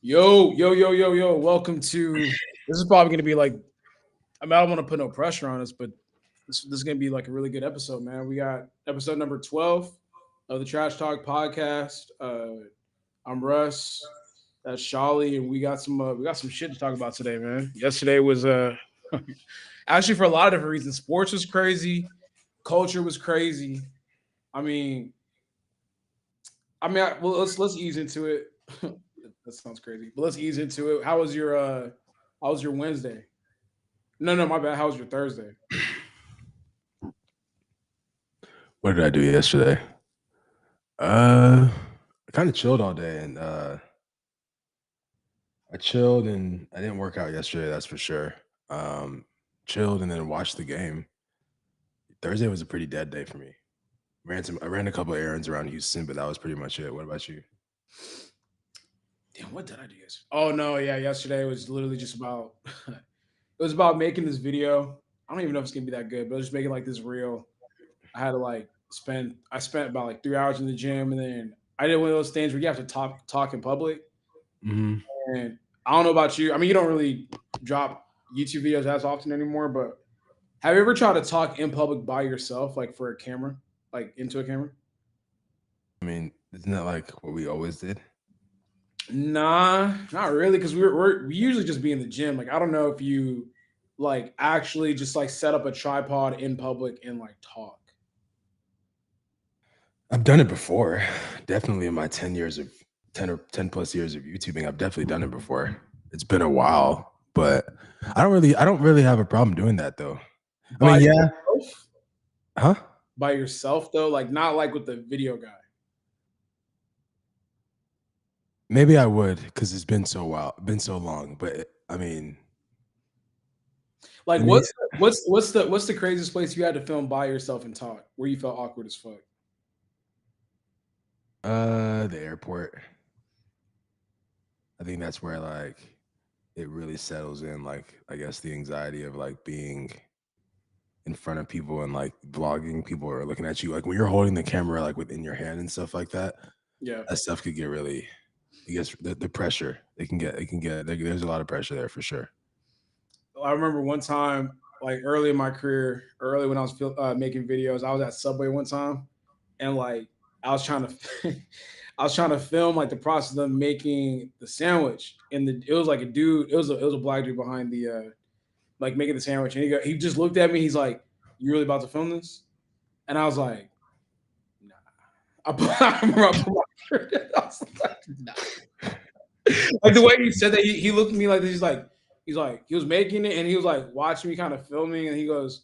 Yo. Welcome to this is probably gonna be like I don't want to put no pressure on us, but this is gonna be like a really good episode, man. We got episode number 12 of the Trash Talk podcast. I'm Russ, that's Shawley, and we got some shit to talk about today, man. Yesterday was actually for a lot of different reasons. Sports was crazy, culture was crazy. I mean, well, let's ease into it. That sounds crazy, but let's ease into it. How was your Wednesday? No, my bad. How was your Thursday? What did I do yesterday? I kind of chilled all day and I chilled and I didn't work out yesterday, that's for sure. Um Chilled and then watched the game. Thursday was a pretty dead day for me. I ran a couple of errands around Houston, but that was pretty much it. What about you? Damn, what did I do yesterday? Oh no, yeah, yesterday was literally just about it was about making this video. I don't even know if it's gonna be that good, but I was just making like this reel. I had to like I spent about like 3 hours in the gym, and then I did one of those things where you have to talk in public. Hmm. And I don't know about you. I mean, you don't really drop YouTube videos as often anymore, but have you ever tried to talk in public by yourself, like for a camera, like into a camera? I mean, isn't that like what we always did? Nah, not really, because we usually just be in the gym. Like, I don't know if you like actually just like set up a tripod in public and like talk. I've done it before. Definitely in my 10 years of 10 or 10 plus years of YouTubing, I've definitely done it before. It's been a while, but I don't really have a problem doing that though. I By mean, yeah. yourself? Huh? By yourself though, like not like with the video guy. Maybe I would because it's been so long. But I mean, Like, I mean, what's the craziest place you had to film by yourself and talk where you felt awkward as fuck? the airport. I think that's where like it really settles in. Like, I guess the anxiety of like being in front of people and like vlogging, people are looking at you. Like when you're holding the camera like within your hand and stuff like that, Yeah, that stuff could get really. I guess the pressure there's a lot of pressure there for sure. I remember one time, like early in my career, early when I was making videos, I was at Subway one time, and like I was trying to, I was trying to film like the process of making the sandwich, and it was like a dude, it was a black dude behind the like making the sandwich, and he just looked at me, he's like, "You really about to film this?" And I was like, "Nah." I remember I put my shirt down. I was like, "Nah." Like the way he said that, he looked at me like this. He's like, he was making it, and he was like watching me kind of filming, and he goes,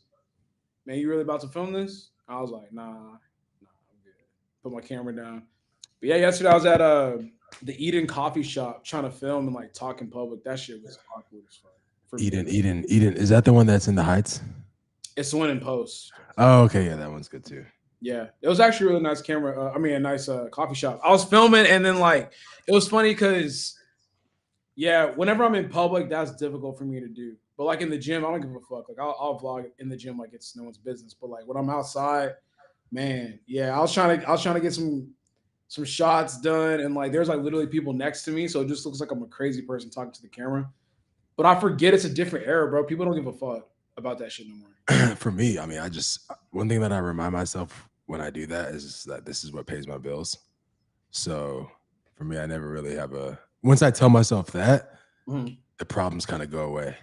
"Man, you really about to film this?" I was like, "Nah, I'm good." Put my camera down. But yeah, yesterday I was at the Eden coffee shop trying to film and like talk in public. That shit was awkward as fuck for me. Eden. Is that the one that's in the Heights? It's the one in post. Oh, okay, yeah, that one's good too. Yeah, it was actually a really nice camera. I mean, a nice coffee shop. I was filming, and then like it was funny because yeah, whenever I'm in public, that's difficult for me to do. But like in the gym, I don't give a fuck. Like I'll vlog in the gym like it's no one's business. But like when I'm outside, man, yeah, I was trying to get some shots done, and like there's like literally people next to me, so it just looks like I'm a crazy person talking to the camera. But I forget it's a different era, bro. People don't give a fuck about that shit no more. For me, I mean, I just one thing that I remind myself when I do that is that this is what pays my bills. So for me, I never really have a. Once I tell myself that, Mhm. the problems kind of go away.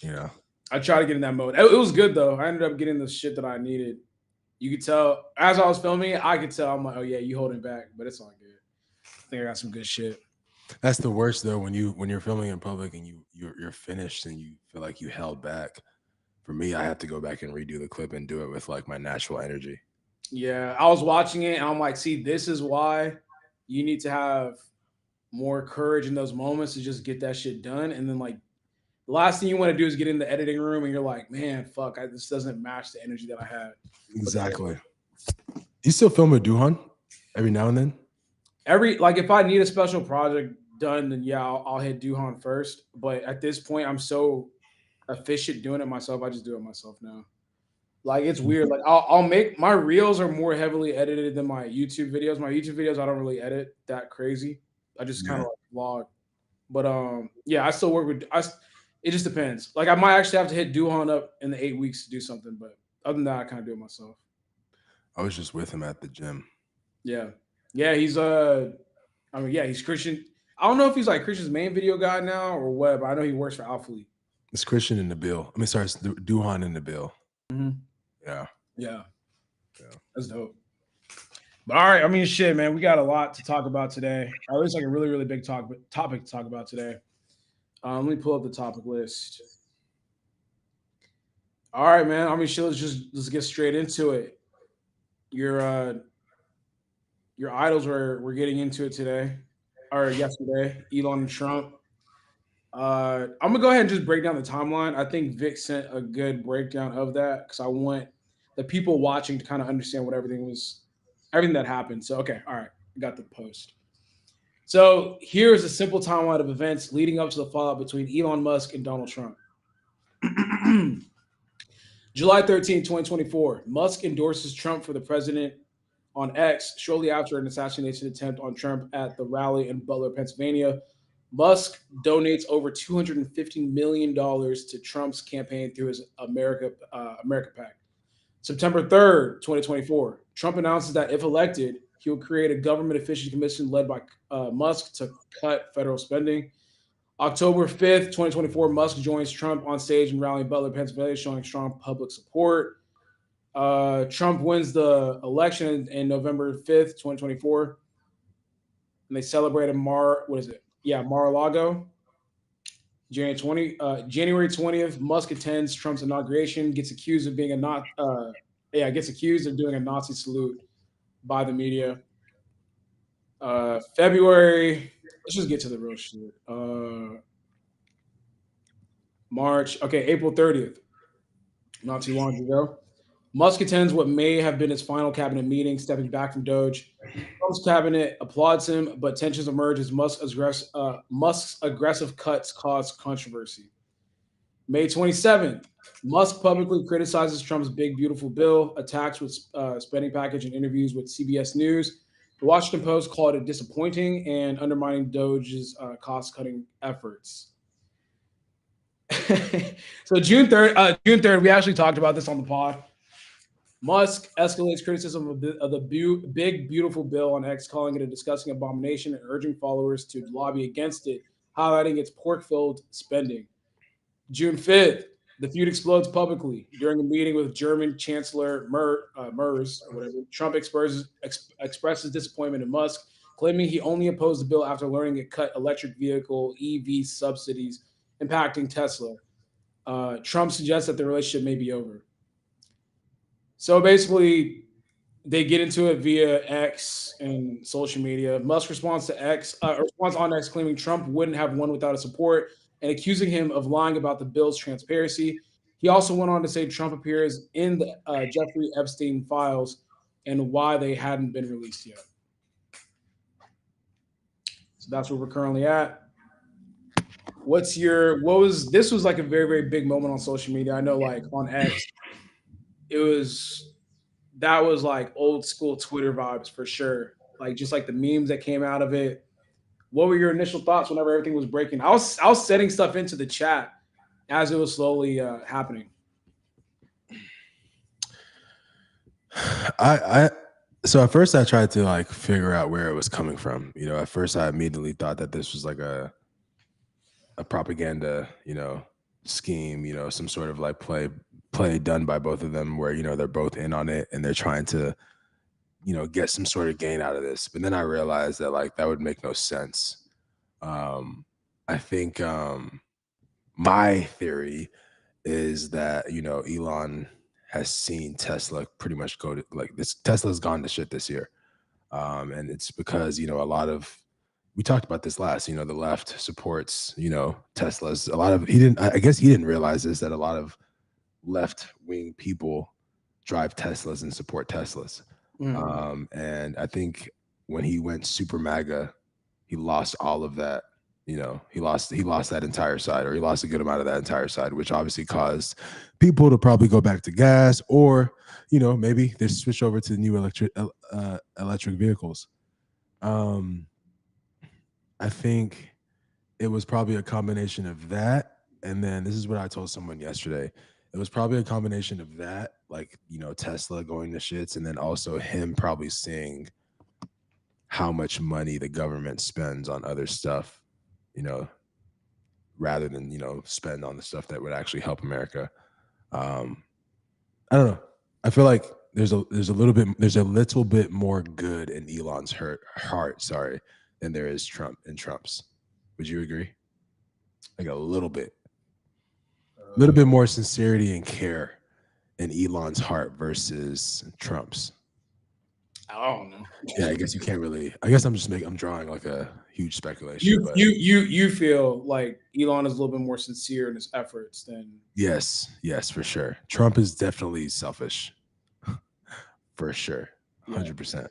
You know. I try to get in that mode. It was good though. I ended up getting the shit that I needed. You could tell as I was filming it, I could tell. I'm like, oh yeah, you holding back, but it's all good. I think I got some good shit. That's the worst though when you're filming in public and you're finished and you feel like you held back. For me, I have to go back and redo the clip and do it with like my natural energy. Yeah, I was watching it and I'm like, see, this is why you need to have more courage in those moments to just get that shit done. And then like the last thing you want to do is get in the editing room and you're like, man, fuck, this doesn't match the energy that I had. But Exactly. You still film with Duhan every now and then? every like if I need a special project done, then yeah, I'll hit Duhan first. But at this point, I'm so efficient doing it myself. I just do it myself now. Like it's weird. Like I'll make my reels are more heavily edited than my YouTube videos. My YouTube videos I don't really edit that crazy. I just kind Yeah. of like vlog. But yeah, I still work with it just depends. Like I might actually have to hit Duhan up in the 8 weeks to do something, but other than that, I kind of do it myself. I was just with him at the gym. Yeah, yeah, he's I mean, yeah, he's Christian. I don't know if he's like Christian's main video guy now or what, but I know he works for Alpha. It's Christian in the bill. I mean, sorry, it's Duhan in the bill. Mm-hmm. Yeah, Yeah, yeah. that's dope. But all right, I mean, shit, man, we got a lot to talk about today. Or at least like a really, really big topic to talk about today. Let me pull up the topic list. All right, man. I mean, shit, let's get straight into it. Your uh your idols were getting into it today or yesterday. Elon and Trump. I'm gonna go ahead and just break down the timeline. I think Vic sent a good breakdown of that because I want the people watching to kind of understand what everything that happened. So okay, all right, I got the post. So here's a simple timeline of events leading up to the fallout between Elon Musk and Donald Trump. July 13, 2024, Musk endorses Trump for the president on X shortly after an assassination attempt on Trump at the rally in Butler, Pennsylvania. Musk donates over $250 million to Trump's campaign through his America PAC. September 3rd, 2024, Trump announces that if elected, he will create a government efficiency commission led by Musk to cut federal spending. October 5th, 2024, Musk joins Trump on stage in rally in Butler, Pennsylvania, showing strong public support. Trump wins the election in November 5th, 2024, and they celebrated what is it? Yeah, Mar-a-Lago. January 20th, Musk attends Trump's inauguration, gets accused of being a not gets accused of doing a Nazi salute by the media. February, let's just get to the real shit. March, okay, April 30th, not too long ago. Musk attends what may have been his final cabinet meeting, stepping back from Doge. Trump's cabinet applauds him, but tensions emerge as Musk's aggressive cuts cause controversy. May 27th, Musk publicly criticizes Trump's big, beautiful bill, attacks with spending package in interviews with CBS News. The Washington Post called it disappointing and undermining Doge's cost cutting efforts. So June 3rd, we actually talked about this on the pod. Musk escalates criticism of the big, beautiful bill on X, calling it a disgusting abomination and urging followers to lobby against it, highlighting its pork filled spending. June 5th, the feud explodes publicly. During a meeting with German Chancellor Merz, or whatever, Trump expresses disappointment in Musk, claiming he only opposed the bill after learning it cut electric vehicle EV subsidies, impacting Tesla. Trump suggests that the relationship may be over. So basically, they get into it via X and social media. Musk responds on X, claiming Trump wouldn't have won without his support and accusing him of lying about the bill's transparency. He also went on to say Trump appears in the Jeffrey Epstein files and why they hadn't been released yet. So that's where we're currently at. This was like a very, very big moment on social media. I know like on X, it was that was like old school Twitter vibes for sure. Like just like the memes that came out of it. What were your initial thoughts whenever everything was breaking? I was setting stuff into the chat as it was slowly happening. I so at first I tried to like figure out where it was coming from. You know, at first I immediately thought that this was like a propaganda, scheme, some sort of like play done by both of them where, they're both in on it and they're trying to, get some sort of gain out of this. But then I realized that like that would make no sense. I think my theory is that, Elon has seen Tesla pretty much go to like this. Tesla's gone to shit this year. And it's because, a lot of we talked about this last, the left supports, Tesla's a lot of I guess he didn't realize this, that a lot of left wing people drive Teslas and support Teslas. And I think when he went super MAGA, he lost all of that. He lost that entire side, or he lost a good amount of that entire side, which obviously caused people to probably go back to gas, or maybe they switch over to new electric vehicles. I think it was probably a combination of that, and then this is what I told someone yesterday. It was probably a combination of that, like Tesla going to shits, and then also him probably seeing how much money the government spends on other stuff, you know, rather than spend on the stuff that would actually help America. Um, I don't know. I feel like there's a little bit more good in Elon's heart, sorry, than there is Trump's. Would you agree? Like a little bit more sincerity and care in Elon's heart versus Trump's. I don't know. Yeah, I guess you can't really. I guess I'm drawing like a huge speculation, You but you feel like Elon is a little bit more sincere in his efforts than yes, for sure. Trump is definitely selfish, for sure, yeah. 100%.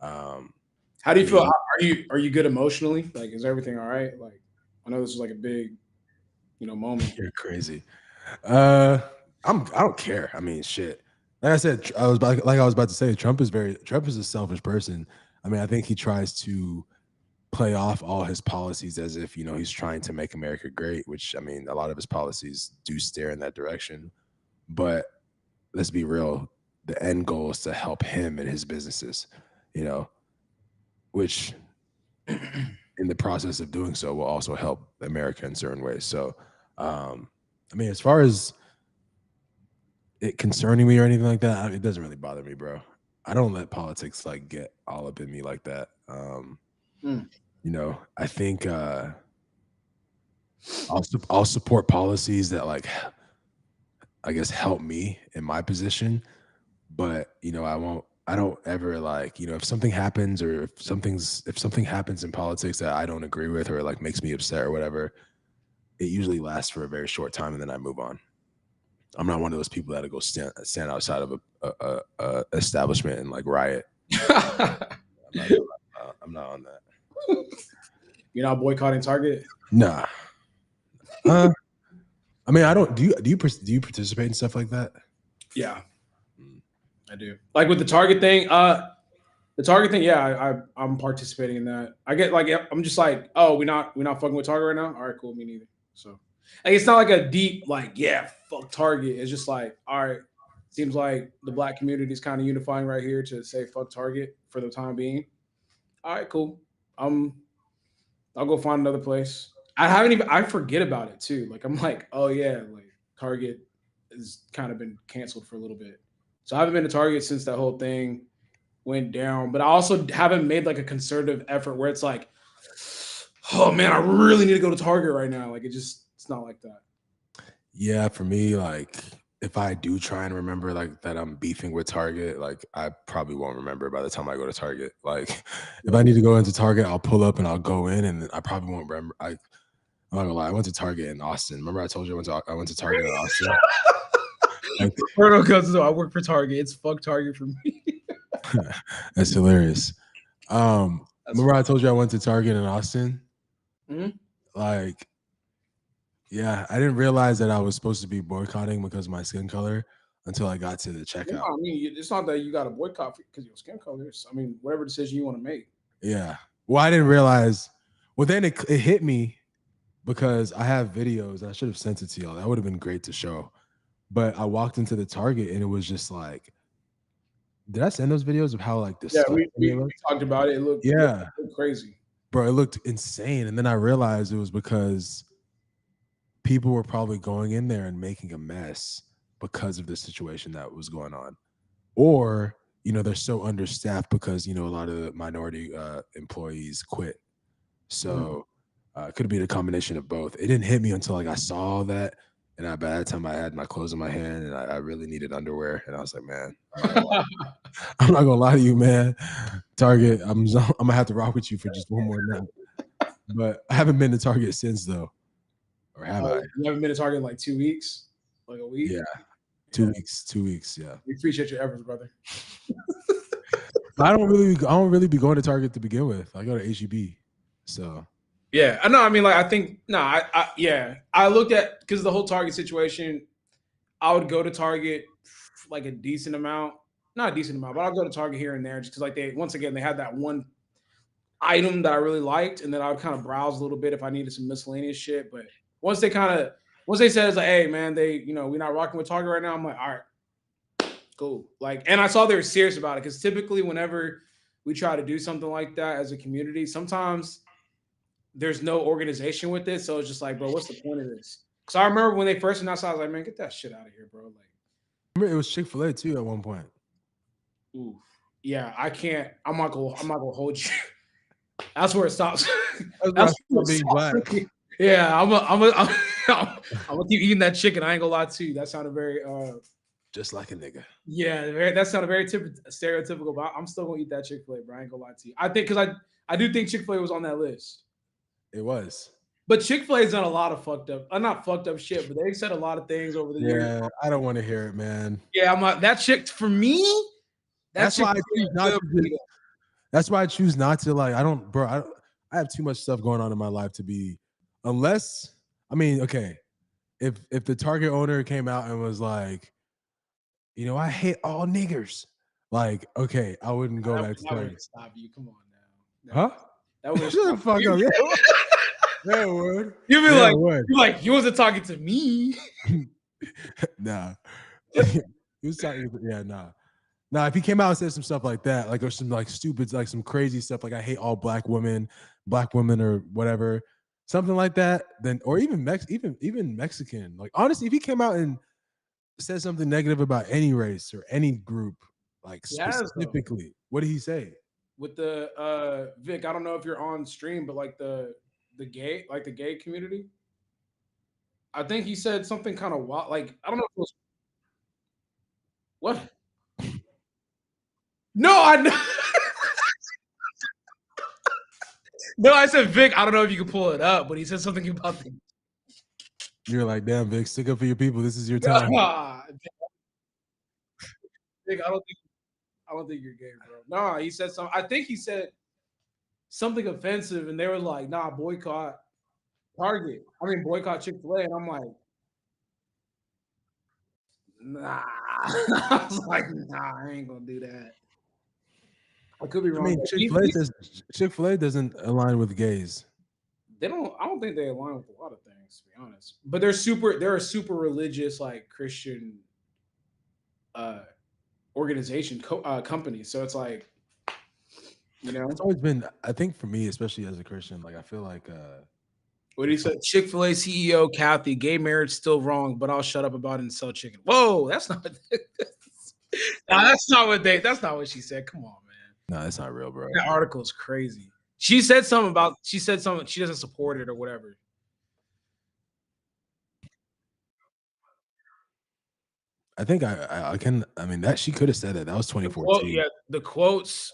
Um, How do I you feel? mean, Are you good emotionally? Like, is everything all right? Like, I know this is like a big, moment. you're crazy. Uh, I don't care. I mean, shit. Like I said, I was about to say, Trump is a selfish person. I mean, I think he tries to play off all his policies as if he's trying to make America great, which I mean, a lot of his policies do steer in that direction. But let's be real, the end goal is to help him and his businesses, you know, which in the process of doing so will also help America in certain ways. So, I mean, as far as it concerning me or anything like that, it doesn't really bother me, bro. I don't let politics like get all up in me like that. Mm. I think I'll support policies that like I guess help me in my position, but I don't ever like if something happens or if something happens in politics that I don't agree with or like makes me upset or whatever, it usually lasts for a very short time and then I move on. I'm not one of those people that'll go stand outside of a establishment and like riot. I'm not on that. You're not boycotting Target? Nah. Uh, I mean, I don't. Do you participate in stuff like that? Yeah, Mm. I do. Like with the Target thing. The Target thing. Yeah, I'm participating in that. I get like I'm just like, oh, we're not fucking with Target right now. All right, cool. Me neither. So, like, it's not like a deep like, yeah, fuck Target. It's just like, all right. Seems like the black community is kind of unifying right here to say fuck Target for the time being. All right, cool. Um, I'll go find another place. I forget about it too. Like I'm like, oh yeah, like Target has kind of been canceled for a little bit. So I haven't been to Target since that whole thing went down. But I also haven't made like a concerted effort where it's like, oh man, I really need to go to Target right now. Like it's not like that. Yeah, for me, like if I do try and remember like that I'm beefing with Target, like I probably won't remember by the time I go to Target. Like if Yeah. I need to go into Target, I'll pull up and I'll go in, and I probably won't remember. I'm not gonna lie, I went to Target in Austin. Remember I told you I went to Target in Austin. Like, Roberto goes, I work for Target. It's fuck Target for me. that's hilarious. That's Remember funny. I told you I went to Target in Austin? Mhm. Like, yeah, I didn't realize that I was supposed to be boycotting because of my skin color until I got to the No, checkout. I mean, it's not that you got to boycott because your skin colors. I mean, whatever decision you want to make. Yeah. Well, I didn't realize. Well, then it hit me because I have videos. I should have sent it to y'all. That would have been great to show. But I walked into the Target and it was just like, did I send those videos of how like Yeah, disgusting we it looked? talked about it. Yeah, It looked crazy. bro, it looked insane. And then I realized it was because people were probably going in there and making a mess because of the situation that was going on. Or, they're so understaffed because, a lot of the minority employees quit. Mm. So it could be the combination of both. It didn't hit me until like I saw that. And by that time I had my clothes in my hand and I really needed underwear. And I was like, man, I'm not gonna lie to you, man. Target, I'm gonna have to rock with you for just one more night. But I haven't been to Target since though. Or have I? You haven't been to Target in like 2 weeks, like a week. Yeah. Yeah, 2 weeks. 2 weeks, yeah. we appreciate your efforts, brother. I don't really be going to Target to begin with. I go to HEB. So Yeah, I know. I mean, like, I think no, yeah, I looked at because the whole Target situation. I would go to Target like a decent amount, not a decent amount, but I'll go to Target here and there just because, like, they once again they had that one item that I really liked, and then I would kind of browse a little bit if I needed some miscellaneous shit. But once they kind of once they said it's like, hey man, we're not rocking with Target right now. I'm like, all right, cool. Like, and I saw they were serious about it because typically whenever we try to do something like that as a community, sometimes there's no organization with it. So it's just like, bro, what's the point of this? Because I remember when they first announced, I was like, man, get that shit out of here, bro. Like, Remember, it was Chick-fil-A too at one point. oof. Yeah, I can't. I'm not gonna hold you. That's where it stops. That's where I That's where stopped it being stops black. for me. Yeah, I'm gonna keep eating that chicken. I ain't gonna lie to you. That sounded very Just like a nigga. yeah, that sounded very stereotypical, but I'm still gonna eat that Chick-fil-A, bro. I ain't gonna lie to you. I think because I do think Chick-fil-A was on that list. It was. But Chick-fil-A's done a lot of fucked up, not fucked up shit, but they said a lot of things over the years. Yeah, I don't want to hear it, man. Yeah, I'm not that chick for me. That That's why I Chick-fil-A choose is not good to. for me. That's why I choose not to like. I don't, bro. I have too much stuff going on in my life to be, unless I mean, okay, if the Target owner came out and was like, I hate all niggers, like, okay, I wouldn't go back to That Target. wouldn't stop you. Come on now. Huh? That wouldn't Shut the stop fuck you. up. Yeah, yeah, it would. You'd be Yeah, like, it would. you wasn't talking to me. Nah. He was talking. Yeah, nah. Now, if he came out and said some stuff like that, like or some like stupid, like some crazy stuff, like I hate all black women or whatever, something like that, then or even even Mexican. Like honestly, if he came out and said something negative about any race or any group, like He has though. specifically, what did he say? With the Vic, I don't know if you're on stream, but like the gay community. I think he said something kind of wild. Like I don't know if it was what. No, I know. No, I said Vic. I don't know if you can pull it up, but he said something about the. You're like, damn, Vic, stick up for your people. This is your time. Vic, I don't think you're gay, bro. No, he said something. I think he said something offensive, and they were like, "Nah, boycott Target. I mean, boycott Chick-fil-A." And I'm like, "Nah." I was like, "Nah, I ain't gonna do that." I could be I wrong. mean, Chick-fil-A doesn't align with gays. They don't. I don't think they align with a lot of things, to be honest. But they're a super religious, like Christian uh organization company. So it's like, you It's know, always been, I think, for me, especially as a Christian, like I feel like what he it's said. Chick-fil-A CEO Kathy, gay marriage still wrong, but I'll shut up about it and sell chicken. Whoa, that's not. Nah, that's not what they. That's not what she said. Come on, man. no, it's not real, bro. That article is crazy. She said something about. She said something. She doesn't support it or whatever. I think I can. I mean, that she could have said that. That was The quote, 2014. yeah, the quotes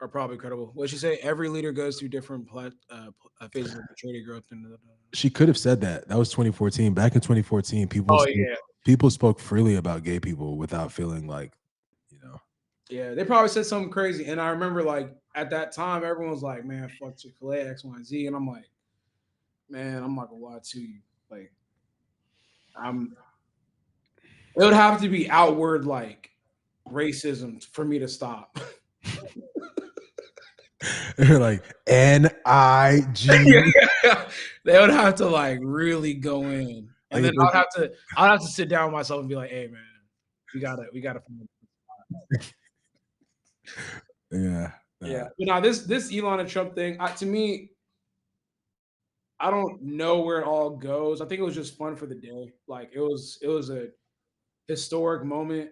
are probably credible. What she say? Every leader goes through different phases of maturity, growth, and She could have said that. That was 2014. Back in 2014, oh yeah, people spoke freely about gay people without feeling like, you know. yeah. They probably said something crazy, and I remember like at that time, everyone was like, "Man, fuck Chick-fil-A, X, Y, and Z," and I'm like, "Man, I'm not gonna lie to you. Like, I'm. It would have to be outward like racism for me to stop." They're like NIG. Yeah, they would have to like really go in, and Like then I'd have to sit down with myself and be like, "Hey, man, we gotta." yeah. Yeah, but now this Elon and Trump thing, to me, I don't know where it all goes. I think it was just fun for the day. Like it was a historic moment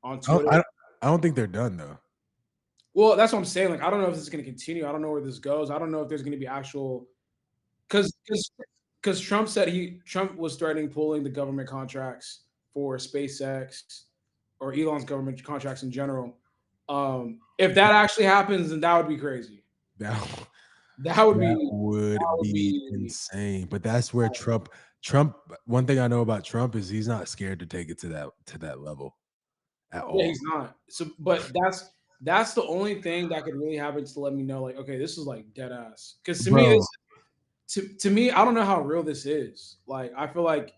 on I don't, Twitter. I, don't- I don't think they're done though. Well, that's what I'm saying. Like I don't know if this is going to continue. I don't know where this goes. I don't know if there's going to be actual because because Trump was threatening pulling the government contracts for SpaceX or Elon's government contracts in general. If that actually happens, then that would be crazy. That That would that be would be insane. But that's where Trump. One thing I know about Trump is he's not scared to take it to that level at yeah, all. he's not. So, but that's the only thing that could really happen to let me know, like, okay, this is like dead ass. Because to me, Bro, to me, I don't know how real this is. Like, I feel like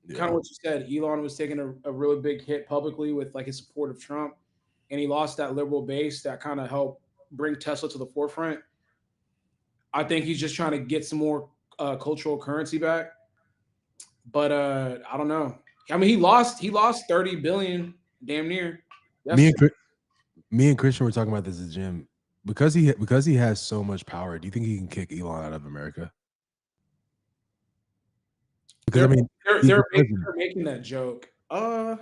kind yeah. of what you said. Elon was taking a really big hit publicly with like his support of Trump, and he lost that liberal base that kind of helped. bring Tesla to the forefront. I think he's just trying to get some more cultural currency back. But I don't know. I mean, he lost 30 billion, damn near. Me Yes. and me and Christian were talking about this at the gym because he has so much power. Do you think he can kick Elon out of America? Because I They're mean, they're he's the they're making, president. they're making that joke. I don't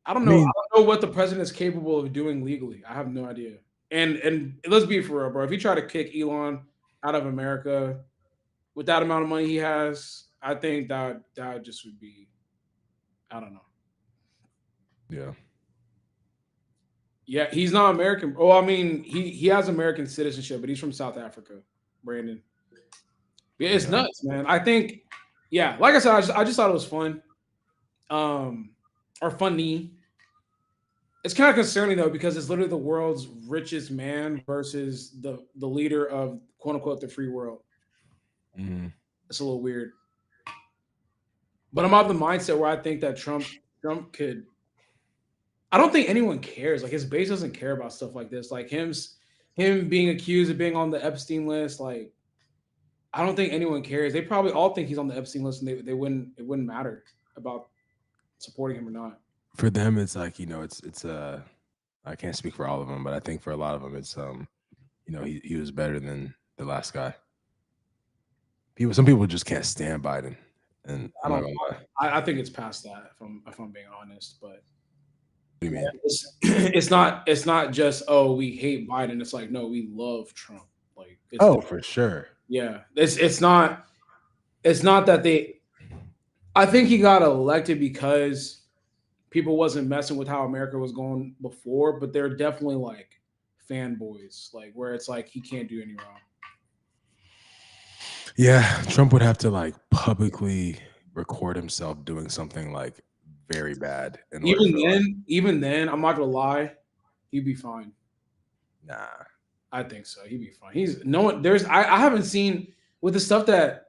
I know. I mean, don't know what the president is capable of doing legally. I have no idea. And let's be for real, bro. If he tried to kick Elon out of America with that amount of money he has, I think that just would be, I don't know. yeah, Yeah, he's not American. Oh, I mean, he has American citizenship, but he's from South Africa, Brandon. Yeah, it's yeah. nuts, man. I think, yeah, like I said, I just thought it was fun, um, or funny. It's kind of concerning though because it's literally the world's richest man versus the leader of quote unquote the free world. Mhm. It's a little weird, but I'm of the mindset where I think that Trump could. I don't think anyone cares. Like his base doesn't care about stuff like this. Like him being accused of being on the Epstein list. Like I don't think anyone cares. They probably all think he's on the Epstein list, and they wouldn't. It wouldn't matter about supporting him or not. For them, it's like it's I can't speak for all of them, but I think for a lot of them, it's he was better than the last guy. Some people just can't stand Biden, and I I'm not don't. gonna lie. What I think it's past that. If I'm being honest, but do you mean? it's not just oh we hate Biden. It's like no, we love Trump. Like it's Oh, for sure. yeah. It's not that they. I think he got elected because people wasn't messing with how America was going before, but they're definitely like fanboys, like where it's like he can't do any wrong. Yeah, Trump would have to like publicly record himself doing something like very bad in order for like, Even then, I'm not gonna lie, he'd be fine. nah. I think so. He'd be fine. He's no one. I haven't seen with the stuff that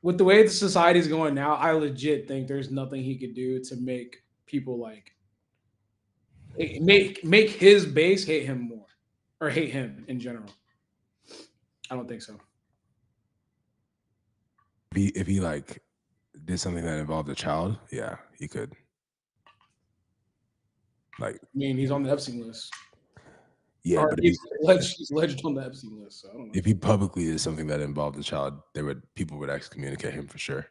with the way the society is going now. I legit think there's nothing he could do to make people like make his base hate him more or hate him in general. I don't think so. I If he like did something that involved a child, yeah, he could. Like, mean, he's on the Epstein list, yeah, or but he's alleged on the Epstein list. So I don't know. if he publicly did something that involved a child, people would excommunicate him for sure.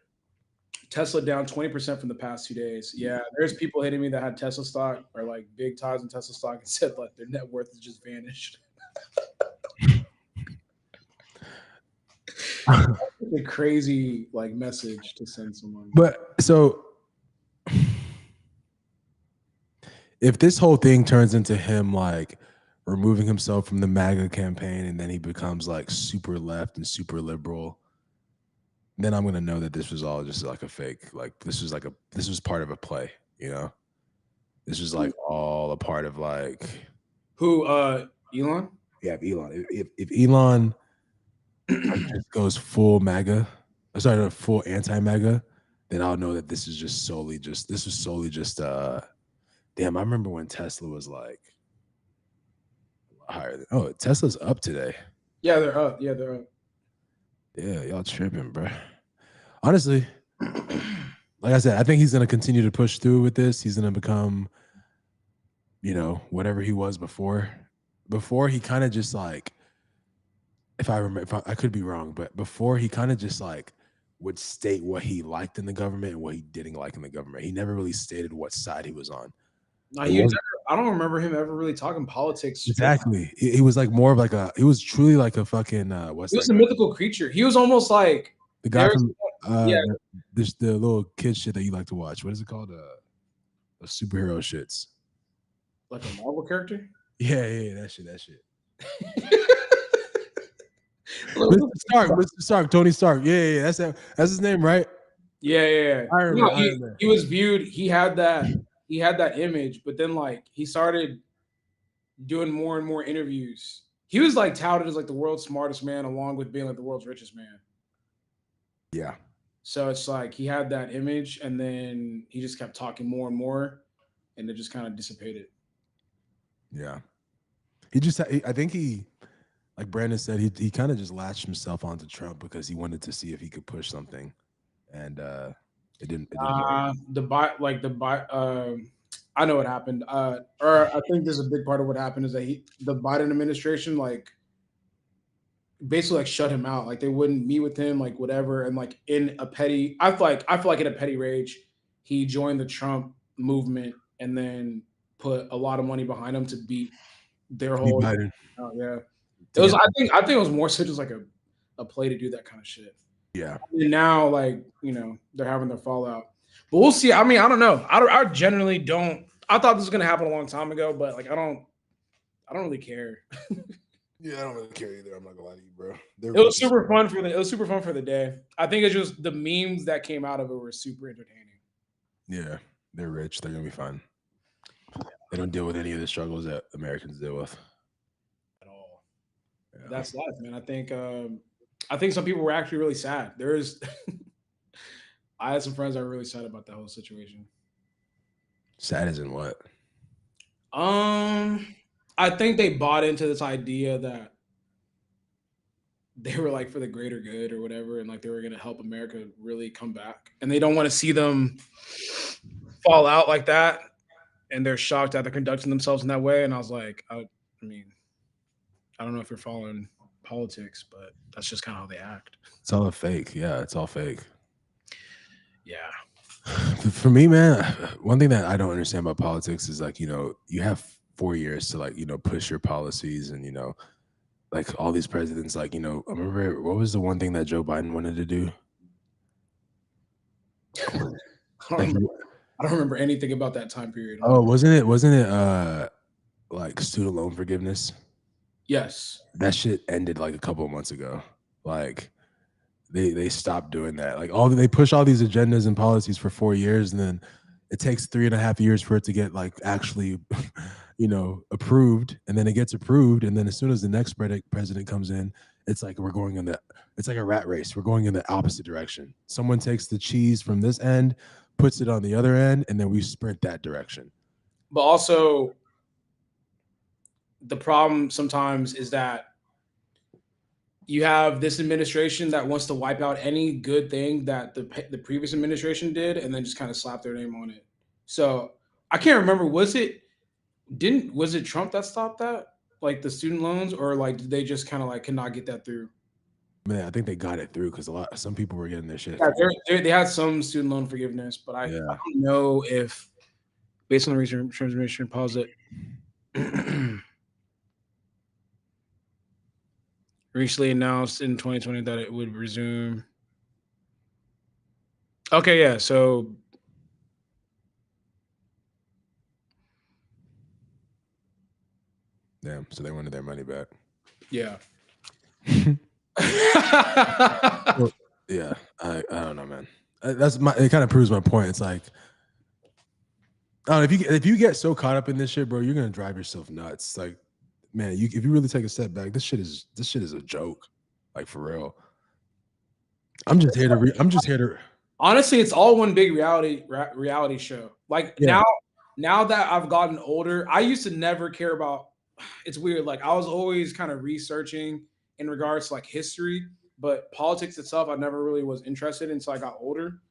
Tesla down 20% from the past 2 days. Yeah, there's people hitting me that had Tesla stock or like big ties in Tesla stock and said like their net worth has just vanished. A crazy like message to send someone. But so if this whole thing turns into him like removing himself from the MAGA campaign and then he becomes like super left and super liberal, then I'm gonna know that this was all just like a fake. Like this was part of a play, you know? This was like all a part of like Who? Elon? yeah, if Elon. If Elon like just goes full MAGA, sorry, no, full anti-MAGA, then I'll know that this was solely just damn, I remember when Tesla was like higher than Tesla's up today. Yeah, they're up. Yeah, they're up. Yeah, y'all tripping, bro. Honestly, like I said, I think he's gonna continue to push through with this. He's gonna become, whatever he was before. Before he kind of just like, if I remember, if I could be wrong, but before he kind of just like would state what he liked in the government and what he didn't like in the government. He never really stated what side he was on. No, It wasn't I don't remember him ever really talking politics. Straight. exactly. He was like more of like he was truly like a fucking what's He that was a mythical creature. He was almost like the guy there's from yeah, the little kid shit that you like to watch. What is it called? The superhero shits. like a Marvel character. Yeah, that shit. Little- Mr. Stark, Tony Stark. Yeah, that's his name, right? yeah. Iron No, Man, Iron Man. he was viewed. He had that image, but then like he started doing more and more interviews. He was like touted as like the world's smartest man, along with being like the world's richest man. Yeah. So it's like he had that image, and then he just kept talking more and more, and it just kind of dissipated. Yeah. I think he, like Brandon said, he kind of just latched himself onto Trump because he wanted to see if he could push something, and it didn't work. I know what happened. Or I think there's a big part of what happened is that the Biden administration, like, basically like shut him out. Like they wouldn't meet with him, like whatever. And like in a petty, I feel like in a petty rage, he joined the Trump movement and then put a lot of money behind him to beat their Be whole. Biden Oh yeah, it to was. get I think it was more so just like a play to do that kind of shit. yeah. And now, like, they're having their fallout, but we'll see. I mean, I don't know. I generally don't. I thought this was gonna happen a long time ago, but like, I don't really care. Yeah, I don't really care either. I'm not gonna lie to you, bro. They're It was rich. super fun for the. It was super fun for the day. I think it's just the memes that came out of it were super entertaining. Yeah, they're rich. They're gonna be fine. They don't deal with any of the struggles that Americans deal with. At all. Yeah. That's life, man. I think some people were actually really sad. I had some friends that were really sad about that whole situation. Sad as in what? Um, I think they bought into this idea that they were like for the greater good or whatever, and like they were gonna help America really come back, and they don't want to see them fall out like that, and they're shocked that they're conducting themselves in that way. And I was like, I mean, I don't know if you're following politics, but that's just kind of how they act. It's all a fake. Yeah, it's all fake. Yeah. For me, man, one thing that I don't understand about politics is like, you have 4 years to like, push your policies and, like all these presidents, like, I remember what was the one thing that Joe Biden wanted to do? I don't Like, remember, I don't remember anything about that time period. oh, wasn't it like student loan forgiveness? Yes. That shit ended like a couple of months ago. Like they stopped doing that. Like they push all these agendas and policies for 4 years, and then it takes 3.5 years for it to get like actually, approved, and then it gets approved, and then as soon as the next president comes in, it's like it's like a rat race. We're going in the opposite direction. Someone takes the cheese from this end, puts it on the other end, and then we sprint that direction. But also, the problem sometimes is that you have this administration that wants to wipe out any good thing that the previous administration did, and then just kind of slap their name on it. So I can't remember. Was it Trump that stopped that, like the student loans, or like did they just kind of like cannot get that through? Man, I think they got it through because some people were getting their shit Yeah, forgiven. they had some student loan forgiveness, but I Yeah. don't know if, based on the recent transmission, pause it. Recently announced in 2020 that it would resume. Okay, yeah. So Damn. So they wanted their money back. yeah. Well, yeah. I don't know, man. It kind of proves my point. It's like, I don't know, if you get so caught up in this shit, bro, you're gonna drive yourself nuts. Like, man, if you really take a step back, this shit is a joke. Like for real. I'm just here to. Honestly, it's all one big reality show. Like Yeah. now that I've gotten older, I used to never care about. It's weird. Like I was always kind of researching in regards to like history, but politics itself, I never really was interested in until I got older.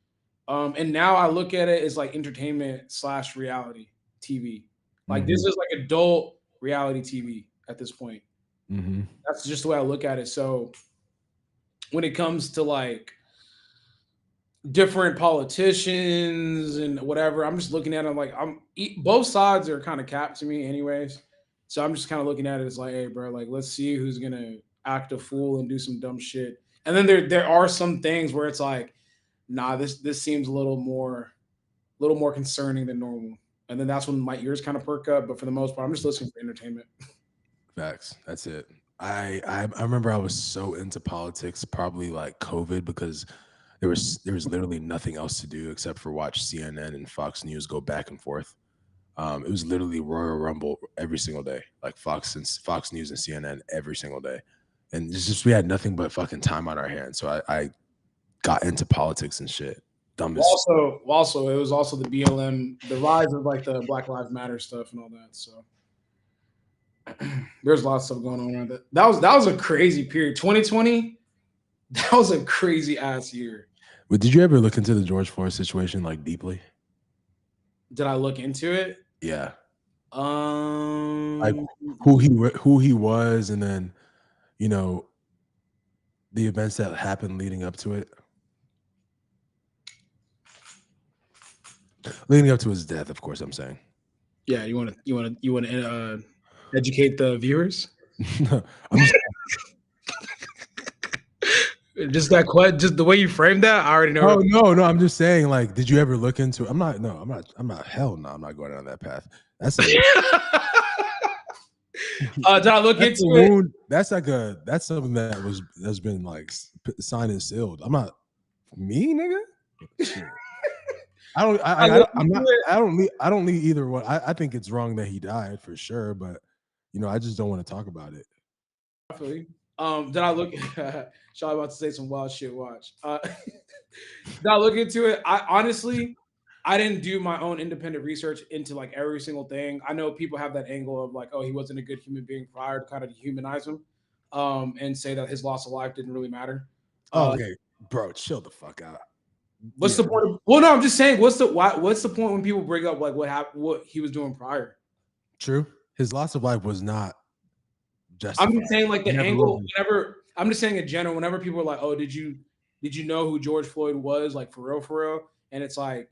And now I look at it as like entertainment slash reality TV. Like this is like adult reality TV at this point. Mm-hmm. That's just the way I look at it. So when it comes to like different politicians and whatever, I'm just looking at them like both sides are kind of capped to me, anyways. So I'm just kind of looking at it as like, hey, bro, like let's see who's gonna act a fool and do some dumb shit. And then there are some things where it's like, nah, this seems a little more concerning than normal. And then that's when my ears kind of perk up. But for the most part, I'm just listening for entertainment. Facts. That's it. I remember I was so into politics, probably like COVID, because there was literally nothing else to do except for watch CNN and Fox News go back and forth. It was literally Royal Rumble every single day, like Fox News and CNN every single day, and it's just we had nothing but fucking time on our hands. So I got into politics and shit. Dumbest. Also, it was also the BLM, the rise of like the Black Lives Matter stuff and all that. So There's lots of stuff going on around that. That was a crazy period. 2020, that was a crazy ass year. But did you ever look into the George Floyd situation like deeply? Did I look into it? Yeah, like Um, who he was, and then you know the events that happened leading up to it, leading up to his death. Of course, I'm saying. yeah, you want to educate the viewers? I'm just Just the way you framed that, I already know. no. I'm just saying. Like, did you ever look into? I'm not. No, I'm not. I'm not. Hell no. I'm not going down that path. That's a Did I look that's into a it? wound. That's like a that's something that's been like signed and sealed. I'm not me, nigga. Shit. I don't. I looked I'm into not. it. I don't need either one. I think it's wrong that he died for sure, but I just don't want to talk about it. I feel you. Did I look? Shawley about to say some wild shit. Watch. Did I look into it? I honestly, I didn't do my own independent research into like every single thing. I know people have that angle of like, oh, he wasn't a good human being prior to kind of dehumanize him, and say that his loss of life didn't really matter. Oh, Uh, okay, bro, chill the fuck out. what's Yeah, the point? Well, no, I'm just saying. What's the point when people bring up like what happened, what he was doing prior? true. His loss of life was not I'm justified. just saying like It the never will angle. be. Whenever I'm just saying in general, whenever people are like, oh, did you know who George Floyd was like for real, and it's like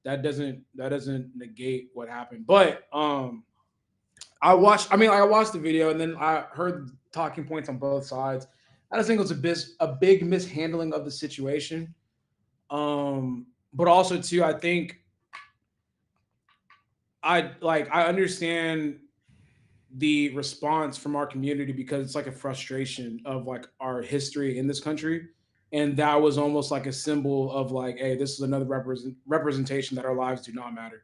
that doesn't negate what happened. But I watched the video and then I heard talking points on both sides. I just think it was a big mishandling of the situation. But also too, I think I understand the response from our community because it's like a frustration of like our history in this country, and that was almost like a symbol of like, hey, this is another representation that our lives do not matter.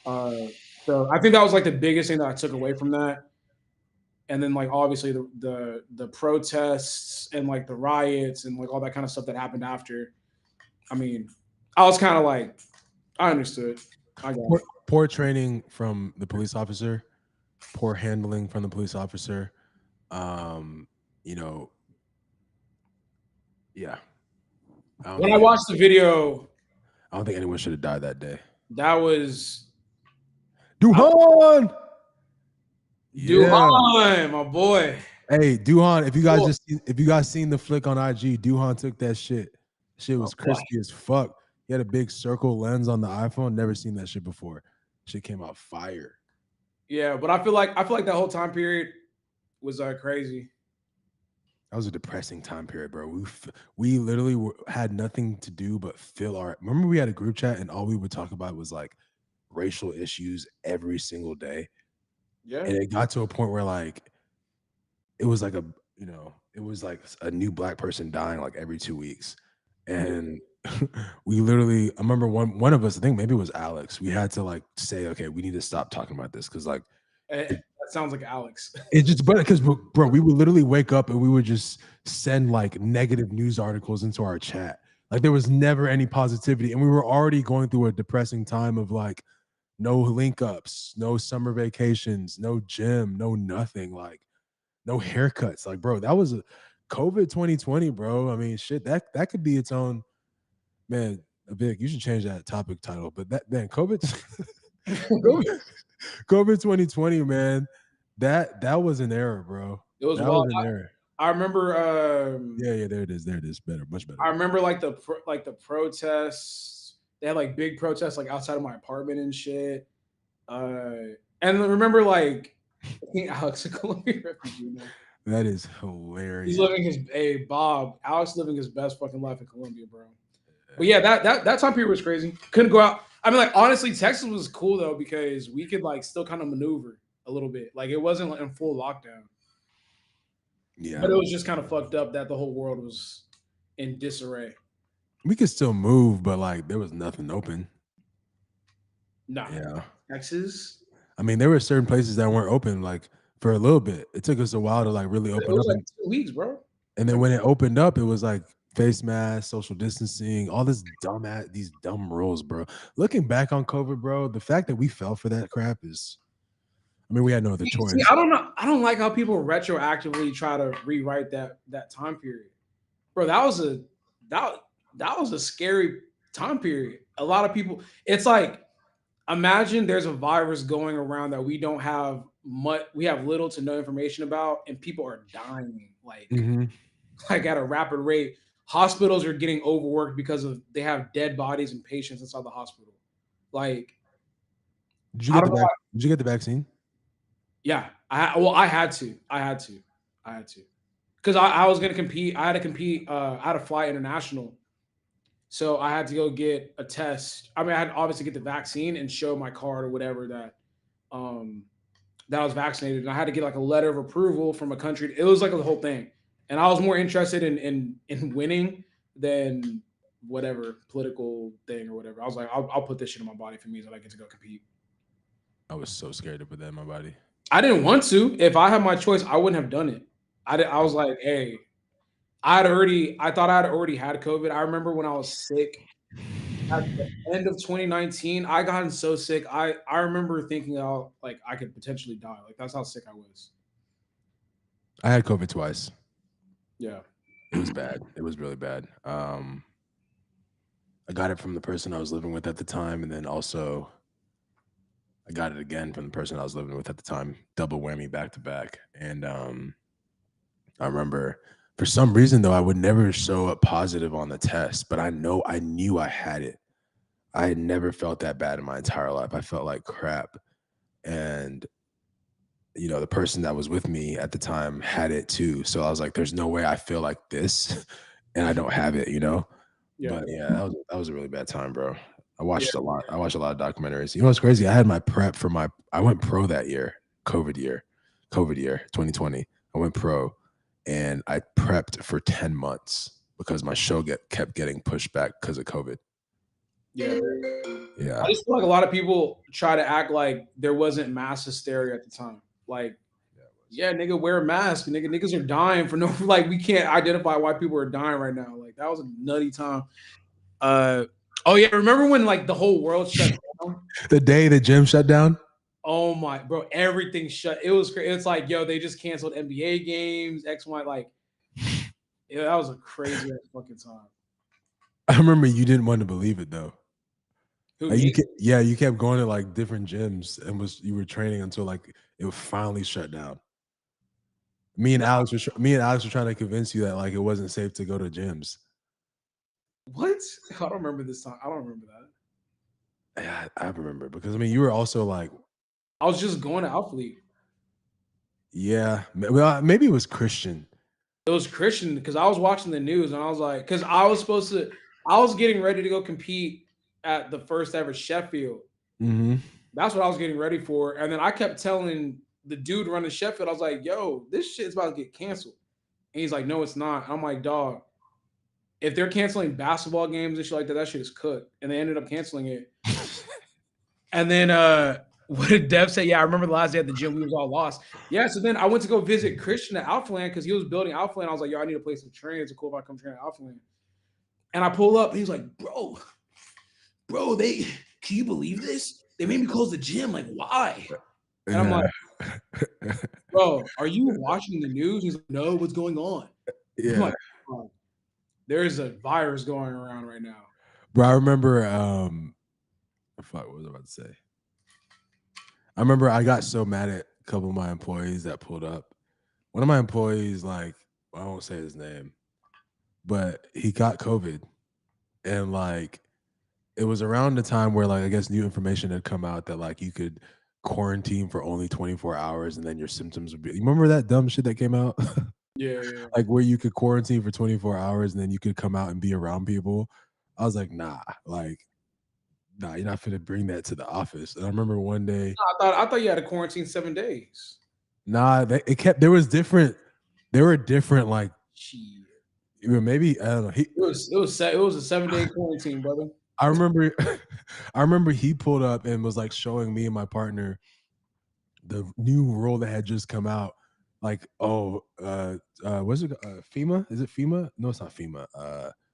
Uh, so I think that was like the biggest thing that I took away from that. And then like obviously the protests and like the riots and like all that kind of stuff that happened after. I mean, I was kind of like, I understood. I got Poor, it. poor training from the police officer, poor handling from the police officer. Um, you know, yeah. I don't When think I any- watched the video, I don't think anyone should have died that day. that was I, Duhan. Yeah. Duhan, my boy. Hey, Duhan, Cool. if you guys seen the flick on IG, Duhan took that shit. Shit My was boy. crispy as fuck. He had a big circle lens on the iPhone. Never seen that shit before. Shit came out fire. Yeah, but I feel like that whole time period was crazy. That was a depressing time period, bro. We literally had nothing to do but fill our. Remember, we had a group chat and all we would talk about was like racial issues every single day, Yeah. and it got to a point where like it was like it was like a new black person dying like every 2 weeks, and we literally. I remember one of us. I think maybe it was Alex. We had to like say, okay, we need to stop talking about this because like That sounds like Alex. it just but because bro, we would literally wake up and we would just send like negative news articles into our chat. Like there was never any positivity, and we were already going through a depressing time of like no link ups, no summer vacations, no gym, no nothing, like no haircuts. Like, bro, that was a COVID 2020, bro. I mean, shit, that could be its own man. Vic, you should change that topic title. But that man, COVID, COVID, COVID 2020, man. That was an error, bro. It was That was wild. an error. I remember. Yeah, there it is. There it is. Better, much better. I remember like the protests. They had like big protests like outside of my apartment and shit. And remember like I think Alex, a Colombian refugee man. That is He's hilarious. living his Bob. Alex living his best fucking life in Colombia, bro. But yeah, that time period was crazy. Couldn't go out. I mean, like honestly, Texas was cool though because we could like still kind of maneuver a little bit. Like it wasn't like in full lockdown, Yeah, but it was just kind of fucked up that the whole world was in disarray. we could still move, but like there was nothing open. Nah, Yeah, Texas. I mean there were certain places that weren't open like for a little bit. It took us a while to like really It open was up, like 2 weeks, bro. and then when it opened up, it was like face mask, social distancing, all this these dumb rules, bro. Looking back on COVID, bro, the fact that we fell for that crap is I mean, we had no other See, choice. I don't know. I don't like how people retroactively try to rewrite that time period, bro. That that was a scary time period. A lot of people. It's like imagine there's a virus going around that we don't have much. We have little to no information about, and people are dying Hmm. like at a rapid rate. Hospitals are getting overworked because of they have dead bodies and patients inside the hospital. Like Did you I get don't the know. Did you get the vaccine? Yeah, I had to. I had to. Because I was gonna compete. I had to compete. I had to fly international, so I had to go get a test. I mean, I had to obviously get the vaccine and show my card or whatever um, that I was vaccinated, and I had to get like a letter of approval from a country. It was like the whole thing, and I was more interested in winning than whatever political thing or whatever. I was like, I'll put this shit in my body if it means that I get to go compete. I was so scared to put that in my body. I didn't want to. If I had my choice, I wouldn't have done it. I was like, hey, I thought I had already had COVID. I remember when I was sick at the end of 2019, I gotten so sick. I remember thinking, oh, like I could potentially die. Like that's how sick I was. I had COVID twice. Yeah. It was bad. It was really bad. I got it from the person I was living with at the time, and then also I got it again from the person I was living with at the time. Double whammy, back to back. And I remember for some reason though, I would never show up positive on the test, but I knew I had it. I had never felt that bad in my entire life. I felt like crap. And the person that was with me at the time had it too. So I was like, there's no way I feel like this and I don't have it. Yeah. But yeah, that was a really bad time, bro. I Yeah. watched a lot. I watched a lot of documentaries. You know what's crazy? I had my prep for I went pro that year, COVID year, 2020. I went pro and I prepped for 10 months because my show kept getting pushed back because of COVID. Yeah. I Yeah. just feel like a lot of people try to act like there wasn't mass hysteria at the time. Like, Yeah, it was. yeah, nigga, wear a mask. Niggas are dying for no like we can't identify why people are dying right now. Like that was a nutty time. Uh oh yeah, remember when like the whole world shut down? The day the gym shut down, Oh my bro, everything shut. It was crazy. It's like, yo, they just canceled NBA games, X, Y, like yeah, that was a crazy ass fucking time. I remember you didn't want to believe it though. Who Like me? you kept going to like different gyms and you were training until like it was finally shut down. No, Me and Alex were trying to convince you that like it wasn't safe to go to gyms. what? I don't remember this time. I don't remember that. Yeah, I remember because I mean you were also like, I was just going to Outfleet. yeah, well maybe it was Christian. It was Christian because I was watching the news and I was like, because I was supposed to, I was getting ready to go compete at the first ever Sheffield. Hmm. That's what I was getting ready for. And then I kept telling the dude running Sheffield, I was like, yo, this shit's about to get canceled. And he's like, no, it's not. I'm like, dog, if they're canceling basketball games and shit like that, that shit is cooked. And they ended up canceling it. And then what did Dev say? Yeah, I remember the last day at the gym, we was all lost. Yeah, so then I went to go visit Christian at Alphaland because he was building Alphaland. I was like, yo, I need a place to train. It's cool if I come train at Alphaland. And I pull up and he's like, bro, can you believe this? They made me close the gym. Like, why? And I'm like, Yeah. bro, are you watching the news? He's like, no, what's going on? I'm Yeah. like, oh, there's a virus going around right now. Bro, I remember fuck, what was I about to say? I remember I got so mad at a couple of my employees that pulled up. One of my employees, like, I won't say his name, but he got COVID. And like it was around the time where like I guess new information had come out that like you could quarantine for only 24 hours and then your symptoms would be, you remember that dumb shit that came out? Yeah, yeah. Like where you could quarantine for 24 hours and then you could come out and be around people. I was like, nah, you're not finna bring that to the office. And I remember one day, I thought you had to quarantine 7 days. nah, there were different like Shit. maybe I don't know. It was a 7 day quarantine, brother. I remember I remember he pulled up and was like showing me and my partner the new rule that had just come out. Like, what's it? FEMA? Is it FEMA? No, it's not FEMA.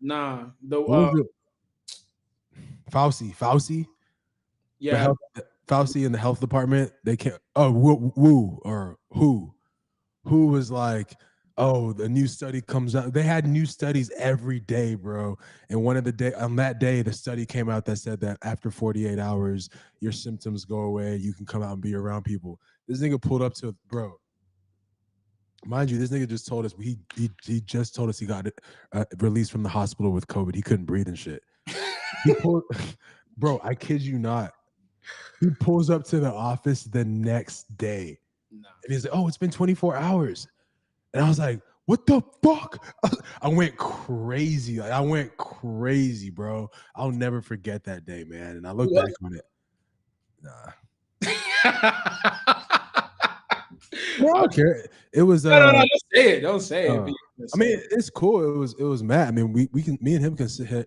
Nah, the What was it? Fauci. The yeah, health Fauci in the health department, they can't. Oh, woo or who was like, oh, the new study comes out. They had new studies every day, bro. And one of the day on that day, the study came out that said that after 48 hours, your symptoms go away. You can come out and be around people. This nigga pulled up to, bro. Mind you, this nigga just told us he just told us he got released from the hospital with COVID. He couldn't breathe and shit. He pulled, bro. I kid you not. He pulls up to the office the next day, and he's like, "Oh, it's been 24 hours," and I was like, "What the fuck?" I went crazy. Like I went crazy, bro. I'll never forget that day, man. And I look back on it. Nah. No, I don't care. It was no, don't say it. Don't say it. I mean, it's cool. It was Matt. I mean, we can me and him can sit here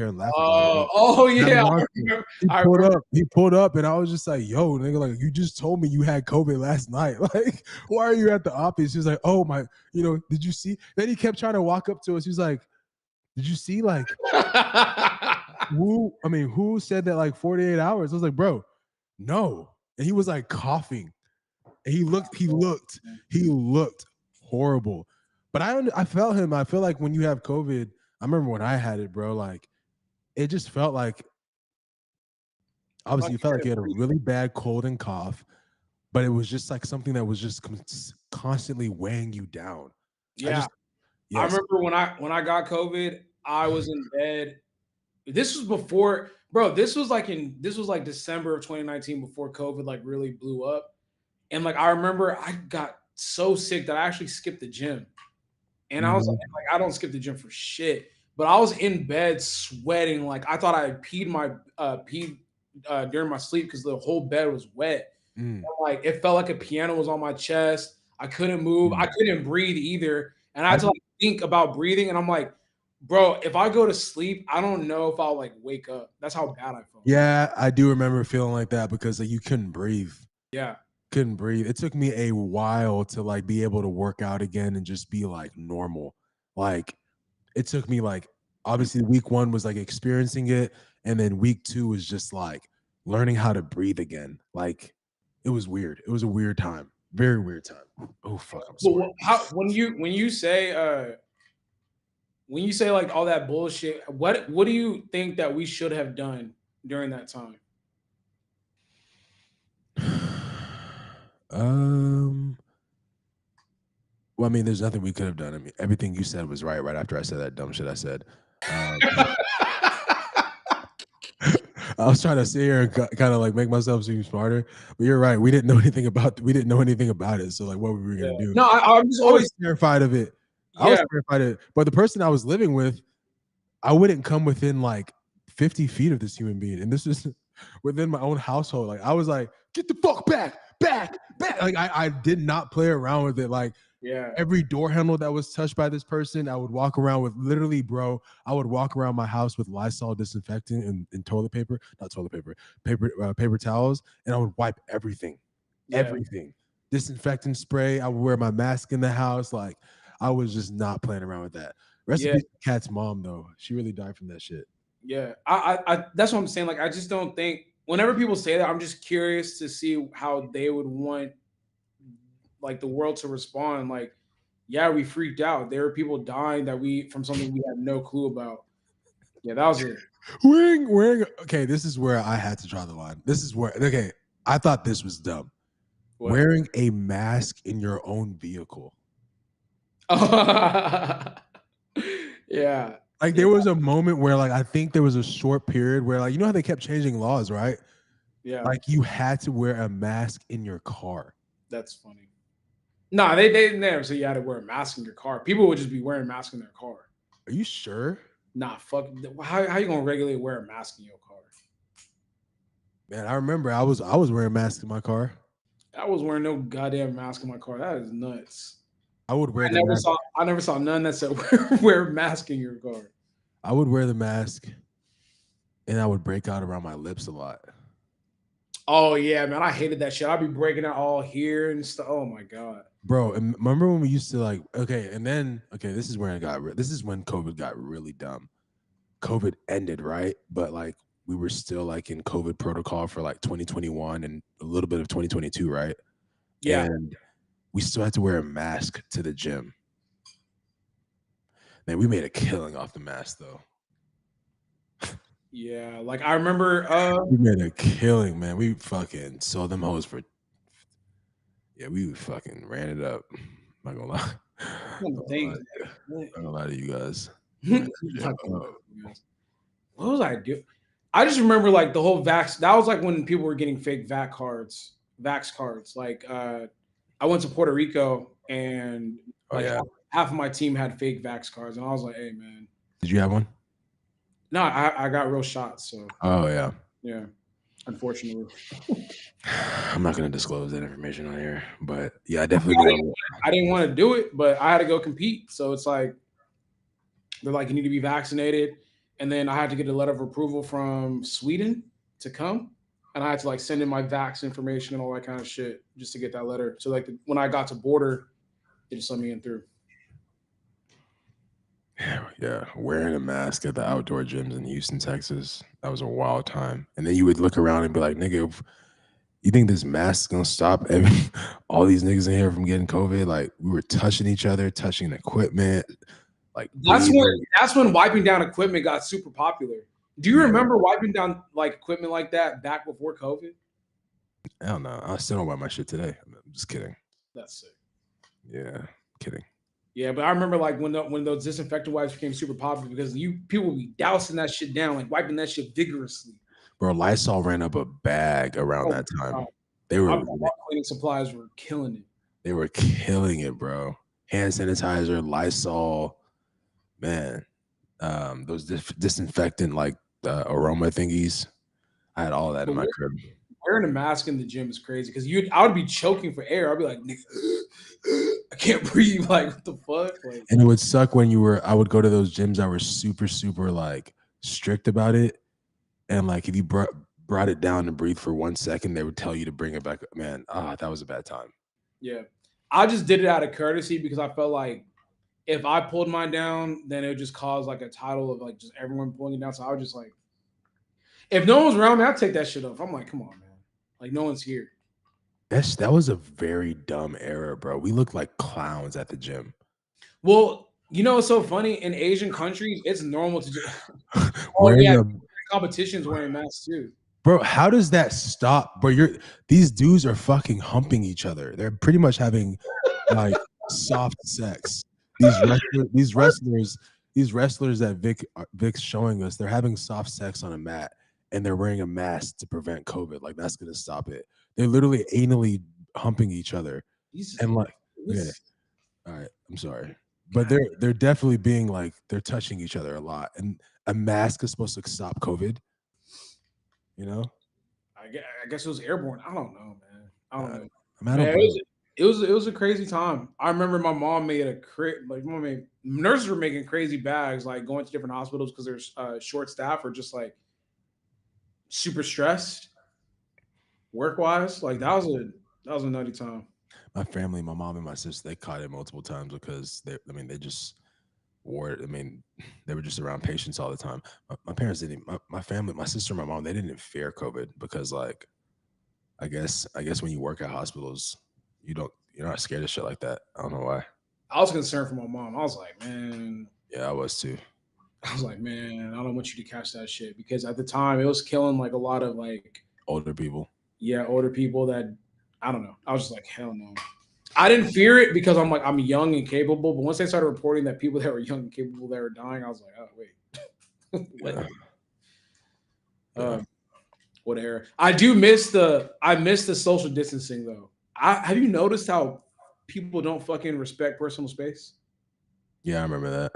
and laugh about it. Oh yeah. He pulled up and I was just like, yo, nigga, like you just told me you had COVID last night. Like, why are you at the office? He was like, oh my, did you see? Then he kept trying to walk up to us. He was like, did you see like who said that like 48 hours? I was like, bro, no. And he was like coughing. And he looked horrible. But I felt him. I feel like when you have COVID, I remember when I had it, bro, like it just felt like obviously you felt like you had a really bad cold and cough, but it was just like something that was just constantly weighing you down. Yeah. I remember when I got COVID, I was in bed. This was before, bro. This was like December of 2019 before COVID like really blew up. And like I remember I got so sick that I actually skipped the gym. And I was like, I don't skip the gym for shit. But I was in bed sweating. Like I thought I had peed during my sleep because the whole bed was wet. And, like it felt like a piano was on my chest. I couldn't move. I couldn't breathe either. And I had to like think about breathing. And I'm like, bro, if I go to sleep, I don't know if I'll like wake up. That's how bad I felt. Yeah, I do remember feeling like that because like, you couldn't breathe. Yeah. Couldn't breathe. It took me a while to like be able to work out again and just be like normal. Like it took me like obviously week 1 was like experiencing it, and then week 2 was just like learning how to breathe again. Like it was weird. It was a weird time. Very weird time. Oh fuck, I'm sorry. When you say like all that bullshit, what do you think that we should have done during that time? Well, I mean, there's nothing we could have done. I mean, everything you said was right after I said that dumb shit I said. I was trying to sit here and kind of like make myself seem smarter, but you're right. We didn't know anything about it. So like, what were we gonna do? No, I'm just always terrified of it. I was terrified of it. But the person I was living with, I wouldn't come within like 50 feet of this human being, and this is within my own household. Like I was like, get the fuck back. Like I did not play around with it. Like every door handle that was touched by this person, I would walk around with literally, bro. I would walk around my house with Lysol disinfectant and toilet paper, not toilet paper, paper towels, and I would wipe everything. Disinfectant spray. I would wear my mask in the house. Like I was just not playing around with that. Rest in peace to Kat's mom, though. She really died from that shit. Yeah, I that's what I'm saying. Like, I just don't think. Whenever people say that, I'm just curious to see how they would want like the world to respond. Like, yeah, we freaked out. There were people dying from something we had no clue about. Yeah, that was it. Wearing. Okay, this is where I had to draw the line. This is where. Okay, I thought this was dumb. What? Wearing a mask in your own vehicle. Yeah. Like there was a moment where like I think there was a short period where like how they kept changing laws, right? Yeah. Like you had to wear a mask in your car. That's funny. No, they never say you had to wear a mask in your car. People would just be wearing masks in their car. Are you sure? Nah, fuck. How you gonna regularly wear a mask in your car? Man, I remember I was wearing a mask in my car. I was wearing no goddamn mask in my car. That is nuts. I would wear. I never saw none that said wear a mask in your car. I would wear the mask, and I would break out around my lips a lot. Oh yeah, man, I hated that shit. I'd be breaking out all here and stuff. Oh my god, bro. And remember when we used to like? Okay, and then this is where this is when COVID got really dumb. COVID ended, right? But like we were still like in COVID protocol for like 2021 and a little bit of 2022, right? Yeah. And we still had to wear a mask to the gym. Man, we made a killing off the mask though. Yeah. Like I remember We made a killing, man. We fucking sold them hoes for, yeah, we fucking ran it up. I'm not gonna lie. things. I'm not gonna lie to you guys. What was I doing? I just remember like the whole vax. That was like when people were getting fake vax cards. Like I went to Puerto Rico and Oh like yeah. half of my team had fake vax cards, and I was like, "Hey man, Did you have one? no, I got real shots." So Oh yeah. yeah, unfortunately, I'm not gonna disclose that information on here, but yeah, I definitely did. I didn't want to do it, but I had to go compete. So it's like they're like, "You need to be vaccinated," and then I had to get a letter of approval from Sweden to come. And I had to like send in my vax information and all that kind of shit just to get that letter. So like when I got to border, they just let me in through. Yeah, wearing a mask at the outdoor gyms in Houston, Texas, that was a wild time. And then you would look around and be like, nigga, you think this mask is gonna stop all these niggas in here from getting COVID? Like we were touching each other, touching equipment, like That's when wiping down equipment got super popular. Do you remember wiping down like equipment like that back before COVID? Hell no, I still don't wipe my shit today. I'm just kidding. That's sick. Yeah, kidding. Yeah, but I remember like when those disinfectant wipes became super popular because people would be dousing that shit down, like wiping that shit vigorously. Bro, Lysol ran up a bag around that time. They were cleaning supplies were killing it. They were killing it, bro. Hand sanitizer, Lysol, man. Those disinfectant like aroma thingies. I had all that in my crib. Wearing a mask in the gym is crazy because I would be choking for air. I'd be like, I can't breathe. Like, what the fuck? Like, and it would suck when I would go to those gyms that were super, super like strict about it. And like if you brought it down to breathe for 1 second, they would tell you to bring it back. Man, that was a bad time. Yeah. I just did it out of courtesy because I felt like if I pulled mine down, then it would just cause like a title of like just everyone pulling it down. So I was just like, if no one's around me, I'd take that shit off. I'm like, come on, man. Like no one's here. That was a very dumb era, bro. We looked like clowns at the gym. Well, you know what's so funny? In Asian countries, it's normal to just competitions wearing masks too. Bro, how does that stop? Bro, these dudes are fucking humping each other. They're pretty much having like soft sex. These wrestlers that Vic's showing us, they're having soft sex on a mat and they're wearing a mask to prevent COVID. Like that's gonna stop it. They're literally anally humping each other. And like, yeah. All right, I'm sorry. But they're definitely being like they're touching each other a lot. And a mask is supposed to stop COVID. You know? I guess it was airborne. I don't know, man. I don't know. Man, it was a crazy time. I remember my mom made nurses were making crazy bags, like going to different hospitals because there's short staff or just like super stressed work wise. Like that was a nutty time. My family, my mom and my sister, they caught it multiple times because they just wore it. I mean, they were just around patients all the time. My parents didn't. My family, my sister, my mom, they didn't fear COVID because, like, I guess when you work at hospitals, you're not scared of shit like that. I don't know why. I was concerned for my mom. I was like, man. Yeah, I was too. I was like, man, I don't want you to catch that shit because at the time it was killing like a lot of like older people. Yeah, older people that I don't know. I was just like, hell no. I didn't fear it because I'm young and capable. But once they started reporting that people that were young and capable that were dying, I was like, oh wait, what? Yeah. What era? I miss the social distancing though. Have you noticed how people don't fucking respect personal space? Yeah, I remember that.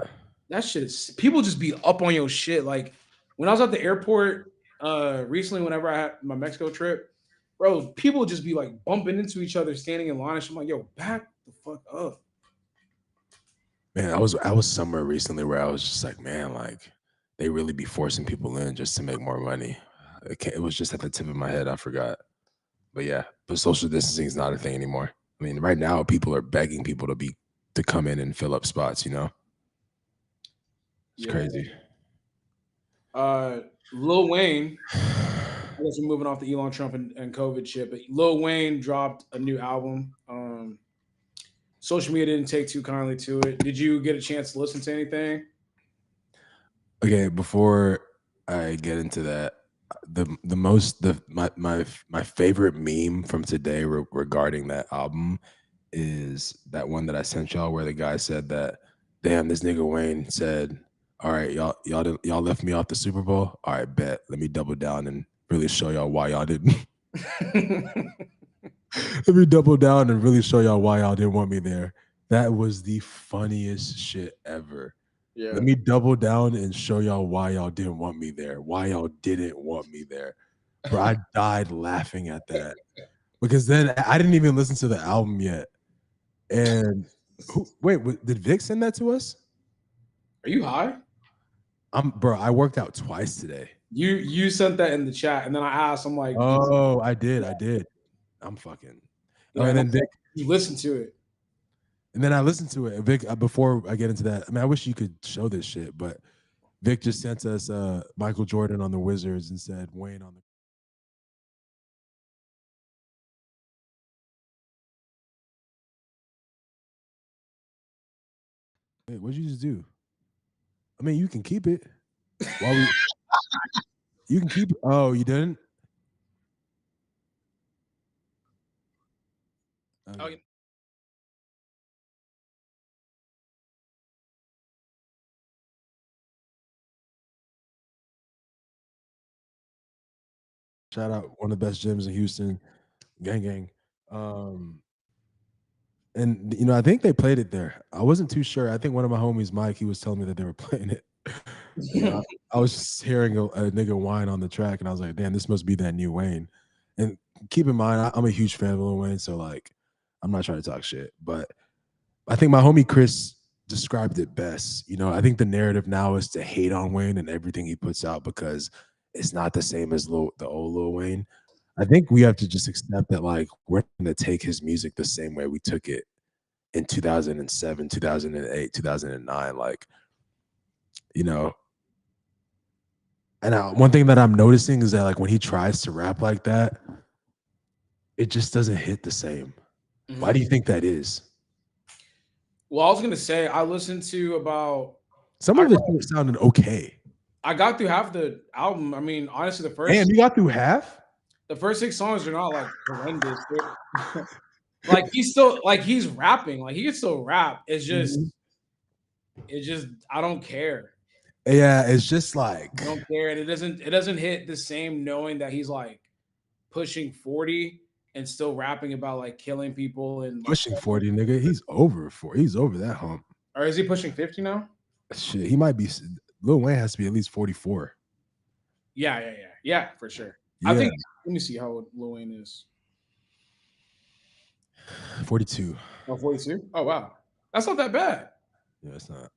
That shit is people just be up on your shit. Like when I was at the airport recently, whenever I had my Mexico trip. Bro, people just be like bumping into each other, standing in line. I'm like, yo, back the fuck up. Man, I was somewhere recently where I was just like, man, like they really be forcing people in just to make more money. It was just at the tip of my head. I forgot. But yeah, but social distancing is not a thing anymore. I mean, right now people are begging people to come in and fill up spots. You know, it's crazy. Uh, Lil Wayne. I guess we're moving off the Elon Trump and COVID shit, but Lil Wayne dropped a new album. Social media didn't take too kindly to it. Did you get a chance to listen to anything? Okay, before I get into that, the most the my favorite meme from today regarding that album is that one that I sent y'all where the guy said that, damn, this nigga Wayne said, all right, y'all left me off the Super Bowl. All right, bet. Let me double down and really show y'all why y'all didn't. Let me double down and really show y'all why y'all didn't want me there. That was the funniest shit ever. Yeah. Let me double down and show y'all why y'all didn't want me there. Why y'all didn't want me there. Bro, I died laughing at that. Because then I didn't even listen to the album yet. And did Vic send that to us? Are you high? Bro, I worked out twice today. You sent that in the chat, and then I asked. I'm like, Oh, I did. I'm fucking. Oh, yeah, and and then Vic, you listen to it. and then I listened to it. And Vic, before I get into that, I mean, I wish you could show this shit, but Vic just sent us Michael Jordan on the Wizards and said Wayne on the. Wait, what'd you just do? I mean, you can keep it. While we, you can keep it. Oh, you didn't? Oh, Okay. Shout out one of the best gyms in Houston, gang gang. Um, and I think they played it there. I wasn't too sure. I think one of my homies, Mike, he was telling me that they were playing it. And I was just hearing a nigga whine on the track, and I was like, damn, this must be that new Wayne. And keep in mind, I'm a huge fan of Lil Wayne, so like, I'm not trying to talk shit, but I think my homie Chris described it best. I think the narrative now is to hate on Wayne and everything he puts out because it's not the same as the old Lil Wayne. I think we have to just accept that like we're going to take his music the same way we took it in 2007, 2008, 2009. Like, you know, and one thing that I'm noticing is that like when he tries to rap like that, it just doesn't hit the same. Why do you think that is? Well, I was gonna say I listened to about Some I of it sounded okay. I got through half the album. I mean, honestly, Damn, you got through half? the first 6 songs are not like horrendous. Like he's still like he's rapping, like he can still rap. Mhm. It's just I don't care. Yeah, it's just like I don't care. And it doesn't hit the same knowing that he's like pushing 40 and still rapping about like killing people and like, pushing 40, nigga. He's over He's over that hump. or is he pushing 50 now? Shit, he might be. Lil Wayne has to be at least 44. Yeah, for sure. I Yeah, think let me see how old Lil Wayne is. 42. Oh, 42? Oh wow. That's not that bad. Yeah, it's not.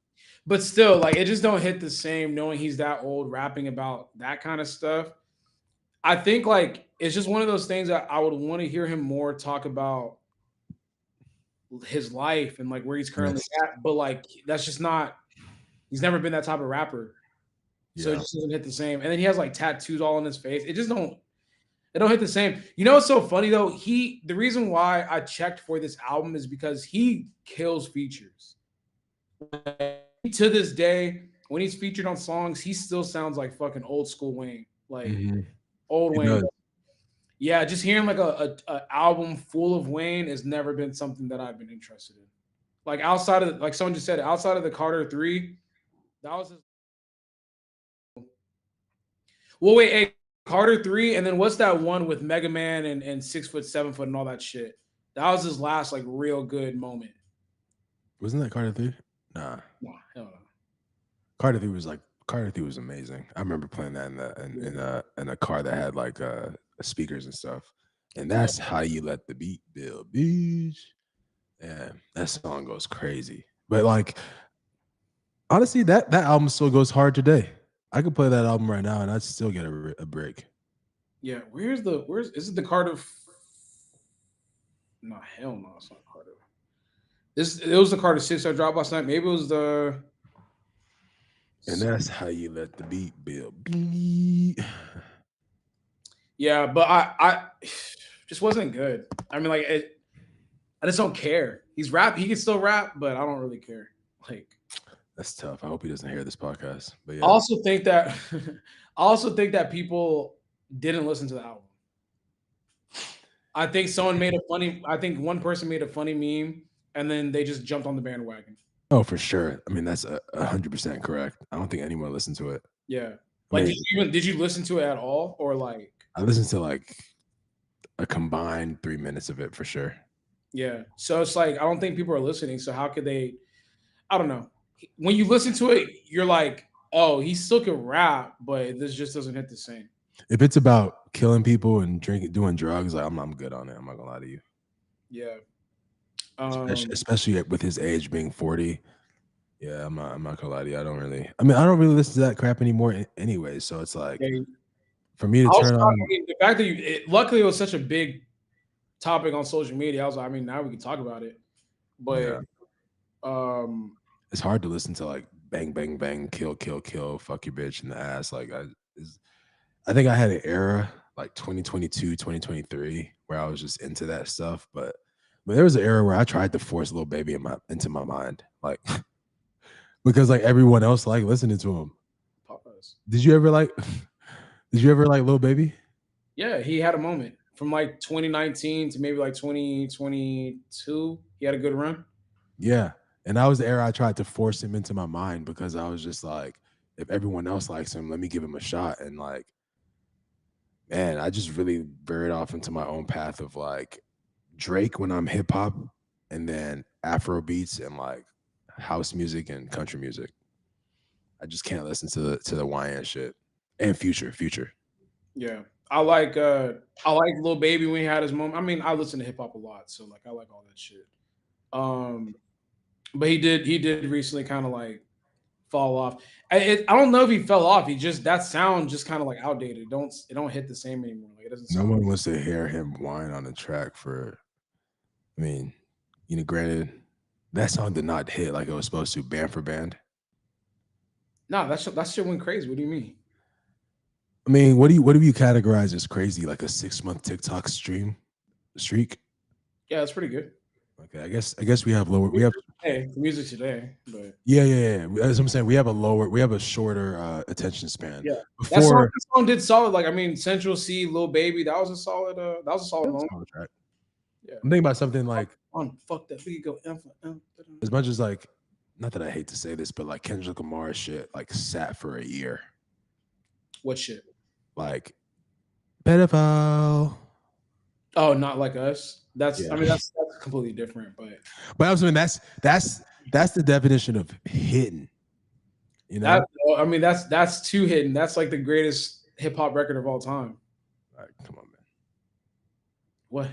But still, like it just don't hit the same knowing he's that old rapping about that kind of stuff. I think like it's just one of those things that I would want to hear him more talk about his life and like where he's currently Yes. at. But like that's just not he's never been that type of rapper. So it Yeah. just doesn't hit the same. And then he has like tattoos all on his face. It don't hit the same. You know what's so funny though? The reason why I checked for this album is because he kills features. To this day, when he's featured on songs, he still sounds like fucking old school Wayne. Like Mhm. old He Wayne. does. Yeah, just hearing like a album full of Wayne has never been something that I've been interested in. Like outside of like someone just said, outside of the Carter 3, that was his. Well, wait, hey, Carter 3, and then what's that one with Mega Man and 6 foot, 7 foot, and all that shit? That was his last like real good moment. Wasn't that Carter 3? Nah. Nah, hell no. Carter 3 was amazing. I remember playing that in the Yeah. in a car that had like speakers and stuff. And Yeah. that's how you let the beat build, bitch. Yeah, that song goes crazy. But like honestly, that album still goes hard today. I could play that album right now and I'd still get a break. Yeah. Where's is it the Carter? No, hell no, it's not Carter. It was the Carter 6 I dropped last night. Maybe it was the And that's how you let the beat build. Beat. Yeah, but I just wasn't good. I mean, like I just don't care. He's rap. He can still rap, but I don't really care. Like That's tough. I hope he doesn't hear this podcast. But I yeah. also think that I also think that people didn't listen to the album. I think someone made a funny. I think one person made a funny meme, and then they just jumped on the bandwagon. Oh, for sure. I mean, that's 100% correct. I don't think anyone listened to it. Yeah. I Like, mean, did you listen to it at all, or like? I listened to like a combined 3 minutes of it for sure. Yeah. So it's like I don't think people are listening. So how could they? I don't know. When you listen to it, you're like, oh, he still can rap, but this just doesn't hit the same. If it's about killing people and drinking, doing drugs, like I'm good on it. I'm not gonna lie to you. Yeah. Especially with his age being 40. Yeah, I'm not gonna lie to you. I don't really listen to that crap anymore anyway. So it's like Yeah. for me to I was turn shocked. on. I mean, the fact that luckily it was such a big topic on social media. I was like, I mean, now we can talk about it. But Yeah, um, it's hard to listen to like bang bang bang, kill kill kill, fuck your bitch in the ass. Like I think I had an era like 2022, 2023 where I was just into that stuff, but there was an era where I tried to force Lil Baby into my mind, like because like everyone else like listening to him. Popeyes. Did you ever like? Did you ever like Lil Baby? Yeah, he had a moment from like 2019 to maybe like 2022. He had a good run. Yeah, and that was the era I tried to force him into my mind because I was just like, if everyone else likes him, let me give him a shot. And like, man, I just really veered off into my own path of like Drake when I'm hip hop, and then Afro beats and like house music and country music. I just can't listen to the YN shit and Future. Yeah, I like Lil Baby when he had his moment. I mean, I listen to hip hop a lot, so like I like all that shit. Um, but he did recently kind of like fall off. I don't know if he fell off. He just that sound just kind of like outdated. It don't hit the same anymore. Like it doesn't No sound. one wants to hear him whine on the track for. I mean, granted, that song did not hit like it was supposed to, band for band. No, that shit went crazy. What do you mean? I mean, what do you categorize as crazy? Like a 6 month TikTok streak? Yeah, that's pretty good. Okay, I guess we have lower. We have The music today, but yeah. As I'm saying, we have a shorter attention span. yeah, Before that song did solid. Like I mean, Central C, Lil Baby, that was a solid that was moment. on the track. Yeah, I'm thinking about something like on fuck that we could go. as much as like, not that I hate to say this, but like Kendrick Lamar shit like sat for a year. What shit? Like pedophile. Oh, not like us. Yeah, I mean that's completely different. but I was saying that's the definition of hidden. You know, That I mean that's too hidden. That's like the greatest hip hop record of all time. like, come on, man. What?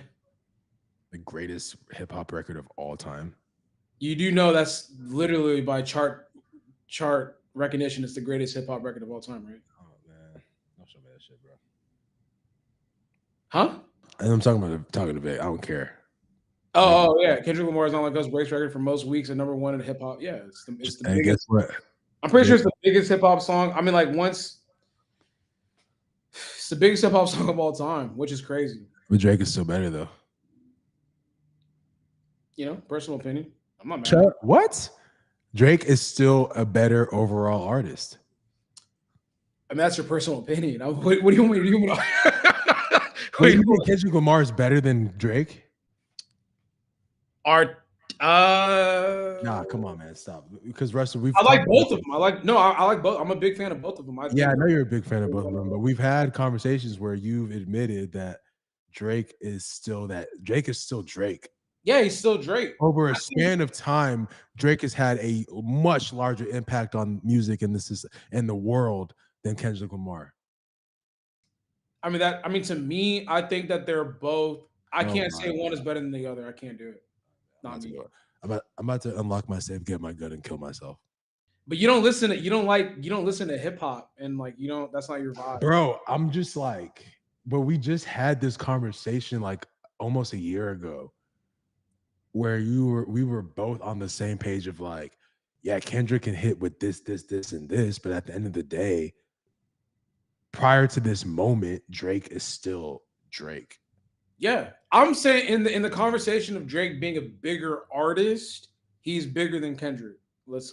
The greatest hip hop record of all time. You do know that's literally by chart recognition. It's the greatest hip hop record of all time, right? Oh man, don't show me that shit, bro. Huh? And I'm talking to Vic. I don't care. Oh yeah, Kendrick Lamar is not like us breaks record for most weeks and number one in hip hop. Yeah, it's the And guess biggest. what? I'm pretty sure it's the biggest hip hop song. I mean, like once it's the biggest hip hop song of all time, which is crazy. But Drake is still better though. You know, personal opinion. I'm not mad. What? Drake is still a better overall artist. I mean, that's your personal opinion. What do you want me to do? Wait, you think Kendrick Lamar is better than Drake? Art. Nah, come on, man, stop. Because Russell, we've I like talked both about of them. I like both. I'm a big fan of both of them. yeah, I know you're a big fan of both of them, but we've had conversations where you've admitted that Drake is still Drake. Yeah, he's still Drake. Over a span of time, Drake has had a much larger impact on music in the world than Kendrick Lamar. I mean to me, I think that they're both. I Oh can't my say one God. is better than the other. I can't do it. Not me. I'm about to unlock my safe, get my gun, and kill myself. But you don't listen to hip hop and like you don't. That's not your vibe. Bro, I'm just like, but we just had this conversation like almost a year ago where we were both on the same page of like, yeah, Kendrick can hit with this, and this, but at the end of the day, prior to this moment, Drake is still Drake. Yeah, I'm saying in the conversation of Drake being a bigger artist, he's bigger than Kendrick.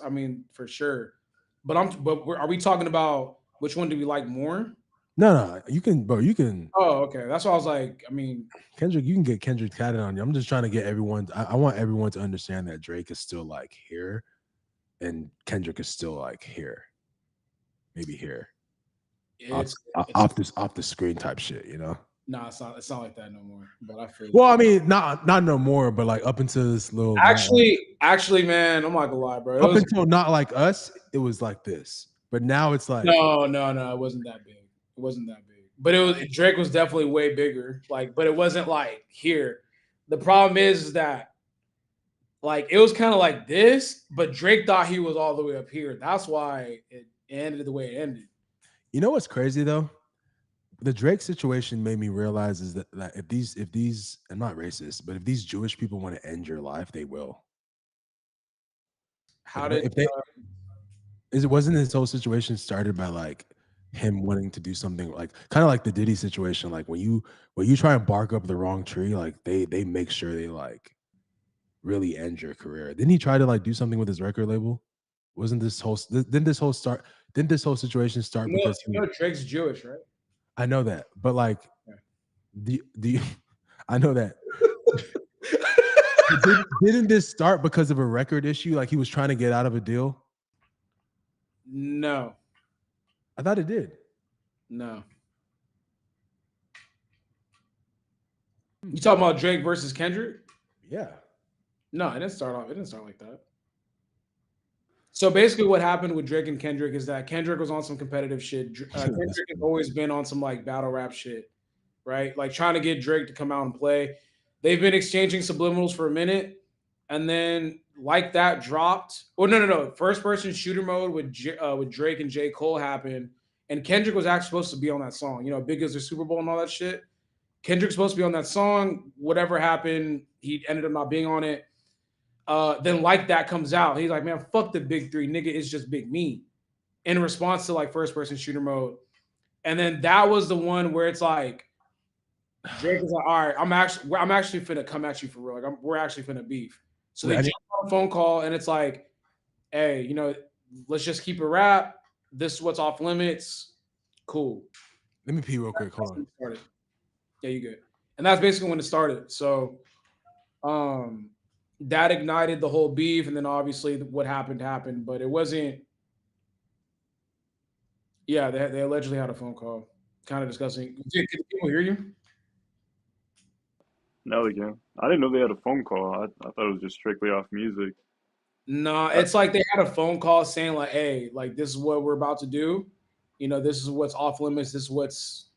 I mean, for sure. Are we talking about which one do we like more? No, no, you can, bro. You can Oh, okay. That's why I was like, I mean, Kendrick. You can get Kendrick tatted on you. I'm just trying to get everyone. I want everyone to understand that Drake is still like here, and Kendrick is still like here, maybe here, off, it's off the screen type shit. You know. nah, it's not like that no more. But I feel Well, I mean, not no more, but like up until this little, actually, man, I'm not gonna lie, bro. It up was until not like us, it was like this. But now it's like, no, it wasn't that big. It wasn't that big. But Drake was definitely way bigger. Like, but it wasn't like here. The problem is that like it was kind of like this, but Drake thought he was all the way up here. That's why it ended the way it ended. you know what's crazy though? The Drake situation made me realize is that if these I'm not racist, but if these Jewish people want to end your life, they will. Like How did if they is it wasn't this whole situation started by like him wanting to do something like kind of like the Diddy situation, like when you try and bark up the wrong tree, like they make sure they like really end your career. Didn't he try to like do something with his record label? Wasn't this whole didn't this whole start didn't this whole situation start because he Drake's Jewish, right? I know that, but like the I know that. Didn't this start because of a record issue? Like he was trying to get out of a deal? No, I thought it did. no. You talking about Drake versus Kendrick? Yeah. No, it didn't start off. It didn't start like that. So basically, what happened with Drake and Kendrick is that Kendrick was on some competitive shit. Kendrick has always been on some like battle rap shit, right? Like trying to get Drake to come out and play. They've been exchanging subliminals for a minute, and then like that dropped. Oh no! First person shooter mode with Drake and J Cole happened, and Kendrick was actually supposed to be on that song. You know, big as the Super Bowl and all that shit. Kendrick's supposed to be on that song. Whatever happened, he ended up not being on it. Then like that comes out. He's like, man, fuck the big three, nigga. It's just big me. In response to like first person shooter mode, and then that was the one where it's like Drake is like, all right, I'm actually finna come at you for real. Like we're actually finna beef. So they jump on a phone call and it's like, hey, you know, let's just keep it rap. This is what's off limits. Cool. Let me pee real quick. Hold on. Yeah, you good. And that's basically when it started. So that ignited the whole beef, and then obviously what happened, but it wasn't. Yeah, they allegedly had a phone call, kind of discussing. Can people hear you? Now they can. I didn't know they had a phone call. I thought it was just strictly off music. No, I, it's like they had a phone call saying like, "Hey, like this is what we're about to do. You know, this is what's off limits. This is what's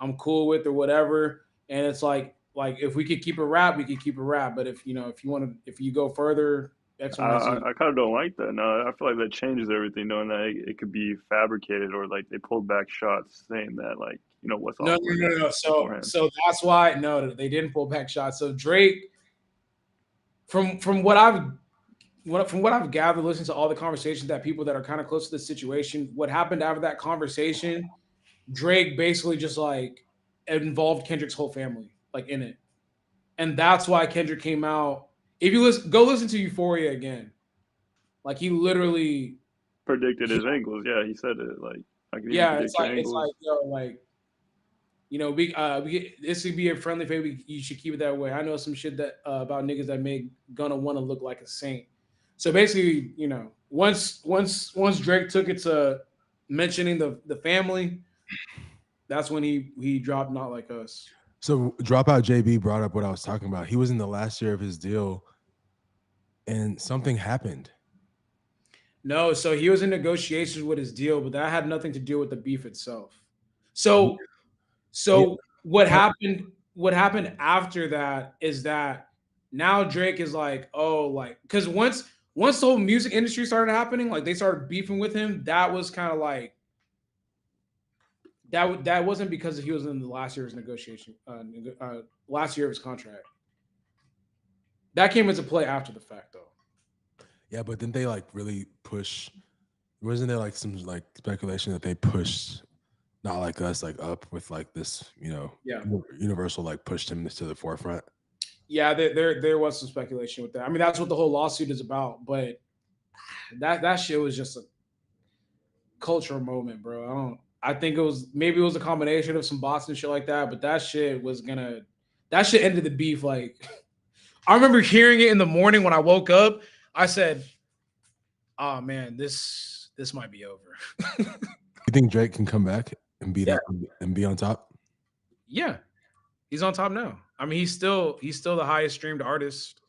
I'm cool with or whatever." And it's like if we could keep a rap, we could keep a rap. But if you know, if you go further, X, Y, and Z. I kind of don't like that. No, I feel like that changes everything, knowing that it could be fabricated or like they pulled back shots saying that like what's No, off no, no, limits no. beforehand. So that's why no, they didn't pull back shots. So Drake, from what I've gathered, listening to all the conversations that people that are kind of close to the situation, what happened after that conversation, Drake basically just like involved Kendrick's whole family like in it, and that's why Kendrick came out. If you go listen to Euphoria again, like he literally, Predicted his angles. Yeah, he said it. Like I can even yeah, predict your it's like angles. yo, like we this would be a friendly favor. You should keep it that way. I know some shit that about niggas that make gonna want to look like a saint. So basically, once Drake took it to mentioning the family, that's when he dropped "Not Like Us." So Dropout JB brought up what I was talking about. He was in the last year of his deal, and something happened. No, so he was in negotiations with his deal, but that had nothing to do with the beef itself. So Yeah, so what happened after that is that now Drake is like, oh, like because once the whole music industry started happening, like they started beefing with him, that was kind of like that wasn't because he was in the last year's negotiation, last year of his contract. That came into play after the fact, though. Yeah, but didn't they like really push? Wasn't there like some like speculation that they pushed Not Like Us like up with like this, Yeah. Universal like pushed him to the forefront? Yeah, there was some speculation with that. I mean, that's what the whole lawsuit is about. But that shit was just a cultural moment, bro. I think it was a combination of some bots and shit like that. But that shit ended the beef. Like, I remember hearing it in the morning when I woke up. I said, "Oh man, this might be over." You think Drake can come back and be Yeah, that and be on top? yeah, he's on top now. I mean, he's still the highest streamed artist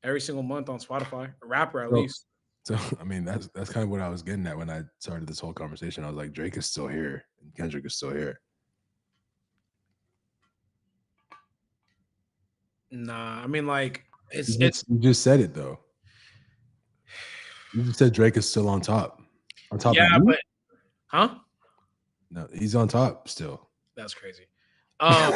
every single month on Spotify, a rapper at So, least. so I mean, that's kind of what I was getting at when I started this whole conversation. I was like, Drake is still here, and Kendrick is still here. Nah, I mean, like You just said it though. You just said Drake is still on top yeah, of you. but huh? No, he's on top still. That's crazy. Um,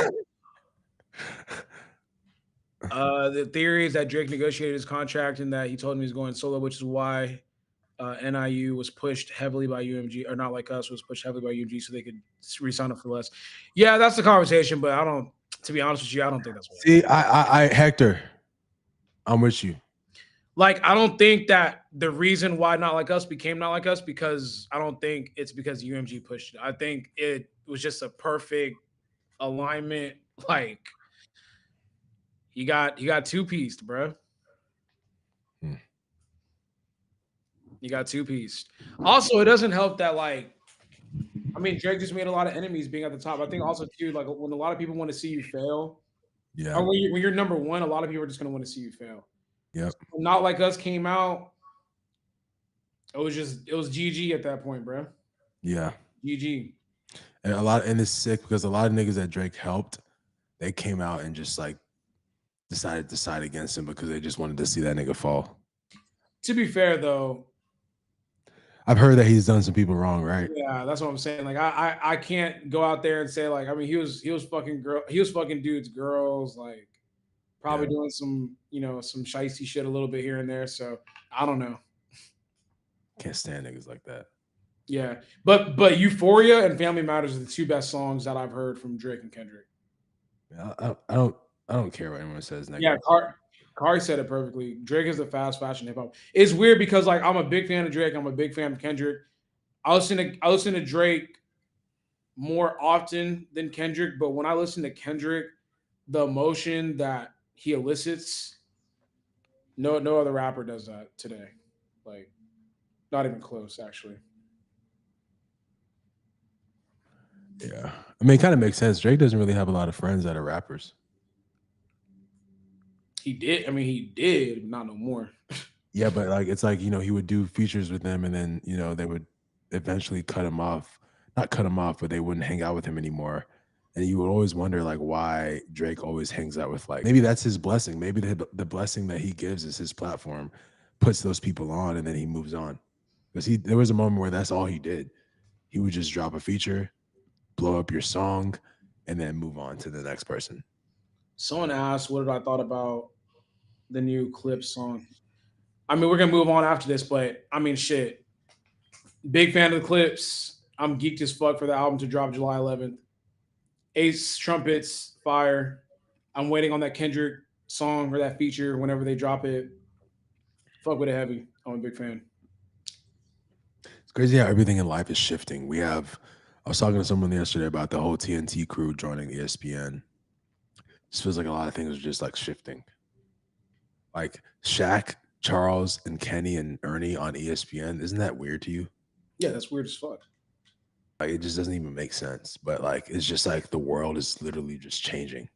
the theory is that Drake negotiated his contract and that he told him he's going solo, which is why NIU was pushed heavily by UMG, or Not Like Us was pushed heavily by UMG so they could re-sign up for less. Yeah, that's the conversation, but I don't. To be honest with you, I don't think that's what happened. See, Hector, I'm with you. Like, I don't think that the reason why Not Like Us became Not Like Us because I don't think it's because UMG pushed it. I think it was just a perfect alignment. Like, he got two-pieced, bro. Hmm. You got two-pieced. Also, it doesn't help that, like, I mean, Drake just made a lot of enemies being at the top. I think also too, like when a lot of people want to see you fail, Yeah. or when you're number one, a lot of people are just gonna want to see you fail. Yep. Not Like Us came out. It was GG at that point, bro. Yeah. GG. And it's sick because a lot of niggas that Drake helped, they came out and just like decided to side against him because they just wanted to see that nigga fall. To be fair though, I've heard that he's done some people wrong, right? yeah, that's what I'm saying. Like I can't go out there and say like I mean he was fucking dudes, girls, like Yeah. probably doing some some shicey shit a little bit here and there. So I don't know. Can't stand niggas like that. Yeah, but Euphoria and Family Matters are the two best songs that I've heard from Drake and Kendrick. I don't care what anyone says Yeah, negative. Kari said it perfectly. Drake is the fast fashion hip hop. It's weird because like I'm a big fan of Drake. I'm a big fan of Kendrick. I listen to Drake more often than Kendrick, but when I listen to Kendrick, the emotion that he elicits, no other rapper does that today. Like not even close, actually. Yeah. I mean, it kind of makes sense. Drake doesn't really have a lot of friends that are rappers. He did. I mean, he did, but not no more. Yeah, but like it's like, he would do features with them and then, they would eventually cut him off. Not cut him off, but they wouldn't hang out with him anymore. And you would always wonder like why Drake always hangs out with like maybe that's his blessing. Maybe the blessing that he gives is his platform, puts those people on and then he moves on. Because there was a moment where that's all he did. He would just drop a feature, blow up your song, and then move on to the next person. Someone asked, "What did I thought about the new Clips song?" I mean, we're gonna move on after this, but I mean, shit. Big fan of the Clips. I'm geeked as fuck for the album to drop July 11th. Ace trumpets, fire. I'm waiting on that Kendrick song or that feature whenever they drop it. Fuck with it heavy. I'm a big fan. It's crazy how everything in life is shifting. I was talking to someone yesterday about the whole TNT crew joining ESPN. Just feels like a lot of things are just like shifting. Like Shaq, Charles, and Kenny and Ernie on ESPN. Isn't that weird to you? Yeah, that's weird as fuck. Like it just doesn't even make sense. But like it's just like the world is literally just changing.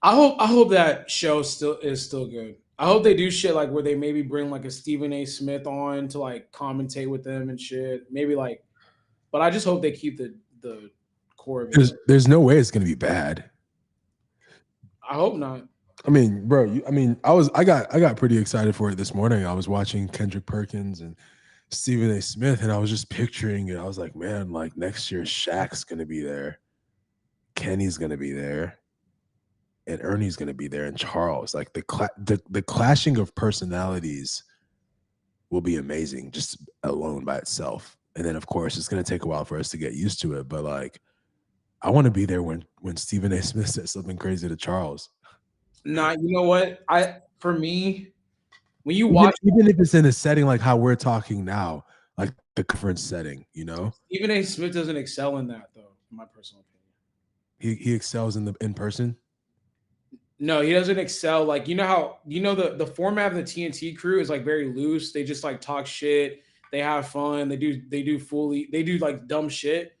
I hope that show still good. I hope they do shit like where they maybe bring like a Stephen A. Smith on to like commentate with them and shit. Maybe like, but I just hope they keep the core of it. There's no way it's gonna be bad. I hope not. I mean, bro, I got pretty excited for it this morning. I was watching Kendrick Perkins and Stephen A. Smith, and I was just picturing it. I was like, man, like next year Shaq's gonna be there, Kenny's gonna be there. and Ernie's going to be there, and Charles. Like the clashing of personalities will be amazing just alone by itself. And then of course it's going to take a while for us to get used to it. But like, I want to be there when Stephen A. Smith said something crazy to Charles. Nah, you know what? For me, when you Even, watch even if it's in a setting like how we're talking now, like the conference setting, you know, Stephen A. Smith doesn't excel in that though, in my personal opinion. he excels in person. No, he doesn't excel. Like you know how the format of the TNT crew is like very loose. They just like talk shit. They have fun. They do like dumb shit.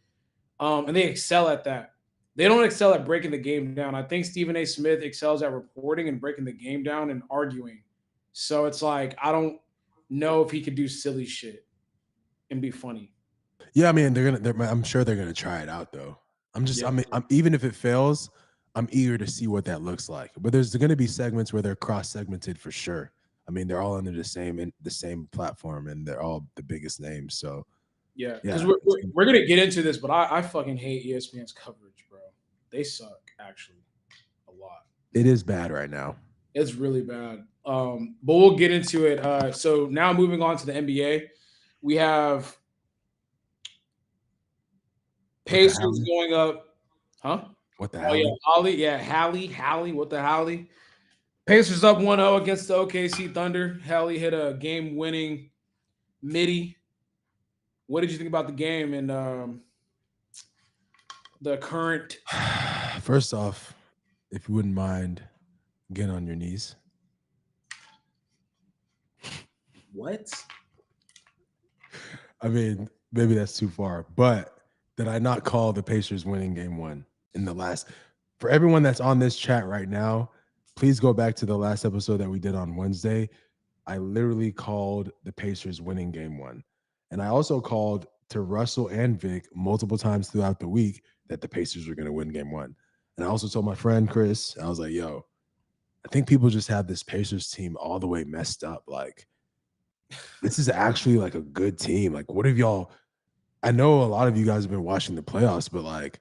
And they excel at that. They don't excel at breaking the game down. I think Stephen A. Smith excels at reporting and breaking the game down and arguing. So it's like I don't know if he could do silly shit and be funny. Yeah, I mean, I'm sure they're gonna try it out though. Yeah, I mean, even if it fails, I'm eager to see what that looks like. But there's gonna be segments where they're cross segmented for sure. I mean, they're all under the same platform, and they're all the biggest names. So yeah. Because yeah, we're gonna get into this, but I fucking hate ESPN's coverage, bro. They suck actually a lot. it is bad right now. It's really bad. But we'll get into it. So now moving on to the NBA, we have What the Pacers hell? going up, huh? What the Oh hell? yeah, Holly, yeah, Hali, what the Hali? Pacers up 1-0 against the OKC Thunder. Hali hit a game-winning midi. What did you think about the game and the current? First off, if you wouldn't mind, get on your knees. What? I mean, maybe that's too far, but did I not call the Pacers winning game one in the last? For everyone that's on this chat right now, please go back to the last episode that we did on Wednesday. I literally called the Pacers winning game one. And I also called to Russell and Vic multiple times throughout the week that the Pacers were going to win game one. And I also told my friend Chris, I was like, yo, I think people just have this Pacers team all the way messed up. Like, this is actually like a good team. Like, what have y'all? I know a lot of you guys have been watching the playoffs, but like,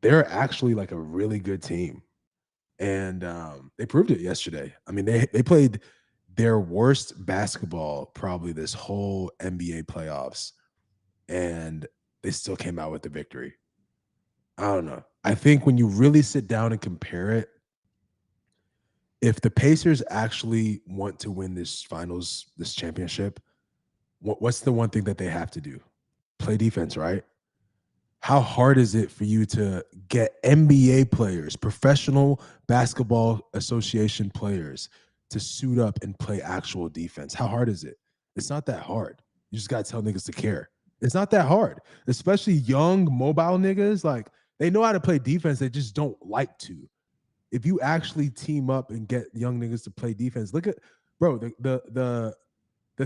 they're actually like a really good team, and they proved it yesterday. I mean, they played their worst basketball probably this whole NBA playoffs, and they still came out with the victory. I don't know. I think when you really sit down and compare it, if the Pacers actually want to win this championship, what's the one thing that they have to do? Play defense, right? How hard is it for you to get NBA players, professional basketball association players, to suit up and play actual defense? How hard is it? It's not that hard. You just got to tell niggas to care. It's not that hard, especially young mobile niggas. Like, they know how to play defense. They just don't like to. If you actually team up and get young niggas to play defense, look at, bro, the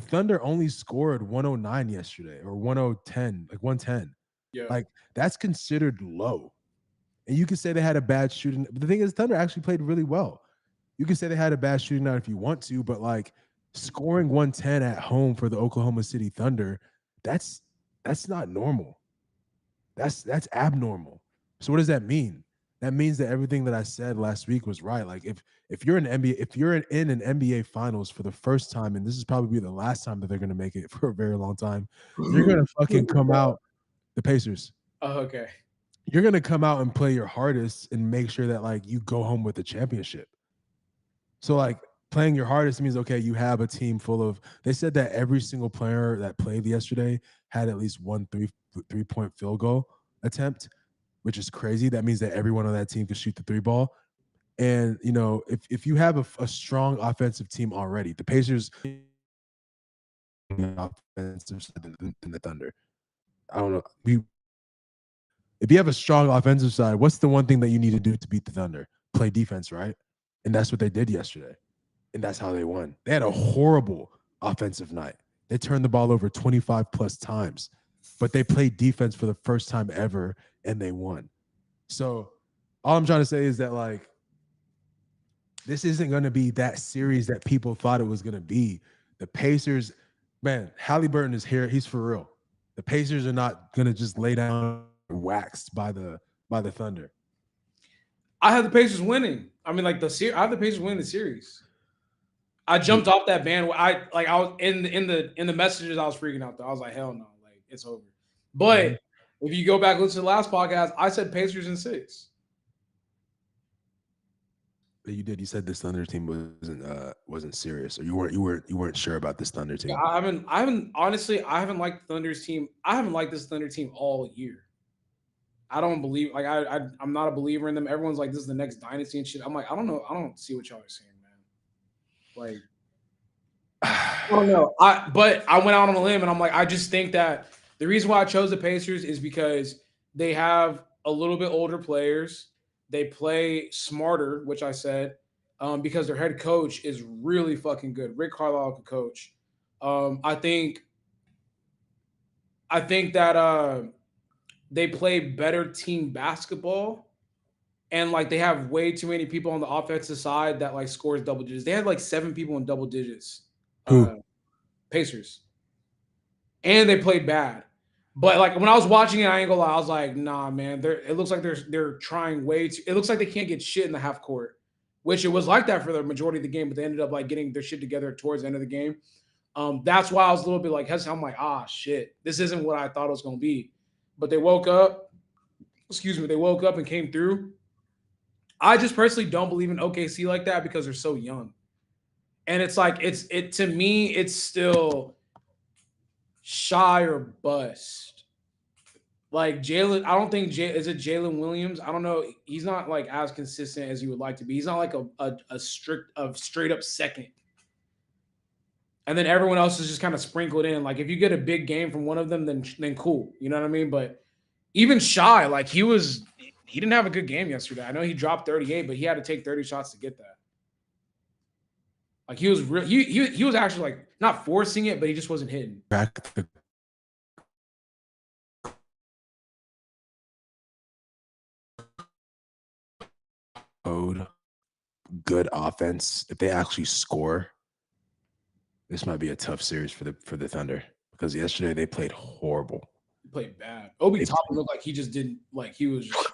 Thunder only scored 109 yesterday, or 1010, like 110. Yeah, Like, that's considered low. And you can say they had a bad shooting. But the thing is, Thunder actually played really well. You can say they had a bad shooting night if you want to, but like, scoring 110 at home for the Oklahoma City Thunder, that's not normal. That's abnormal. So what does that mean? That means that everything that I said last week was right. Like, if you're in an NBA finals for the first time, and this is probably the last time that they're gonna make it for a very long time, you're gonna fucking come out, the Pacers. Oh, okay. You're gonna come out and play your hardest and make sure that like you go home with the championship. So like, playing your hardest means, okay, you have a team full of, they said that every single player that played yesterday had at least one three-point field goal attempt, which is crazy. That means that everyone on that team could shoot the three ball. And you know, if you have a strong offensive team already, the Pacers offensive side than the Thunder. I don't know. If you have a strong offensive side, what's the one thing that you need to do to beat the Thunder? Play defense, right? And that's what they did yesterday. And that's how they won. They had a horrible offensive night. They turned the ball over 25 plus times, but they played defense for the first time ever, and they won. So all I'm trying to say is that, like, this isn't going to be that series that people thought it was going to be. The Pacers, man, Halliburton is here. He's for real. The Pacers are not going to just lay down waxed by the Thunder. I had the Pacers winning. I mean, like I have the Pacers winning the series. I jumped off that band. I was in the messages. I was freaking out though. I was like, hell no, like it's over. But if you go back and listen to the last podcast, I said Pacers in 6. You did. You said this Thunder team wasn't serious, or you weren't sure about this Thunder Yeah, team. I haven't honestly. I haven't liked the Thunder's team. I haven't liked this Thunder team all year. I don't believe like I'm not a believer in them. Everyone's like this is the next dynasty and shit. I'm like I don't know. I don't see what y'all are saying, man. Like I don't know. But I went out on a limb and I'm like I just think that the reason why I chose the Pacers is because they have a little bit older players. They play smarter, which I said, because their head coach is really fucking good. Rick Carlisle could coach. I think that they play better team basketball, and like they have way too many people on the offensive side that like scores double digits. They had like 7 people in double digits. Who? Pacers, and they played bad. But like when I was watching it, I ain't gonna lie, I was like, nah, man. It looks like they're trying way too. It looks like they can't get shit in the half court, which it was like that for the majority of the game. But they ended up like getting their shit together towards the end of the game. That's why I was a little bit like hesitant. I'm like, shit, this isn't what I thought it was gonna be. But they woke up. Excuse me, they woke up and came through. I just personally don't believe in OKC like that because they're so young. And it's like it to me, it's still shy or bust. Like Jalen, I don't think is it Jalen Williams? I don't know. He's not like as consistent as you would like to be. He's not like a straight up second. And then everyone else is just kind of sprinkled in. Like if you get a big game from one of them, then cool. You know what I mean? But even Shy, like he didn't have a good game yesterday. I know he dropped 38, but he had to take 30 shots to get that. Like he was he was actually like not forcing it, but he just wasn't hitting. Back the code, good offense. If they actually score, this might be a tough series for the Thunder because yesterday they played horrible. He played bad. Obi Toppin looked like he just didn't like he was just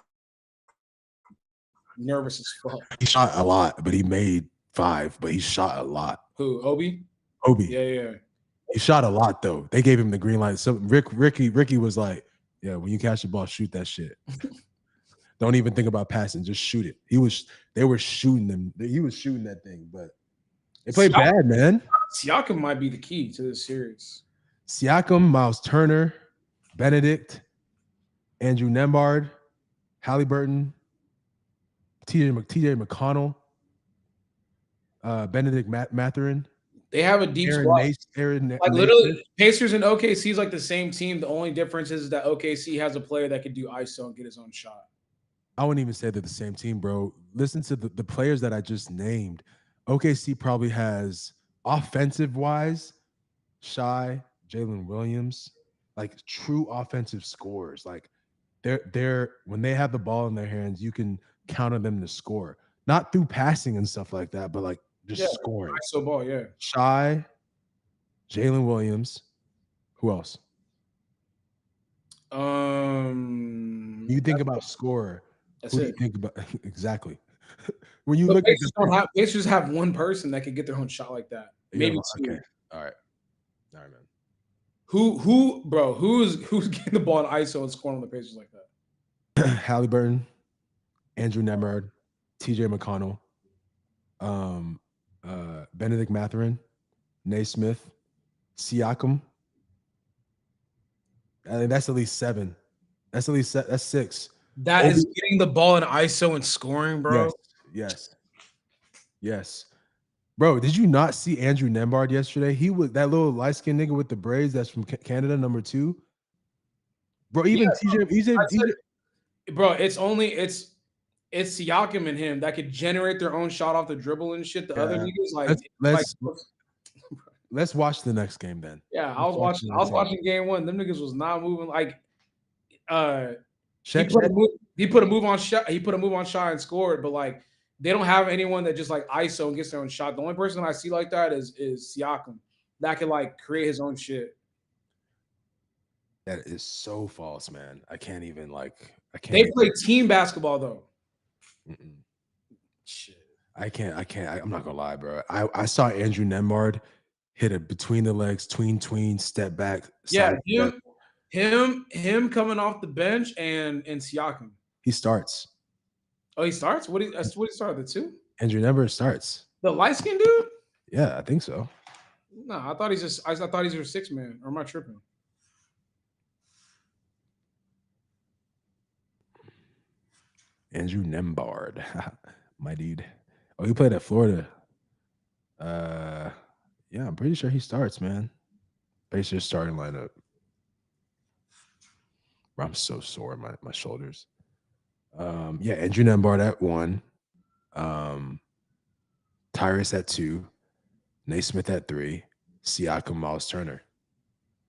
nervous as fuck. He shot a lot, but he made 5, but he shot a lot. Who, Obi? Obi. Yeah. He shot a lot though. They gave him the green light. So Ricky was like, yeah, when you catch the ball, shoot that shit. Don't even think about passing, just shoot it. They were shooting them. He was shooting that thing, but they played bad, man. Siakam might be the key to this series. Siakam, Miles Turner, Benedict, Andrew Nembhard, Halliburton, TJ McConnell, Benedict Mathurin. They have a deep squad. Like literally, Pacers and OKC is like the same team. The only difference is that OKC has a player that could do ISO and get his own shot. I wouldn't even say they're the same team, bro. Listen to the players that I just named. OKC probably has offensive-wise, Shy, Jalen Williams, like true offensive scorers. Like they're when they have the ball in their hands, you can count on them to score. Not through passing and stuff like that, but like just scoring. ISO ball, yeah. Shy, Jalen Williams. Who else? You think about scorer. That's who it. Do you think about exactly? When you but look at Pacers have one person that could get their own shot like that. Maybe two. Okay. All right, man. Who's getting the ball in ISO and scoring on the Pacers like that? Halliburton, Andrew Nembhard, TJ McConnell, Benedict Mathurin, Naismith, Siakam. I think that's at least 7. That's 6. That is getting the ball in ISO and scoring, bro. Yes. Bro, did you not see Andrew Nembhard yesterday? He was that little light-skinned nigga with the braids that's from Canada, number 2. Bro, even TJ, bro, it's Siakam and him that could generate their own shot off the dribble and shit. The other niggas let's watch the next game then. Yeah, I was watching game 1. Them niggas was not moving like he put a move on shot. He put a move on shot and scored, but like they don't have anyone that just like ISO and gets their own shot. The only person I see like that is Siakam that can like create his own shit. That is so false, man. I can't even. They play team basketball though. Shit. I'm not gonna lie, bro. I saw Andrew Nembhard hit a between the legs, tween, step back. Yeah, Side him coming off the bench and Siakam. He starts. Oh, he starts? What he started, the two? Andrew Nembhard starts. The light-skinned dude? Yeah, I think so. No, I thought he's your 6-man. Or am I tripping? Andrew Nembhard. My dude. Oh, he played at Florida. Yeah, I'm pretty sure he starts, man. Pacers starting lineup. I'm so sore in my shoulders. Yeah, Andrew Nembhard at 1. Tyrese at 2. Naismith at 3. Siakam, Miles Turner.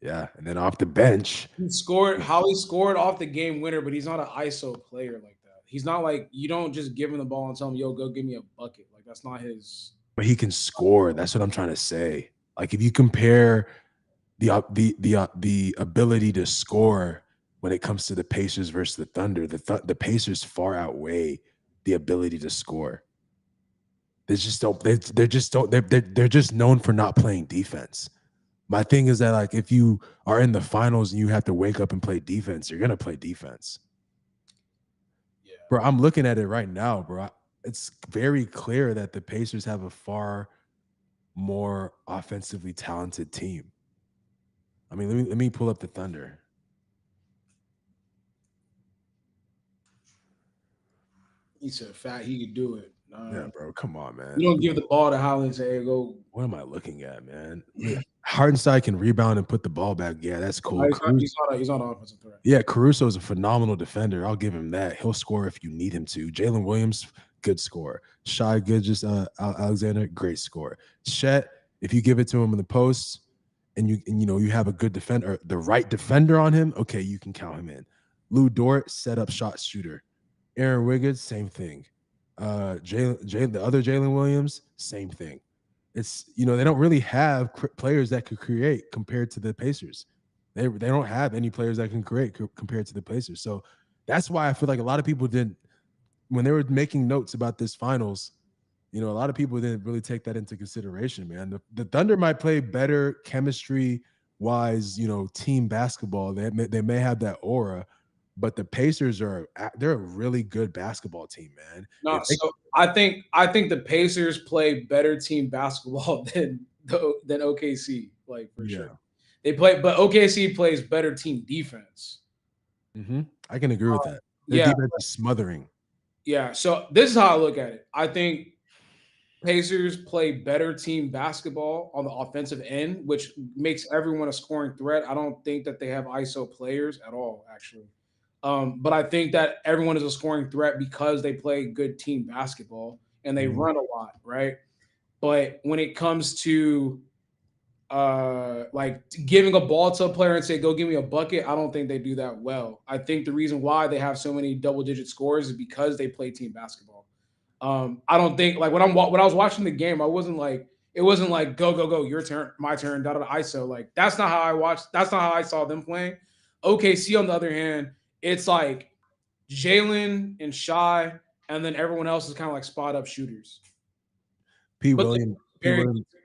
Yeah, and then off the bench, Hali scored off the game winner, but he's not an ISO player like that. He's not like, you don't just give him the ball and tell him, yo, go give me a bucket. Like, that's not his. but he can score. That's what I'm trying to say. Like, if you compare the ability to score when it comes to the Pacers versus the Thunder, the Pacers far outweigh the ability to score. They just don't. They're just known for not playing defense. My thing is that, like, if you are in the finals and you have to wake up and play defense, you're gonna play defense. Yeah, bro. I'm looking at it right now, bro. It's very clear that the Pacers have a far more offensively talented team. I mean, let me pull up the Thunder. He said, "Fat, he could do it." Yeah, bro. Come on, man. You don't give the ball to Hali and say, "Hey, go." What am I looking at, man? Hardenstein can rebound and put the ball back. Yeah, that's cool. He's not an offensive threat. Yeah, Caruso is a phenomenal defender. I'll give him that. He'll score if you need him to. Jalen Williams, good score. Shai Gilgeous Alexander, great score. Chet, if you give it to him in the post and you have a good defender, the right defender on him, okay, you can count him in. Lou Dort, set up shot shooter. Aaron Wiggins, same thing. The other Jalen Williams, same thing. It's, they don't really have players that could create compared to the Pacers. They don't have any players that can create compared to the Pacers. So that's why I feel like a lot of people didn't, when they were making notes about this finals, a lot of people didn't really take that into consideration, man. The Thunder might play better chemistry-wise, team basketball. They may have that aura, but the Pacers they're a really good basketball team, man. No, so I think the Pacers play better team basketball than OKC, like, for sure. They play, but OKC plays better team defense. I can agree with that. Their defense is smothering. Yeah, so this is how I look at it. I think Pacers play better team basketball on the offensive end, which makes everyone a scoring threat. I don't think that they have ISO players at all, actually. But I think that everyone is a scoring threat because they play good team basketball and they run a lot, right? But when it comes to like giving a ball to a player and say, go give me a bucket, I don't think they do that well. I think the reason why they have so many double-digit scores is because they play team basketball. I don't think, like, when I was watching the game, it wasn't like go, your turn, my turn, ISO. Like, that's not how I watched. That's not how I saw them playing. OKC, on the other hand, it's like Jalen and Shai, and then everyone else is kind of like spot up shooters. P. Williams,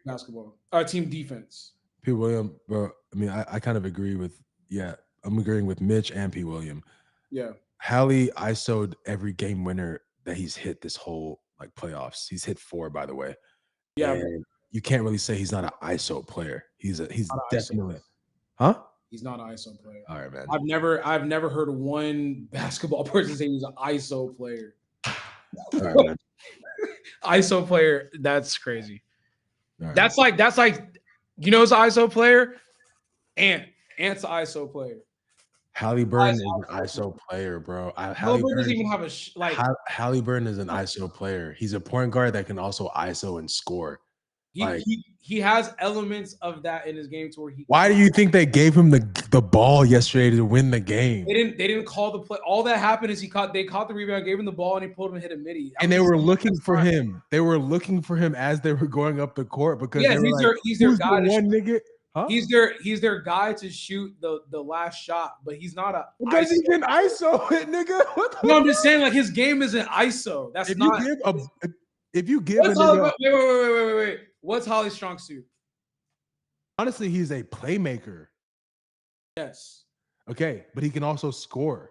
basketball, team defense. P. Williams, bro. I mean, I kind of agree with. Yeah, I'm agreeing with Mitch and P. Williams. Yeah, Hali ISO'd every game winner that he's hit this whole playoffs. He's hit 4, by the way. Yeah, and you can't really say he's not an ISO player. He's definitely, huh? He's not an ISO player. All right, man. I've never heard one basketball person say he's an ISO player. All right, man. ISO player, that's crazy. Right. That's like it's an ISO player, Ant's an ISO player. Halliburton is an ISO player, bro. Halliburton doesn't even have Halliburton is an ISO player. He's a point guard that can also ISO and score. He has elements of that in his game to where he. Why do you think they gave him the ball yesterday to win the game? They didn't call the play. All that happened is they caught the rebound, gave him the ball, and he pulled him and hit a midi. And they were looking for him. They were looking for him as they were going up the court because he's their guy. One nigga, Huh? He's their guy to shoot the last shot, but he's not a Because he can ISO it, nigga. What the No, I'm just saying, like, his game isn't ISO. That's if not. if you give a What's nigga, wait. What's Holly's strong suit? honestly, he's a playmaker. Yes. Okay, but he can also score.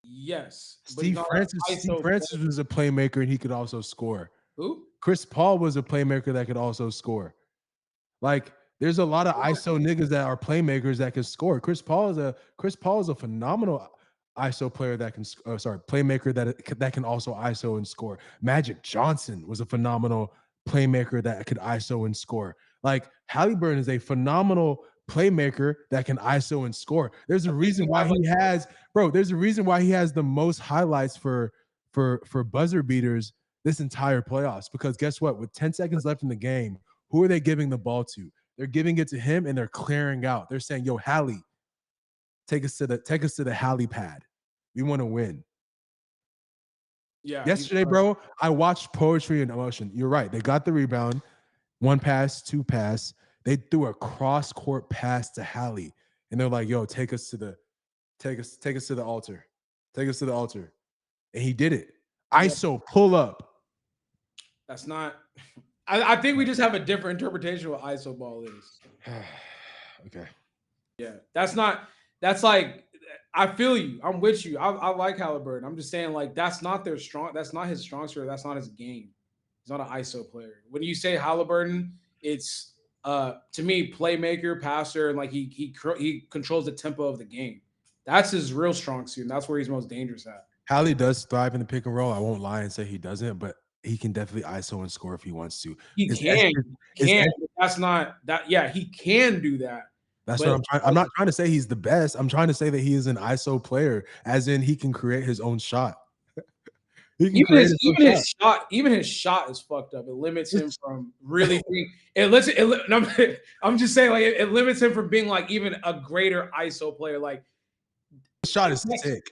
Yes. Steve Francis was a playmaker and he could also score. Who? Chris Paul was a playmaker that could also score. Like, there's a lot of ISO niggas that are playmakers that can score. Chris Paul is a phenomenal ISO player that can playmaker that can also ISO and score. Magic Johnson was a phenomenal playmaker that could ISO and score. Like, Halliburton is a phenomenal playmaker that can ISO and score. There's a reason why he has the most highlights for buzzer beaters this entire playoffs, because guess what? With 10 seconds left in the game, who are they giving the ball to? They're giving it to him and they're clearing out. They're saying, yo, Hali, take us to the Hali pad. We want to win. Yeah. Yesterday, bro, I watched Poetry in Emotion. You're right. They got the rebound. 1 pass, 2 pass. They threw a cross-court pass to Hali. And they're like, yo, take us to the altar. Take us to the altar. And he did it. ISO, pull up. That's not. I think we just have a different interpretation of what ISO ball is. Okay. Yeah, that's not. That's like, I feel you. I'm with you. I like Halliburton. I'm just saying, like, that's not their strong. That's not his strong suit. That's not his game. He's not an ISO player. When you say Halliburton, it's to me playmaker, passer, and like he controls the tempo of the game. That's his real strong suit. And that's where he's most dangerous at. Hali does thrive in the pick and roll. I won't lie and say he doesn't, but he can definitely ISO and score if he wants to. He can. That's not that. Yeah, he can do that. That's what I'm trying. I'm not trying to say he's the best. I'm trying to say that he is an ISO player, as in he can create his own shot. Even his shot is fucked up. It limits him from really being. I'm just saying, like, it limits him from being like even a greater ISO player. Like, his shot is sick.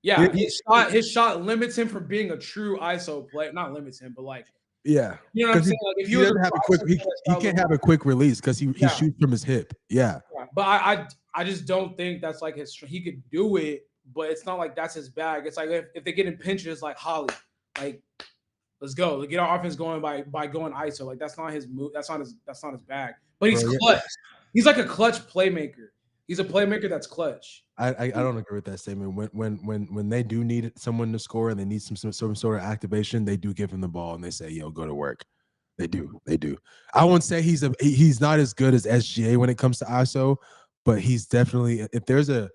Yeah, his shot limits him from being a true ISO player. Not limits him, but like, yeah, you know what I'm saying. Like, if he doesn't have a quick, he can't have a quick release because he shoots from his hip. Yeah. But I just don't think that's like his. He could do it, but it's not like that's his bag. It's like if they get in pinches, like Hali, like, let's go. Let's get our offense going by going ISO. Like, that's not his move. That's not his bag. But he's clutch. He's like a clutch playmaker. He's a playmaker that's clutch. I don't agree with that statement. When they do need someone to score and they need some sort of activation, they do give him the ball and they say, "Yo, go to work." They do. I won't say he's not as good as SGA when it comes to ISO, but he's definitely, if there's a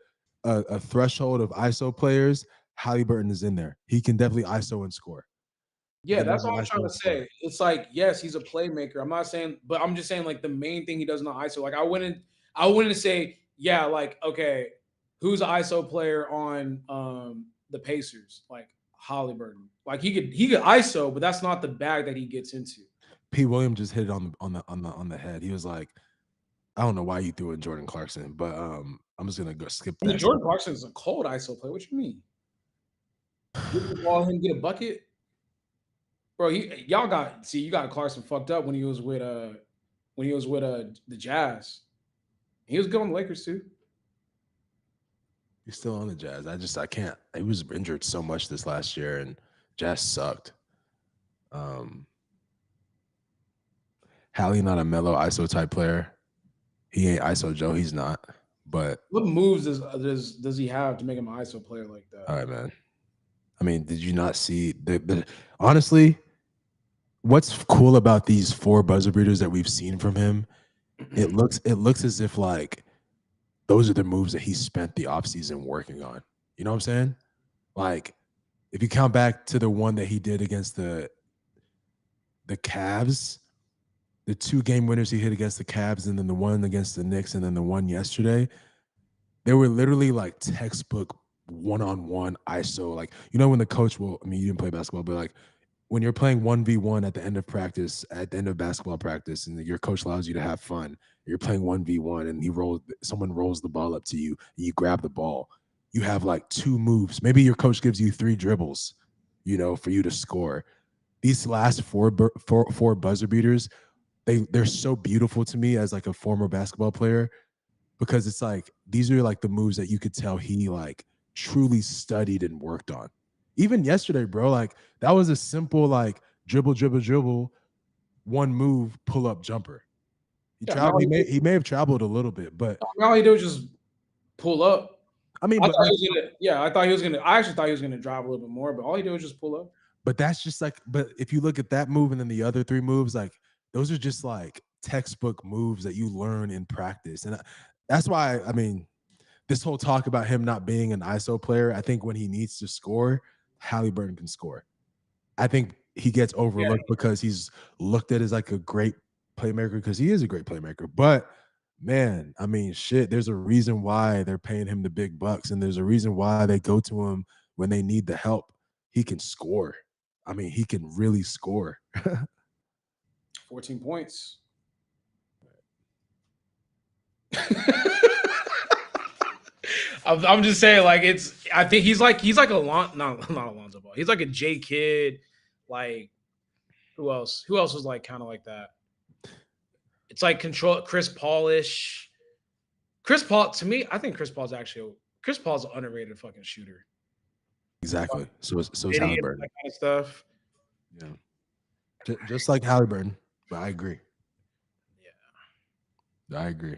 threshold of ISO players, Halliburton is in there. He can definitely ISO and score. Yeah, that's all I'm trying to say. It's like, yes, he's a playmaker. I'm not saying, but I'm just saying, like, the main thing he does not ISO. Like, I wouldn't say, yeah, like, okay, who's an ISO player on the Pacers? Like, Halliburton. Like, he could ISO, but that's not the bag that he gets into. P. Williams just hit it on the head. He was like, I don't know why you threw in Jordan Clarkson, but I'm just gonna go skip that. Jordan Clarkson is a cold ISO player. What you mean? Give the ball and get a bucket, bro. You got Clarkson fucked up when he was with the Jazz. He was good on the Lakers too. He's still on the Jazz. I can't. He was injured so much this last year, and Jazz sucked. Hali not a mellow ISO type player. He ain't ISO Joe. He's not. But what moves does he have to make him an ISO player like that? All right, man. I mean, did you not see the honestly? What's cool about these 4 buzzer beaters that we've seen from him? It looks as if like those are the moves that he spent the offseason working on. You know what I'm saying? Like, if you count back to the one that he did against the Cavs, the 2 game winners he hit against the Cavs, and then the one against the Knicks, and then the one yesterday, they were literally like textbook one-on-one ISO. Like, you know, when the coach will, I mean, you didn't play basketball, but like when you're playing 1v1 at the end of practice, at the end of basketball practice, and your coach allows you to have fun, you're playing 1v1 and someone rolls the ball up to you and you grab the ball. You have like 2 moves. Maybe your coach gives you 3 dribbles, you know, for you to score. These last four buzzer beaters, they're so beautiful to me as like a former basketball player, because it's like these are like the moves that you could tell he like truly studied and worked on. Even yesterday, bro, like that was a simple like dribble, dribble, dribble, one move, pull up jumper. He Yeah, traveled. He may have traveled a little bit, but all he did was just pull up. I mean, I but thought like, he was gonna. Yeah, I thought he was gonna. I actually thought he was gonna drive a little bit more, but all he did was just pull up. but that's just like, but if you look at that move and then the other three moves, like those are just like textbook moves that you learn in practice, and that's why I mean, this whole talk about him not being an ISO player, I think when he needs to score, Halliburton can score. I think he gets overlooked because he's looked at as like a great playmaker, because he is a great playmaker. But man, I mean, shit, there's a reason why they're paying him the big bucks, and there's a reason why they go to him when they need the help. He can score. I mean, he can really score. 14 points. I'm just saying, like it's. I think he's like not Alonzo Ball. He's like a J Kid. Like who else? Who else was like kind of like that? It's like control Chris Paulish. Chris Paul to me, I think Chris Paul's an underrated fucking shooter. Exactly. So is Idiot, Halliburton. that kind of stuff. Yeah. Just like Halliburton, but I agree. Yeah. I agree.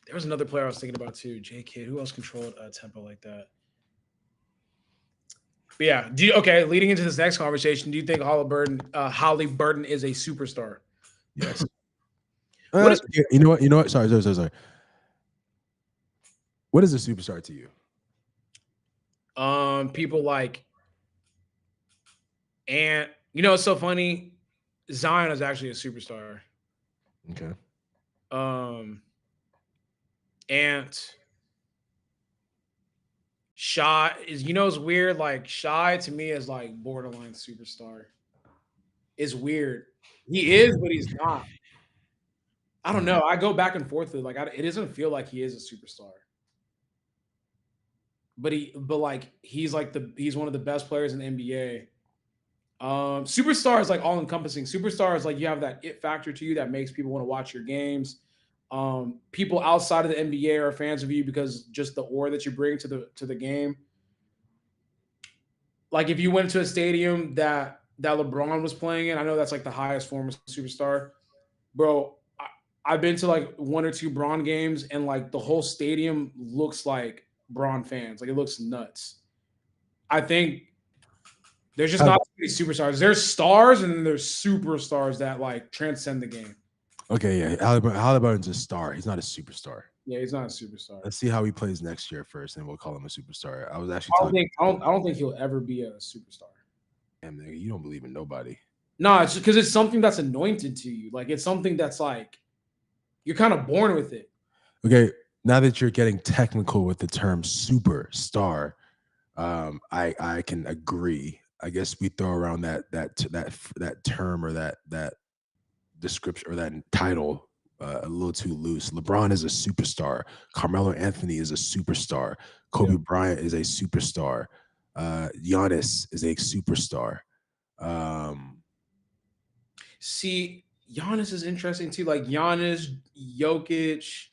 There was another player I was thinking about too, J Kid. Who else controlled tempo like that? But yeah. Okay? Leading into this next conversation, do you think Halliburton is a superstar? Yes. What is you know what? You know what? Sorry. What is a superstar to you? People like, and it's so funny. Zion is actually a superstar. Okay. Ant. Shy is it's weird. Like Shy to me is like borderline superstar. It's weird. He is, but he's not. I don't know. I go back and forth with it doesn't feel like he is a superstar. But he's one of the best players in the NBA. Superstar is like all encompassing. Superstar is like you have that it factor to you that makes people want to watch your games. People outside of the NBA are fans of you because just the aura that you bring to the game. Like if you went to a stadium that LeBron was playing in, I know that's like the highest form of superstar, bro. I've been to like one or two Bron games, and like the whole stadium looks like Bron fans. Like it looks nuts. I think there's just not many superstars. There's stars, and then there's superstars that like transcend the game. Okay, yeah. Halliburton's a star. He's not a superstar. Yeah, he's not a superstar. Let's see how he plays next year first, and we'll call him a superstar. I was actually I don't think he'll ever be a superstar. Damn, nigga, you don't believe in nobody. No, it's because it's something that's anointed to you. Like it's something that's like you're kind of born with it. Okay, now that you're getting technical with the term superstar, I can agree. I guess we throw around that term or that description or that title a little too loose. LeBron is a superstar. Carmelo Anthony is a superstar. Kobe Bryant is a superstar. Giannis is a superstar. See, Giannis is interesting too. Like Giannis, Jokic.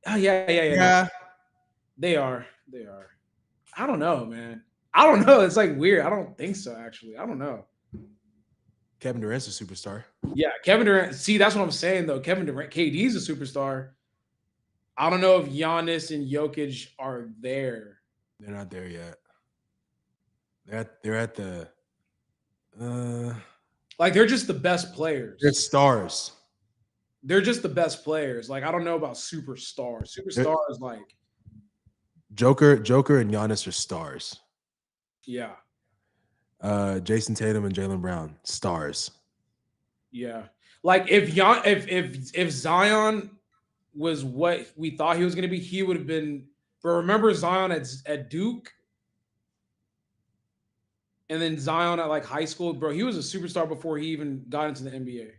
Oh yeah. They are. I don't know, man. I don't know. It's like weird. I don't think so. Actually, I don't know. Kevin Durant's a superstar. Yeah, Kevin Durant. See, that's what I'm saying though. Kevin Durant, KD's a superstar. I don't know if Giannis and Jokic are there. They're not there yet. They're at the. Like they're just the best players. They're stars. They're just the best players. Like I don't know about superstars. Superstars like Joker and Giannis are stars. Yeah. Jason Tatum and Jaylen Brown, stars. Yeah. Like if Zion was what we thought he was going to be, he would have been. But remember Zion at Duke, and then Zion at like high school, bro. He was a superstar before he even got into the NBA.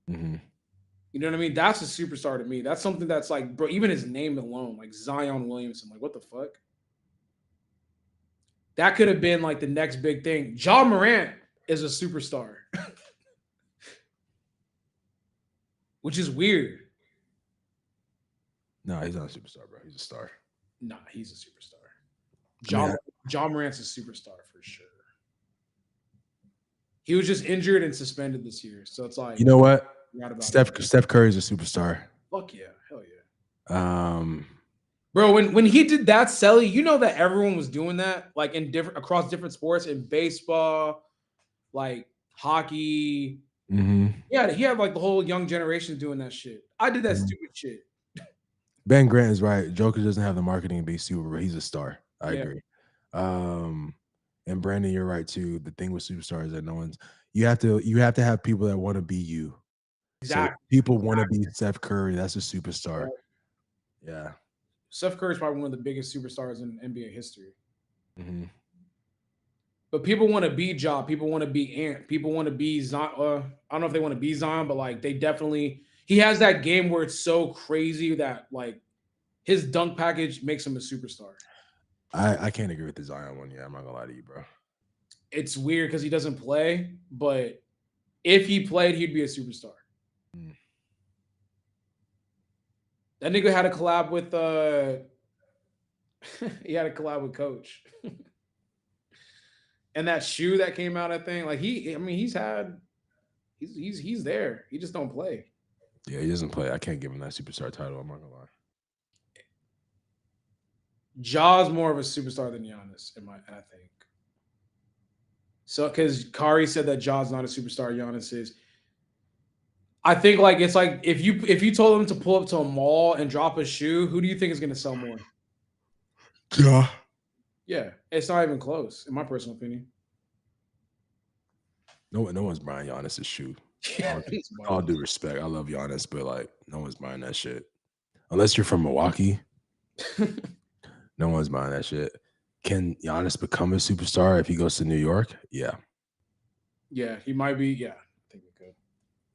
Mm-hmm. You know what I mean? That's a superstar to me. That's something that's like, bro. Even his name alone, like Zion Williamson, like what the fuck? That could have been like the next big thing. Ja Morant is a superstar. which is weird. No, he's not a superstar, bro. He's a star. Nah, he's a superstar. I mean, John Morant's a superstar for sure. He was just injured and suspended this year, so it's like you know what? Right about Steph Curry's a superstar. Fuck yeah, hell yeah. Bro, when he did that, Selly, you know that everyone was doing that, like in across different sports, in baseball, like hockey. Yeah, he had like the whole young generation doing that shit. I did that stupid shit. Ben Grant is right. Joker doesn't have the marketing to be super, but he's a star. I agree. And Brandon, you're right too. The thing with superstars is that you have to have people that want to be you. Exactly. So people want to be Steph Curry. That's a superstar. Right. Yeah. Steph Curry is probably one of the biggest superstars in NBA history. But people want to be Ja. People want to be Ant. People want to be Zion. I don't know if they want to be Zion, but like they definitely. He has that game where it's so crazy that like his dunk package makes him a superstar. I can't agree with the Zion one. Yeah, I'm not gonna lie to you, bro. It's weird because he doesn't play, but if he played, he'd be a superstar. That nigga had a collab with he had a collab with Coach. And that shoe that came out, I think, like he's there. He just don't play. Yeah, he doesn't play. I can't give him that superstar title. I'm not gonna lie. Ja's more of a superstar than Giannis, I think. So, because Kari said that Ja's not a superstar, Giannis is. I think like it's like if you told him to pull up to a mall and drop a shoe, who do you think is going to sell more? Ja. Yeah, it's not even close, in my personal opinion. No one's buying Giannis's shoe. Yeah, all due respect, I love Giannis, but like no one's buying that shit unless you're from Milwaukee. No one's buying that shit. Can Giannis become a superstar if he goes to New York? Yeah. Yeah, he might be. Yeah, I think he could.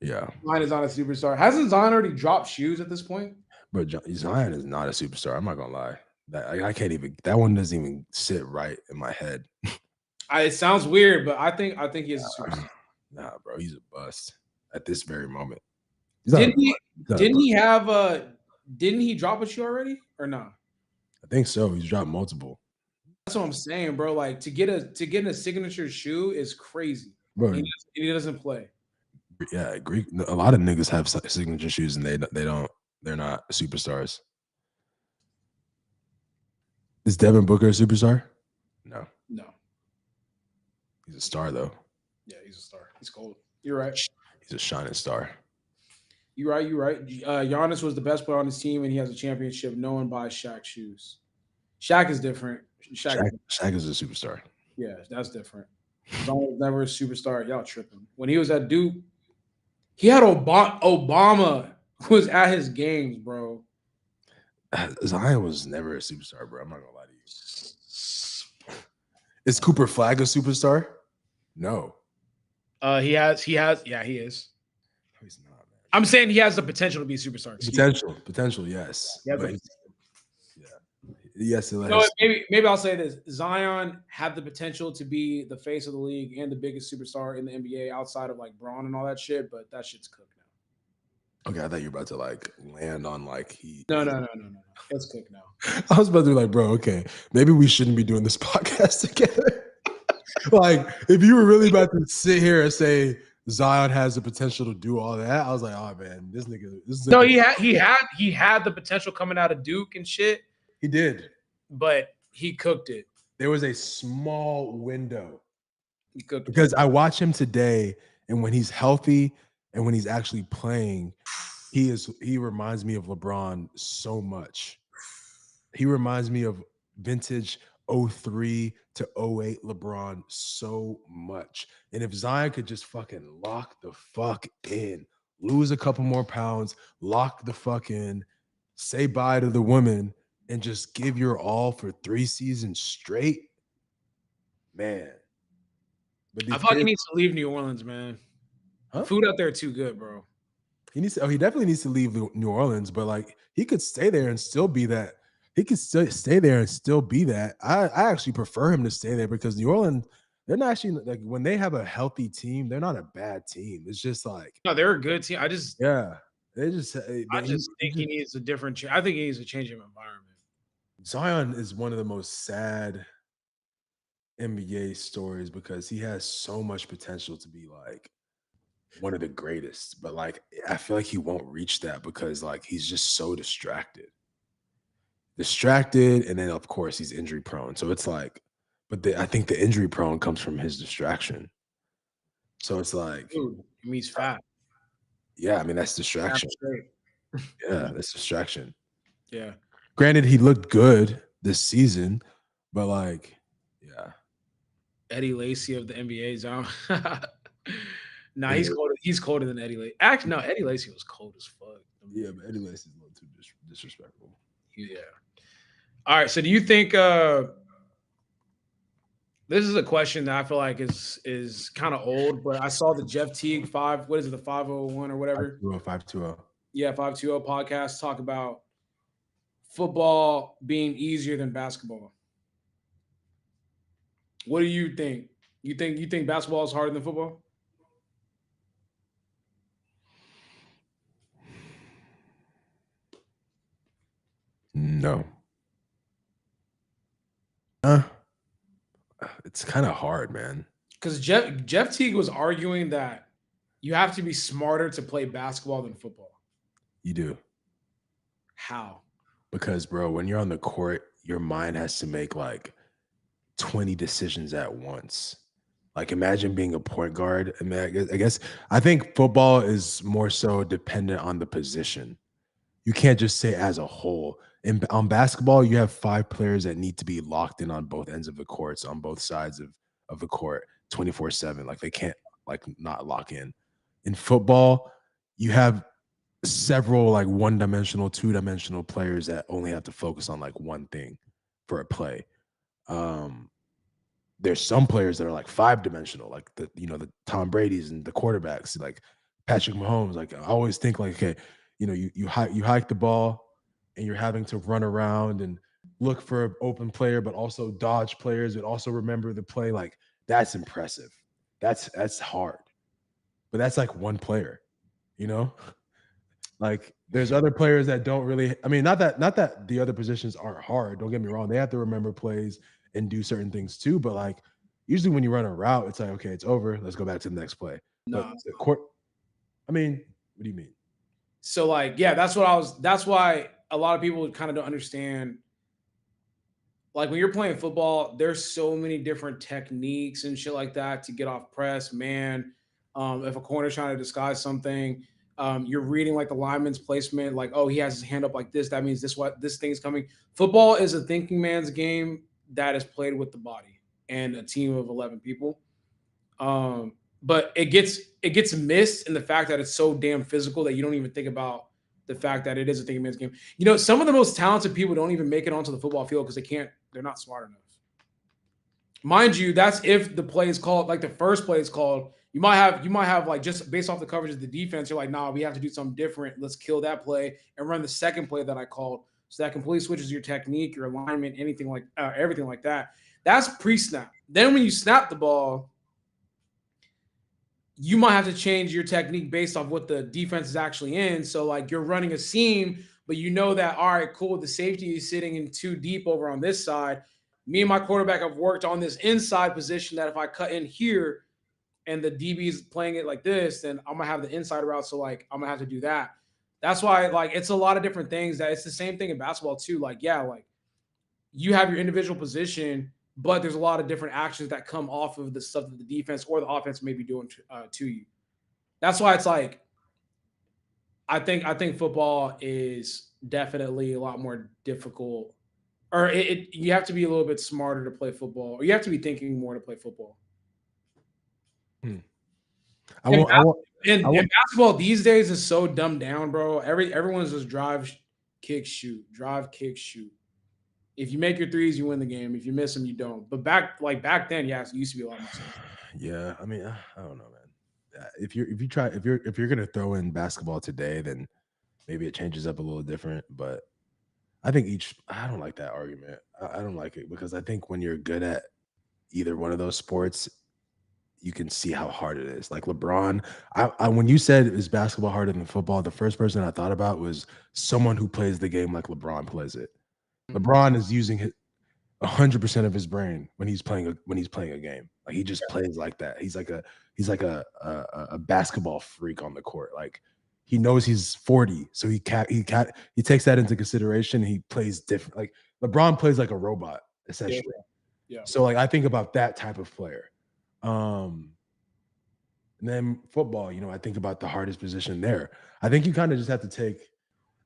Yeah. Zion is not a superstar. Hasn't Zion already dropped shoes at this point? But Zion is not a superstar. I'm not gonna lie. I can't even. That one doesn't even sit right in my head. It sounds weird, but I think he is a superstar. Nah, bro, he's a bust at this very moment. Didn't he drop a shoe already or not? I think so. He's dropped multiple. That's what I'm saying, bro. Like to get a signature shoe is crazy. Bro, he doesn't play. Yeah, Greek. A lot of niggas have signature shoes and they're not superstars. Is Devin Booker a superstar? No. He's a star though. Yeah, he's a star. He's cold. You're right. He's a shining star. You're right. Giannis was the best player on his team, and he has a championship. No one buys Shaq shoes. Shaq is different. Shaq is a superstar. Yeah, that's different. Zion was never a superstar. Y'all tripping. When he was at Duke, he had Obama was at his games, bro. Zion was never a superstar, bro. I'm not gonna lie to you. Is Cooper Flag a superstar? No. He is. Yeah, he is. No, he's not, man. I'm saying he has the potential to be a superstar. Potential, yes. Yes, it has. Maybe I'll say this: Zion had the potential to be the face of the league and the biggest superstar in the NBA outside of like Braun and all that shit, but that shit's cooked now. Okay, I thought you were about to like land on like he. No. It's cooked now. I was about to be like, bro, okay, maybe we shouldn't be doing this podcast together. Like, if you were really about to sit here and say Zion has the potential to do all that, I was like, oh man, this nigga. No, he had the potential coming out of Duke and shit. He did, but he cooked it. There was a small window. He cooked because I watch him today, and when he's healthy and when he's actually playing, he reminds me of LeBron so much. He reminds me of vintage 03 to 08 LeBron so much. And if Zion could just fucking lock the fuck in, lose a couple more pounds, lock the fuck in, say bye to the women, and just give your all for 3 seasons straight, man. But I fucking needs to leave New Orleans, man. Huh? Food out there too good, bro. He definitely needs to leave New Orleans, but like he could stay there and still be that. He could still stay there and still be that. I actually prefer him to stay there because New Orleans, they're not actually like when they have a healthy team, they're not a bad team. It's just like no, they're a good team. They just I just think he needs a different. I think he needs a change of environment. Zion is one of the most sad NBA stories because he has so much potential to be like one of the greatest, but like I feel like he won't reach that because like he's just so distracted, and then of course he's injury prone. So it's like, I think the injury prone comes from his distraction. So it's like, Dude, it means fat. yeah, I mean that's Fat distraction. straight. Yeah, that's distraction. Yeah. Granted, he looked good this season, but like, yeah, Eddie Lacy of the NBA zone. Nah, yeah, he's colder than Eddie Lacy. Actually, no, Eddie Lacy was cold as fuck. yeah, but Eddie Lacy's a little too disrespectful. Yeah. All right. So do you think this is a question that I feel like is kind of old, but I saw the Jeff Teague what is it, the 501 or whatever? 520, 520. Yeah, 520 podcast talk about football being easier than basketball. What do you think? You think basketball is harder than football? No. It's kind of hard, man. Because Jeff Teague was arguing that you have to be smarter to play basketball than football. You do. How? Because, bro, when you're on the court, your mind has to make like 20 decisions at once. Like, imagine being a point guard. I mean, I think football is more so dependent on the position. You can't just say as a whole. On basketball, you have 5 players that need to be locked in on both ends of the courts, on both sides of the court, 24/7. Like they can't like not lock in. In football, you have several like one-dimensional, two-dimensional players that only have to focus on like one thing for a play. Um, there's some players that are like 5-dimensional, like the Tom Brady's and the quarterbacks, like Patrick Mahomes. Like I always think like, okay, you hike the ball and you're having to run around and look for an open player, but also dodge players and also remember the play. Like that's impressive. That's hard. But that's like one player, you know? Like there's other players that don't really. I mean, not that the other positions aren't hard. Don't get me wrong. They have to remember plays and do certain things too. But like usually when you run a route, it's like okay, it's over. Let's go back to the next play. But No. the court. I mean, what do you mean? So like, yeah, that's why a lot of people kind of don't understand. Like when you're playing football, there's so many different techniques and shit like that to get off press, man. If a corner's trying to disguise something, you're reading like the lineman's placement, like, oh, he has his hand up like this. That means this thing's coming. Football is a thinking man's game that is played with the body and a team of 11 people. But it gets missed in the fact that it's so damn physical that you don't even think about the fact that it is a thinking man's game. You know, some of the most talented people don't even make it onto the football field because they're not smart enough. Mind you, that's if the play is called, like the first play is called. You might have like just based off the coverage of the defense, you're like, nah, we have to do something different. Let's kill that play and run the second play that I called. So that completely switches your technique, your alignment, anything like everything like that. That's pre-snap. Then when you snap the ball, you might have to change your technique based off what the defense is actually in. So like you're running a seam, but you know that, all right, cool, the safety is sitting in too deep over on this side. Me and my quarterback have worked on this inside position that if I cut in here and the DB is playing it like this, then I'm gonna have the inside route. So like I'm gonna have to do that. That's why like it's a lot of different things that it's the same thing in basketball too. Like, yeah, like you have your individual position, but there's a lot of different actions that come off of the stuff that the defense or the offense may be doing to you. That's why it's like I think football is definitely a lot more difficult, or you have to be a little bit smarter to play football, or you have to be thinking more to play football. Hmm. And, I and want. basketball these days is so dumbed down, bro. Everyone's just drive, kick, shoot, drive, kick, shoot. If you make your threes, you win the game. If you miss them, you don't. But back then, yes, it used to be a lot more simple. Yeah, I mean, I don't know, man. If you're gonna throw in basketball today, then maybe it changes up a little different. But I don't like that argument. I don't like it because I think when you're good at either one of those sports, you can see how hard it is. Like LeBron, when you said is basketball harder than football, the first person I thought about was someone who plays the game like LeBron plays it. LeBron is using 100% of his brain when he's playing a game. Like he just plays like that. He's like a basketball freak on the court. Like he knows he's 40, so he takes that into consideration. He plays different. Like LeBron plays like a robot essentially. Yeah. So like I think about that type of player. And then football, I think about the hardest position there. I think you kind of just have to take.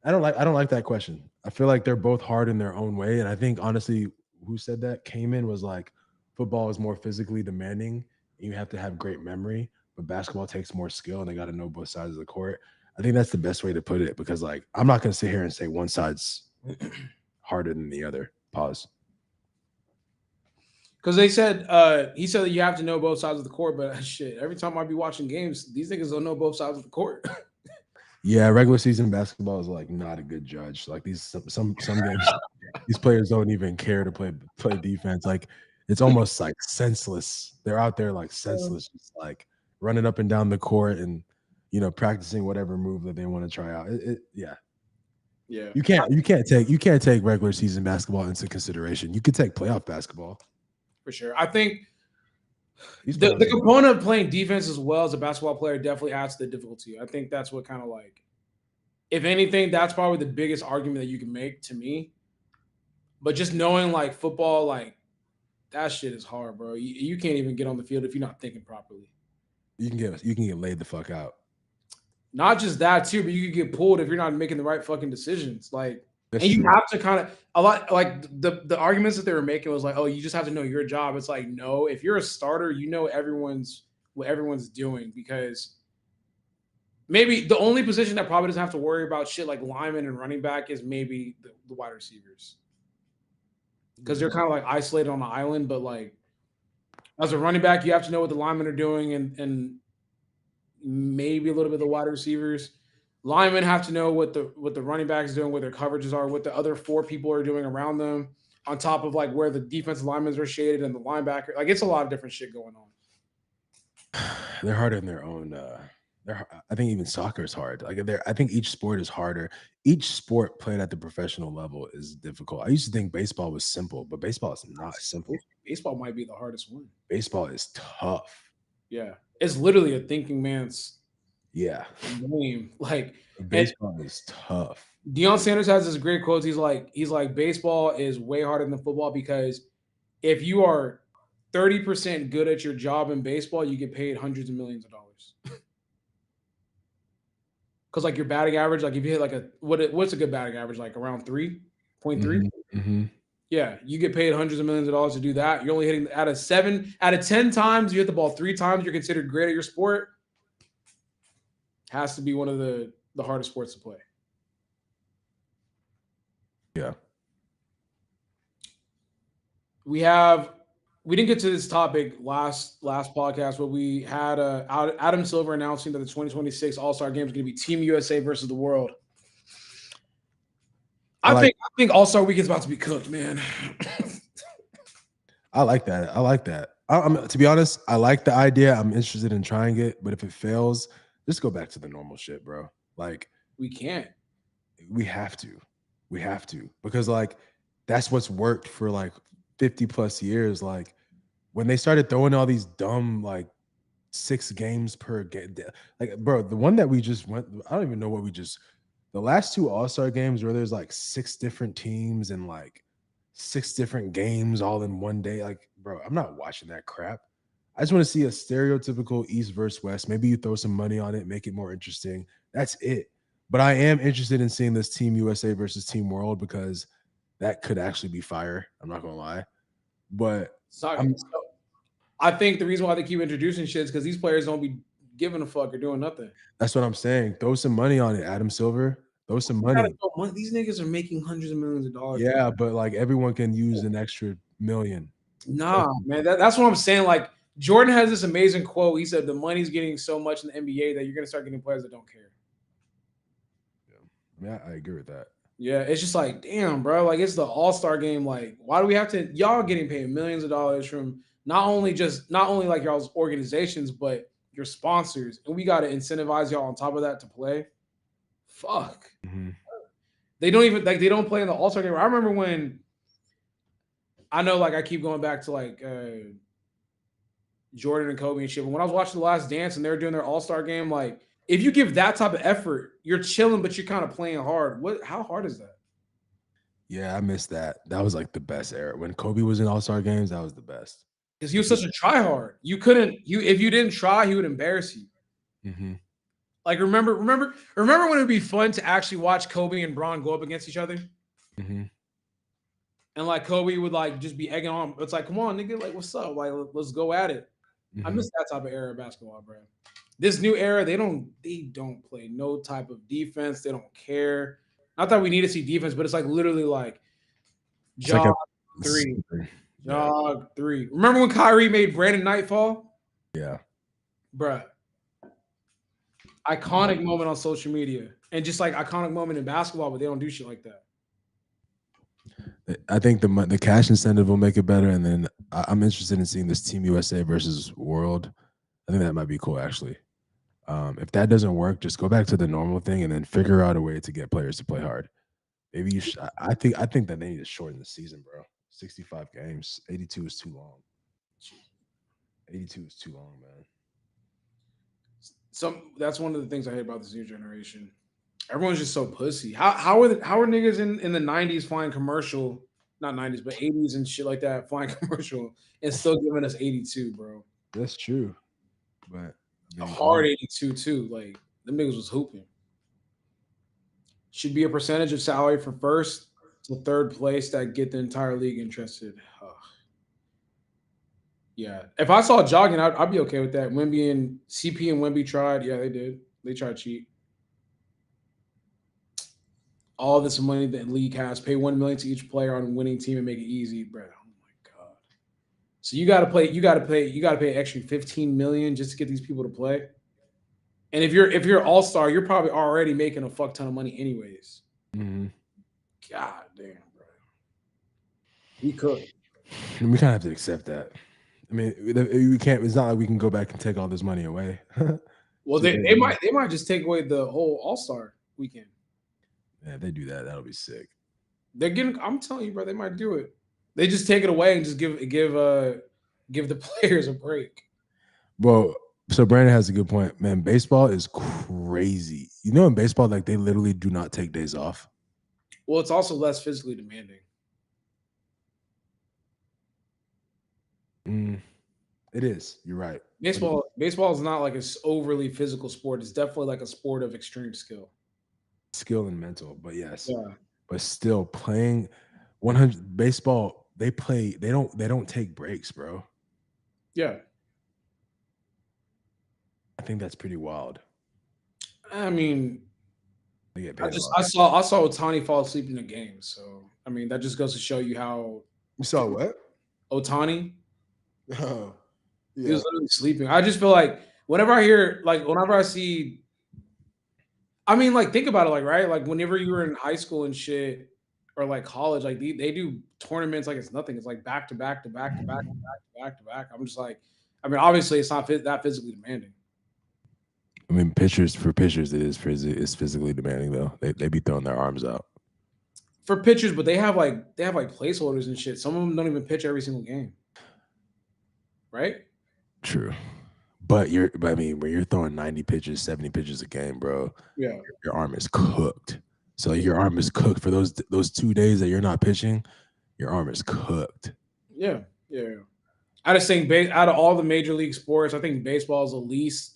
I don't like that question. I feel like they're both hard in their own way, and I think honestly, who said that? Kamen was like, football is more physically demanding, and you have to have great memory, but basketball takes more skill, and they got to know both sides of the court. I think that's the best way to put it because like I'm not going to sit here and say one side's harder than the other. Pause. Because he said that you have to know both sides of the court, but shit, every time I be watching games, these niggas don't know both sides of the court. Yeah, regular season basketball is like not a good judge. Like some games, these players don't even care to play defense. Like it's almost like senseless. They're out there like senseless, just like running up and down the court and practicing whatever move that they want to try out. Yeah. You can't take regular season basketball into consideration. You could take playoff basketball. For sure. I think the component of playing defense as well as a basketball player definitely adds to the difficulty. I think that's what kind of like, if anything, that's probably the biggest argument that you can make to me. But just knowing like football, like that shit is hard, bro. You can't even get on the field if you're not thinking properly. You can get laid the fuck out. Not just that too, but you could get pulled if you're not making the right fucking decisions. Like, and you have to kind of a lot like the arguments that they were making was like, oh, you just have to know your job. It's like, no, if you're a starter, you know what everyone's doing because maybe the only position that probably doesn't have to worry about shit like lineman and running back is maybe the wide receivers because they're kind of like isolated on the island. But like as a running back, you have to know what the linemen are doing and maybe a little bit of the wide receivers. Linemen have to know what the running back is doing, what their coverages are, what the other four people are doing around them, on top of like where the defensive linemen are shaded and the linebacker. Like it's a lot of different shit going on. They're harder in their own. I think even soccer is hard. Like I think each sport is harder. Each sport played at the professional level is difficult. I used to think baseball was simple, but baseball is not simple. Baseball might be the hardest one. Baseball is tough. Yeah, it's literally a thinking man's game. Like baseball is tough. Deion Sanders has this great quote. He's like baseball is way harder than football because if you are 30% good at your job in baseball, you get paid hundreds of millions of dollars. Because like your batting average, like if you hit like what's a good batting average, like around 3.3? Mm-hmm. Yeah, you get paid hundreds of millions of dollars to do that. You're only hitting out of 10 times you hit the ball 3 times, you're considered great at your sport. Has to be one of the hardest sports to play. Yeah. We didn't get to this topic last podcast, but we had Adam Silver announcing that the 2026 All-Star Game is going to be Team USA versus the world. I think All-Star Week is about to be cooked, man. I like that. To be honest, I like the idea. I'm interested in trying it, but if it fails, just go back to the normal shit, bro. Like we can't. We have to because like that's what's worked for like 50 plus years. Like when they started throwing all these dumb like 6 games per game, like bro, the one that we just went, I don't even know what the last 2 All-Star games where there's like 6 different teams and like 6 different games all in one day. Like, bro, I'm not watching that crap. I just want to see a stereotypical East versus West. Maybe you throw some money on it, make it more interesting. That's it. But I am interested in seeing this Team USA versus Team World because that could actually be fire. I'm not going to lie. But I think the reason why they keep introducing shit is because these players don't be giving a fuck or doing nothing. That's what I'm saying. Throw some money on it, Adam Silver. Throw some money. These niggas are making hundreds of millions of dollars. Yeah, but like everyone can use an extra million. Nah, man. That's what I'm saying. Like Jordan has this amazing quote. He said the money's getting so much in the NBA that you're going to start getting players that don't care. Yeah, I agree with that. Yeah, it's just like, damn, bro. Like it's the All-Star game. Like, why do we have to? Y'all getting paid millions of dollars from not only like y'all's organizations, but your sponsors, and we got to incentivize y'all on top of that to play. Fuck, Mm-hmm. they don't even like they don't play in the All Star game. I remember when I know like I keep going back to like Jordan and Kobe and shit. But when I was watching The Last Dance and they were doing their All Star game, like if you give that type of effort, you're chilling, but you're kind of playing hard. What? How hard is that? Yeah, I missed that. That was like the best era. When Kobe was in All-Star games, that was the best. Because he was such a tryhard. You couldn't you if you didn't try, he would embarrass you. Mm-hmm. Like remember when it would be fun to actually watch Kobe and Bron go up against each other, Mm-hmm. and like Kobe would like just be egging on. It's like, come on, nigga, like what's up? Like let's go at it. I Mm-hmm. miss that type of era of basketball, bro. This new era, they don't play no type of defense. They don't care. Not that we need to see defense, but it's like literally like It's like a jog three, yeah, jog three. Remember when Kyrie made Brandon Nightfall, yeah. bruh? Iconic moment on social media, and just like iconic moment in basketball, but they don't do shit like that. I think the cash incentive will make it better, and then I'm interested in seeing this Team USA versus World. I think that might be cool, actually. If that doesn't work, just go back to the normal thing, and then figure out a way to get players to play hard. Maybe you should. I think that they need to shorten the season, bro. 65 games, 82 is too long. 82 is too long, man. That's one of the things I hate about this new generation. Everyone's just so pussy. How are niggas in the '90s flying commercial, not '90s but '80s and shit like that flying commercial and still giving us 82, bro? That's true, but A then hard 82 too. Like them niggas was hooping. Should be a percentage of salary for first to third place that get the entire league interested. Ugh. Yeah, if I saw jogging, I'd be okay with that. Wemby and CP and Wemby tried. Yeah, they did. They tried to cheat. All this money that league has, pay 1 million to each player on a winning team and make it easy, bro. Oh my god! So you got to pay extra 15 million just to get these people to play. And if you're all star, you're probably already making a fuck ton of money anyways. Mhm. God damn, bro. We could. We kind of have to accept that. I mean, we can't. It's not like we can go back and take all this money away. Well, Just they might just take away the whole All Star weekend. yeah, if they do that, that'll be sick. They're getting. I'm telling you, bro. They might do it. They just take it away and just give the players a break. Well, so Brandon has a good point, man. Baseball is crazy. You know, in baseball, like they literally do not take days off. Well, it's also less physically demanding. Mm, it is. You're right. But Baseball is not like an overly physical sport. It's definitely like a sport of extreme skill. skill and mental, but yes, Yeah. but still playing 100 baseball. They play. They don't take breaks, bro. Yeah. I think that's pretty wild. I mean, They get I paid a just lot. I saw Otani fall asleep in the game. So I mean, that just goes to show you how You saw what? Otani, Oh, he yeah. was literally sleeping. I just feel like whenever I see, I mean, like think about it, like right, like whenever you were in high school and shit, or like college, like they do tournaments like it's nothing. It's like back to back to back to back to back to back to back. I'm just like, I mean, obviously it's not that physically demanding I mean, pitchers, it's physically demanding though. They be throwing their arms out. for pitchers, but they have like placeholders and shit. Some of them don't even pitch every single game, right? True, but I mean, when you're throwing 90 pitches, 70 pitches a game, bro, Yeah. your arm is cooked. So your arm is cooked for those 2 days that you're not pitching. Your arm is cooked. Yeah, yeah. Yeah. I just think out of all the major league sports, I think baseball is the least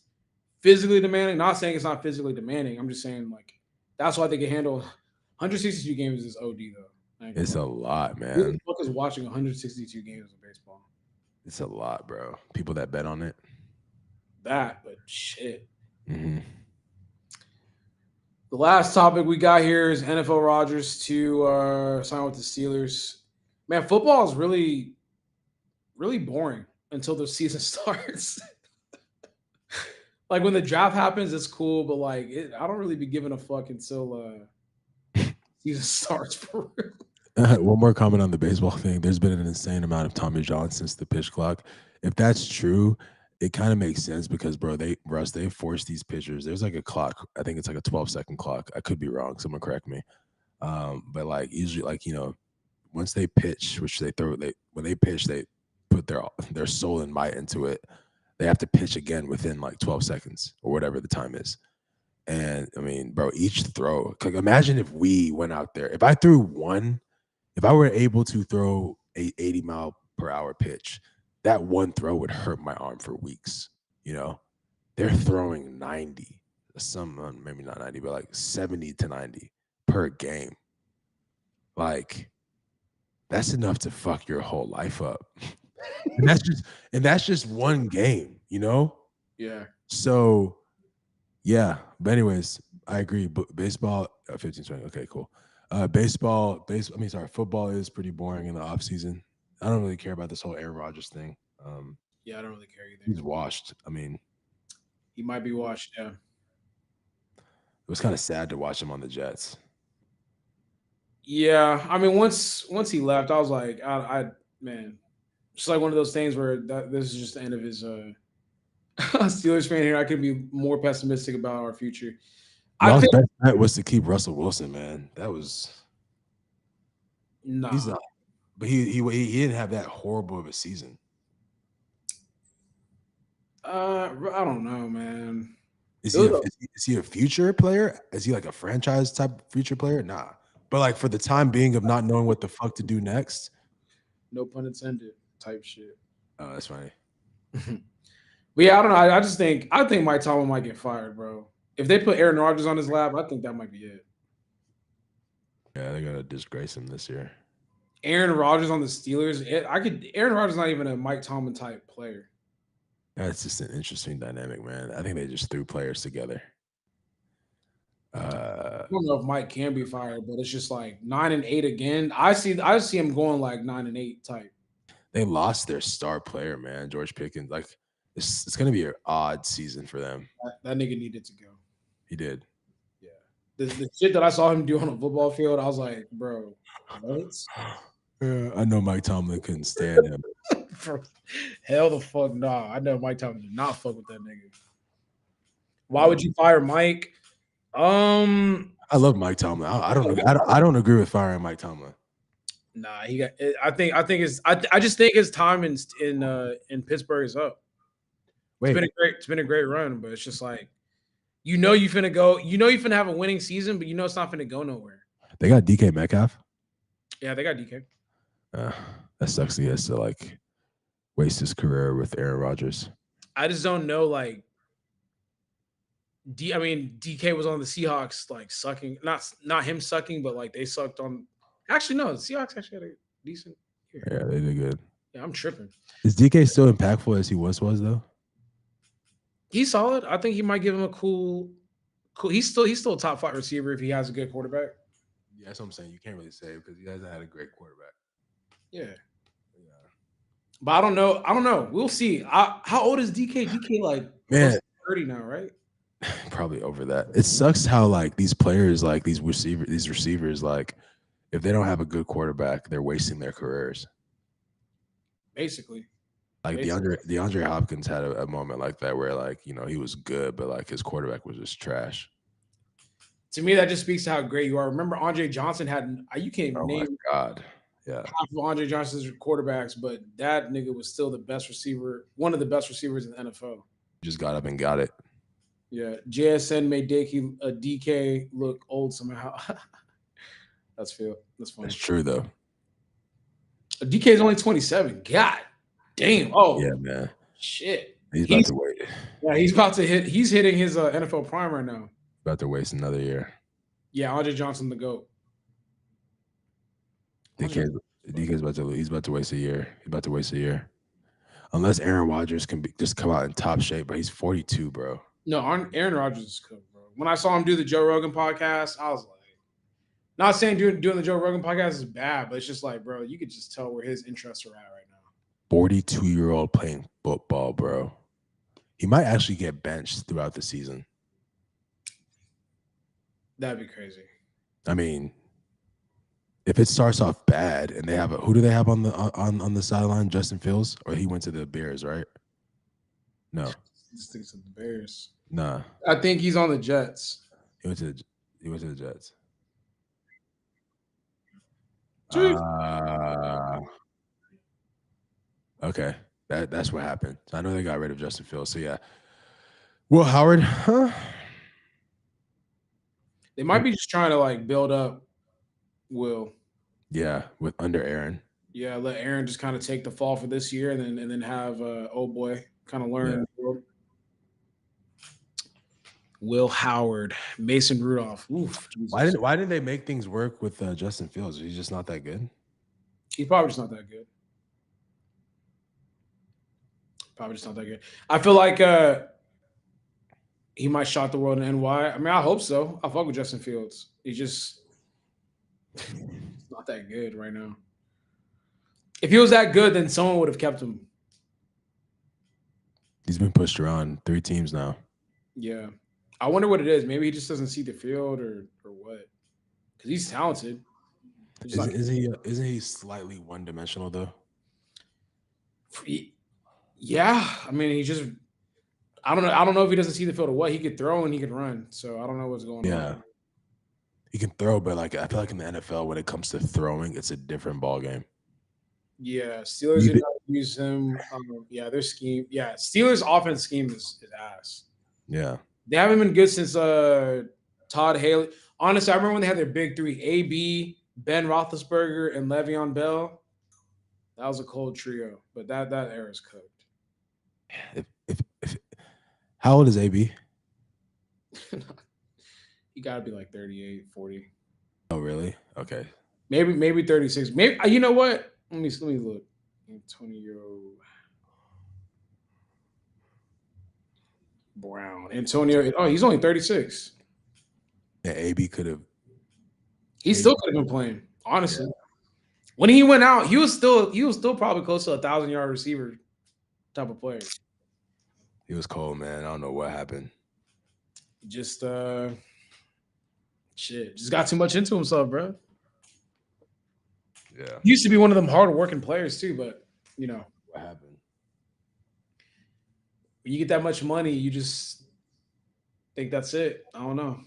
physically demanding. Not saying it's not physically demanding. I'm just saying like that's why they can handle 162 games is OD though. I ain't gonna It's lie. a lot, Who the man. fuck is watching 162 games of baseball? It's a lot, bro. People that bet on it. That, but shit. Hmm. The last topic we got here is NFL Rodgers to sign with the Steelers. Man, football is really, really boring until the season starts. Like when the draft happens, it's cool, but like I don't really be giving a fuck until season starts for real. One more comment on the baseball thing. There's been an insane amount of Tommy John since the pitch clock. If that's true, it kind of makes sense because, bro, they force these pitchers. There's like a clock. I think it's like a 12-second clock. I could be wrong. Someone correct me. But like usually, like once they pitch, which when they pitch, they put their soul and might into it. They have to pitch again within like 12 seconds or whatever the time is. And I mean, bro, each throw. Like, imagine if we went out there. If I were able to throw a 80-mile-per-hour pitch, that one throw would hurt my arm for weeks. They're throwing 90, maybe not 90, but like 70 to 90 per game. Like, that's enough to fuck your whole life up. and that's just one game, Yeah. So, yeah. But anyways, I agree. But baseball, 15-20. Okay, cool. Football is pretty boring in the off season. I don't really care about this whole Aaron Rodgers thing. Yeah, I don't really care either. He's washed. I mean, he might be washed. Yeah. It was kind of sad to watch him on the Jets. Yeah, I mean, once he left, I was like, man, it's like one of those things where this is just the end of his Steelers fan here. I could be more pessimistic about our future. Y'all's best bet was to keep Russell Wilson, man. That was no. He's not, but he didn't have that horrible of a season. I don't know, man. Is he a future player? Is he like a franchise type future player? Nah. But like for the time being of not knowing what the fuck to do next. No pun intended type shit. Oh, that's funny. But yeah, I don't know. I think Mike Tomlin might get fired, bro. If they put Aaron Rodgers on his lap, I think that might be it. Yeah, they're gonna disgrace him this year. Aaron Rodgers on the Steelers. Aaron Rodgers is not even a Mike Tomlin type player. That's just an interesting dynamic, man. I think they just threw players together. I don't know if Mike can be fired, but it's just like 9-8 again. I see him going like 9-8 type. They lost their star player, man, George Pickens. Like it's gonna be an odd season for them. That nigga needed to go. He did. Yeah. The shit that I saw him do on a football field, I was like, bro, what? I know Mike Tomlin couldn't stand him. Hell the fuck nah. I know Mike Tomlin did not fuck with that nigga. Why would you fire Mike? I love Mike Tomlin. I don't agree with firing Mike Tomlin. Nah, he got. I just think his time in Pittsburgh is up. Wait. It's been a great run, but it's just like you finna have a winning season, but it's not finna go nowhere. They got DK Metcalf. Yeah, they got DK. That sucks. He has to like waste his career with Aaron Rodgers. I just don't know. Like, DK was on the Seahawks, like sucking. Not him sucking, but like they sucked on. Actually, no, the Seahawks actually had a decent year. Yeah, they did good. Yeah, I'm tripping. Is DK still impactful as he was though? He's solid. I think he might give him a cool. He's still a top 5 receiver if he has a good quarterback. Yeah, that's what I'm saying. You can't really say because he hasn't had a great quarterback. Yeah. But I don't know. We'll see. How old is DK? DK like 30 now, right? Probably over that. It sucks how like these players, like these receivers, like if they don't have a good quarterback, they're wasting their careers. Basically. Like DeAndre Hopkins had a moment like that where like, he was good, but like his quarterback was just trash. To me, that just speaks to how great you are. Remember, Andre Johnson you can't name. My God. Yeah. Half of Andre Johnson's quarterbacks, but that nigga was still the best receiver, one of the best receivers in the NFL. Just got up and got it. Yeah. JSN made DK look old somehow. That's funny. That's true though. DK is only 27. God damn. Oh yeah, man. Shit. He's about to wait. Yeah, he's hitting his NFL prime right now. About to waste another year. Yeah, Andre Johnson the GOAT. DK's about to he's about to waste a year. He's about to waste a year. Unless Aaron Rodgers can just come out in top shape, but he's 42, bro. No, Aaron Rodgers is cool, bro. When I saw him do the Joe Rogan podcast, I was like, not saying doing the Joe Rogan podcast is bad, but it's just like, bro, you could just tell where his interests are at right now. 42-year-old playing football, bro. He might actually get benched throughout the season. That'd be crazy. I mean, If it starts off bad and they have who do they have on the sideline? Justin Fields, or he went to the Bears, right? No, Just thinks of the Bears. nah, I think he's on the Jets. he went to he went to the Jets. Chief. Uh okay, that's what happened. So I know they got rid of Justin Fields. So yeah, Will Howard, huh? They might be just trying to like build up Will. Yeah, with under Aaron. Yeah, let Aaron just kind of take the fall for this year, and then have old boy kind of Yeah. learn. Will Howard, Mason Rudolph. Oof, Why Jesus. didn't they make things work with Justin Fields? He's just not that good. He's probably just not that good. Probably just not that good. I feel like he might shock the world in NY. I mean, I hope so. I fuck with Justin Fields. He's just not that good right now. If he was that good, then someone would have kept him. He's been pushed around 3 teams now. Yeah. I wonder what it is. Maybe he just doesn't see the field or what. Because he's talented. He's Isn't, like, isn't he slightly one dimensional though? yeah. I mean, he just I don't know. I don't know if he doesn't see the field or what. He could throw and he could run. So I don't know what's going on. Yeah, he can throw, but like I feel like in the NFL, when it comes to throwing, it's a different ball game. Yeah, Steelers did not use him. Yeah, their scheme. Yeah, Steelers offense scheme is ass. Yeah, They haven't been good since Todd Haley. Honestly, I remember when they had their big three: AB, Ben Roethlisberger, and Le'Veon Bell. That was a cold trio, but that era is cooked. if how old is AB? You got to be like 38, 40. Oh, really? Okay. Maybe 36. Maybe you know what? Let me look. 20-year-old Brown. Antonio. Oh, he's only 36. Yeah, AB could have. He still could have been playing, honestly. When he went out, he was still probably close to 1,000-yard receiver type of player. He was cold, man. I don't know what happened. Just shit. Just got too much into himself, bro. Yeah. He used to be one of them hard working players too, but What happened? when you get that much money, you just think that's it. I don't know.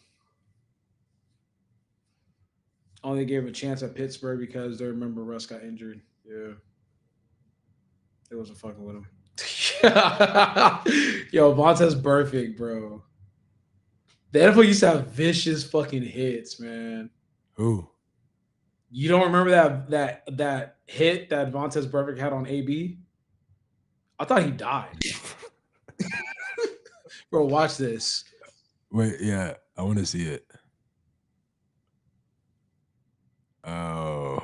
Only gave him a chance at Pittsburgh because they remember Russ got injured. Yeah. It wasn't fucking with him. Yo, Vontaze perfect, bro. The NFL used to have vicious fucking hits, man. Who? You don't remember that hit that Vontaze Burfict had on AB? I thought he died. Bro, watch this. Wait, yeah, I want to see it. Oh,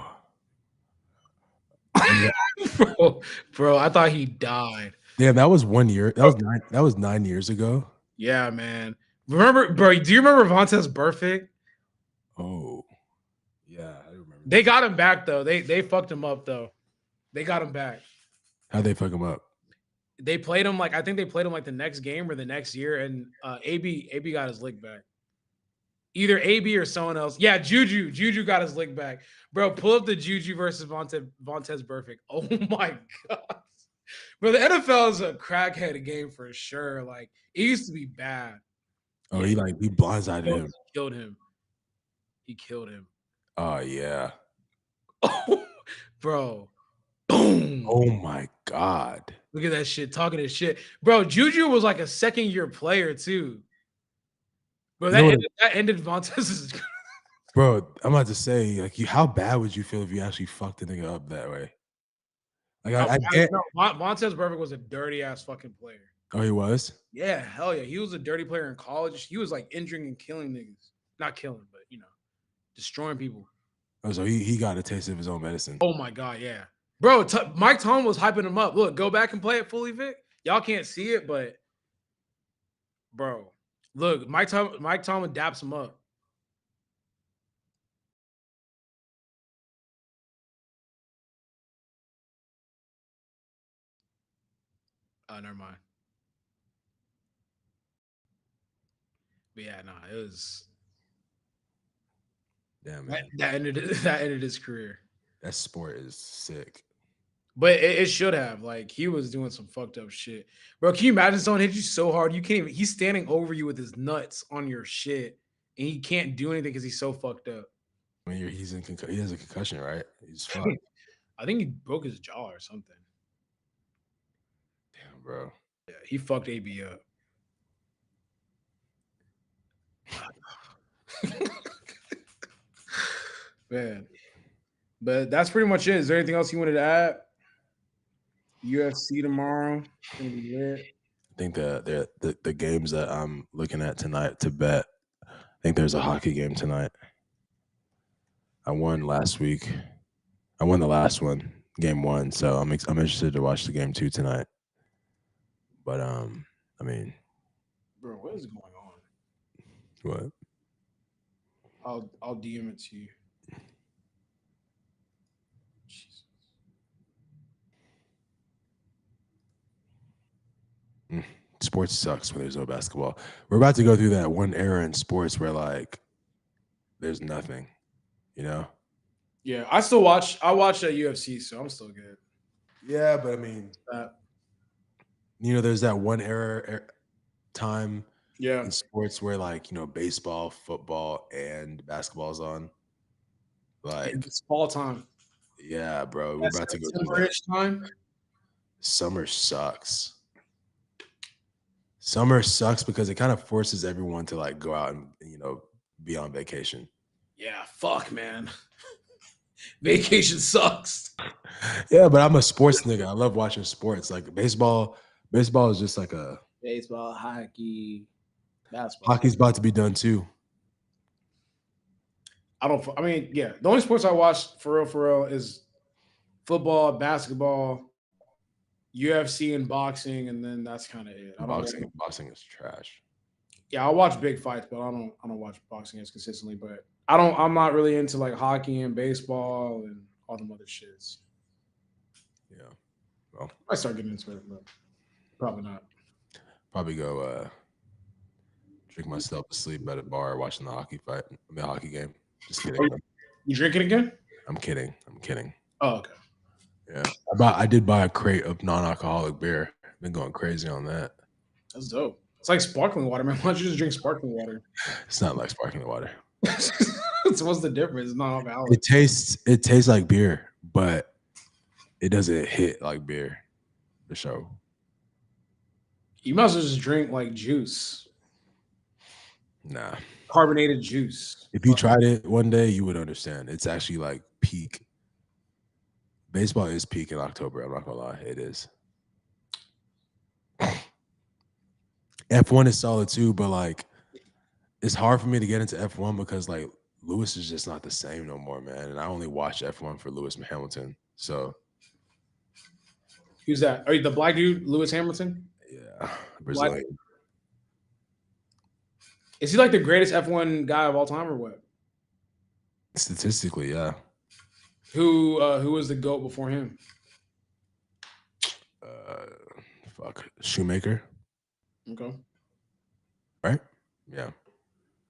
bro, I thought he died. yeah, that was 1 year. That was 9. That was 9 years ago. Yeah, man. Remember, bro? Do you remember Vontaze Burfict? Oh, yeah, I remember. They got him back though. They fucked him up though. They got him back. How'd they fuck him up? They played him like I think they played him like the next game or the next year, and AB got his lick back. Either AB or someone else. Yeah, Juju got his lick back, bro. Pull up the Juju versus Vontaze Burfict. Oh my god, bro. The NFL is a crackhead game for sure. Like it used to be bad. Oh, he blindsided him. Killed him. He killed him. Oh yeah. Oh, bro. Boom. Oh my god. Look at that shit. Talking this shit. Bro, Juju was like a second-year player, too. Bro, that ended Vontaze's. Bro, I'm about to say, like, how bad would you feel if you actually fucked the nigga up that way? Like, I get. No, Vontaze Burfict was a dirty-ass fucking player. Oh, he was? Yeah, hell yeah. He was a dirty player in college. He was, like, injuring and killing niggas. Not killing, but, destroying people. Oh, so he got a taste of his own medicine. Oh, my God, yeah. Bro, Mike Tomlin was hyping him up. Look, go back and play it fully, Vic. Y'all can't see it, but, bro, look, Mike Tomlin daps him up. Never mind. But yeah, it was. Damn, man. That ended that ended his career. That sport is sick. But it should have. Like he was doing some fucked up shit. Bro, can you imagine someone hit you so hard you can't even he's standing over you with his nuts on your shit and he can't do anything because he's so fucked up. I mean, he has a concussion, right? He's fucked. I think he broke his jaw or something. Damn, bro. Yeah, he fucked AB up. Man. But that's pretty much it. Is there anything else you wanted to add? UFC tomorrow. It's gonna be lit. I think the games that I'm looking at tonight to bet. I think there's a hockey game tonight. I won last week. I won the last one, game 1. So I'm interested to watch the game 2 tonight. But I mean, Bro, what is going on? what? I'll DM it to you. Jesus. Sports sucks when there's no basketball. We're about to go through that one era in sports where like there's nothing, you know? Yeah, I still watch. I watch at UFC, so I'm still good. Yeah, but I mean, That there's that one era time yeah, in sports where like, baseball, football, and basketball's on. Like, it's fall time. yeah, bro, we're That's about to go through that. September-ish time. Summer sucks. Summer sucks because it kind of forces everyone to like go out and be on vacation. Yeah, fuck, man. Vacation sucks. Yeah, but I'm a sports nigga. I love watching sports. Like baseball is just like a Baseball, hockey, basketball. hockey's about to be done too. I mean, yeah. The only sports I watch for real is football, basketball, UFC, and boxing, and then that's kind of it. Boxing is trash. Yeah, I watch big fights, but I don't watch boxing as consistently. But I'm not really into like hockey and baseball and all them other shits. Yeah. Well, I start getting into it, but probably not. Probably go drink myself to sleep at a bar watching the hockey game. Just kidding. You drinking again? I'm kidding. Oh, okay. Yeah. I did buy a crate of non-alcoholic beer. Been going crazy on that. That's dope. It's like sparkling water, man. Why don't you just drink sparkling water? It's not like sparkling water. So what's the difference? It's not alcoholic. It tastes like beer, but it doesn't hit like beer for sure. You might as well just drink like juice. Nah. Carbonated juice. If you tried it one day, you would understand. It's actually like peak. Baseball is peak in October. I'm not gonna lie, it is. F1 is solid too, but like it's hard for me to get into F1 because like Lewis is just not the same no more, man. And I only watch F1 for Lewis Hamilton. So who's that? Are you the black dude, Lewis Hamilton? Yeah, Brazilian. Is he like the greatest F1 guy of all time or what? Statistically, yeah. Who was the GOAT before him? Shoemaker. Okay. Right? Yeah.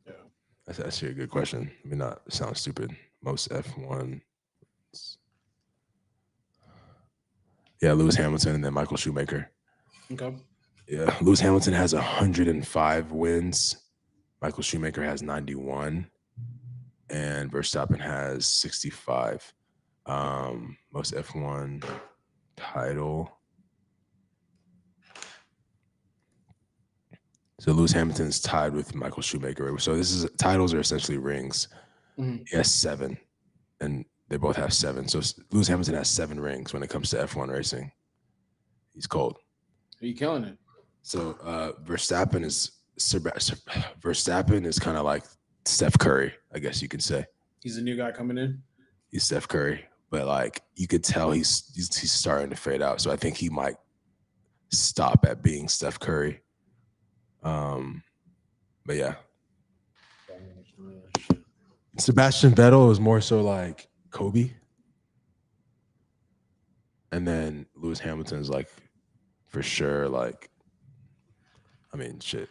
Yeah. That's actually a good question. I mean, not sound stupid. Most F1. Yeah, Lewis Hamilton and then Michael Shoemaker. Okay. Yeah, Lewis Hamilton has 105 wins. Michael Shoemaker has 91. And Verstappen has 65. Most F1 title. So Lewis Hamilton is tied with Michael Shoemaker. So titles are essentially rings. Mm-hmm. He has 7, and they both have 7. So Lewis Hamilton has 7 rings when it comes to F1 racing. He's cold. Are you killing it? So Verstappen is kind of like Steph Curry, I guess you could say. He's a new guy coming in. He's Steph Curry, but like you could tell he's starting to fade out. So I think he might stop at being Steph Curry. But yeah, Sebastian Vettel was more so like Kobe, and then Lewis Hamilton's like for sure like, I mean, shit.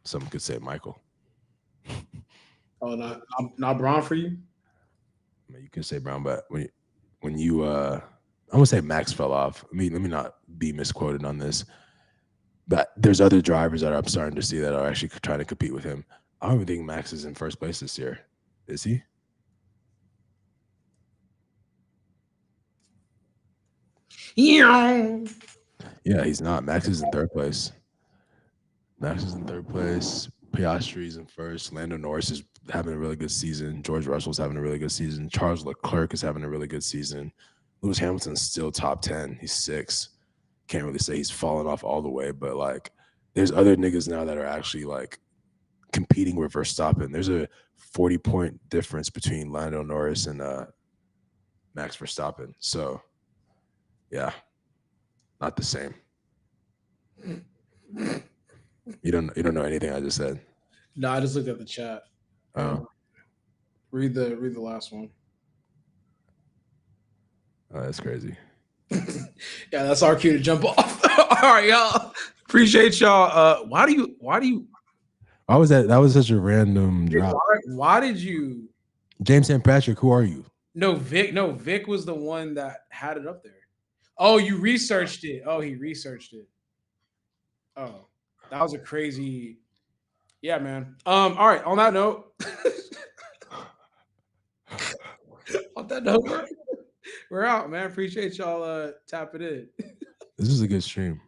Some could say Michael. Oh, not Braun for you. I mean, you can say Brown, but when you I'm gonna say Max fell off. Let me not be misquoted on this. But there's other drivers that I'm starting to see that are actually trying to compete with him. I don't even think Max is in first place this year. Is he? Yeah. Yeah, he's not. Max is in third place. Max is in third place. Piastri is in first. Lando Norris is having a really good season. George Russell's having a really good season. Charles Leclerc is having a really good season. Lewis Hamilton's still top 10. He's 6. Can't really say he's fallen off all the way, but like there's other niggas now that are actually like competing with Verstappen. There's a 40-point difference between Lando Norris and Max Verstappen. So yeah, not the same. You don't know anything I just said. No, I just looked at the chat. Oh, Read the last one. that's crazy. Yeah, that's our cue to jump off. All right, y'all. Appreciate y'all. Why do you Why was that? That was such a random drop. why did you James St. Patrick, who are you? No, Vic was the one that had it up there. Oh, you researched it. Oh, he researched it. Oh, that was a crazy. Yeah, man. All right. On that note, we're out, man. Appreciate y'all tapping in. This is a good stream.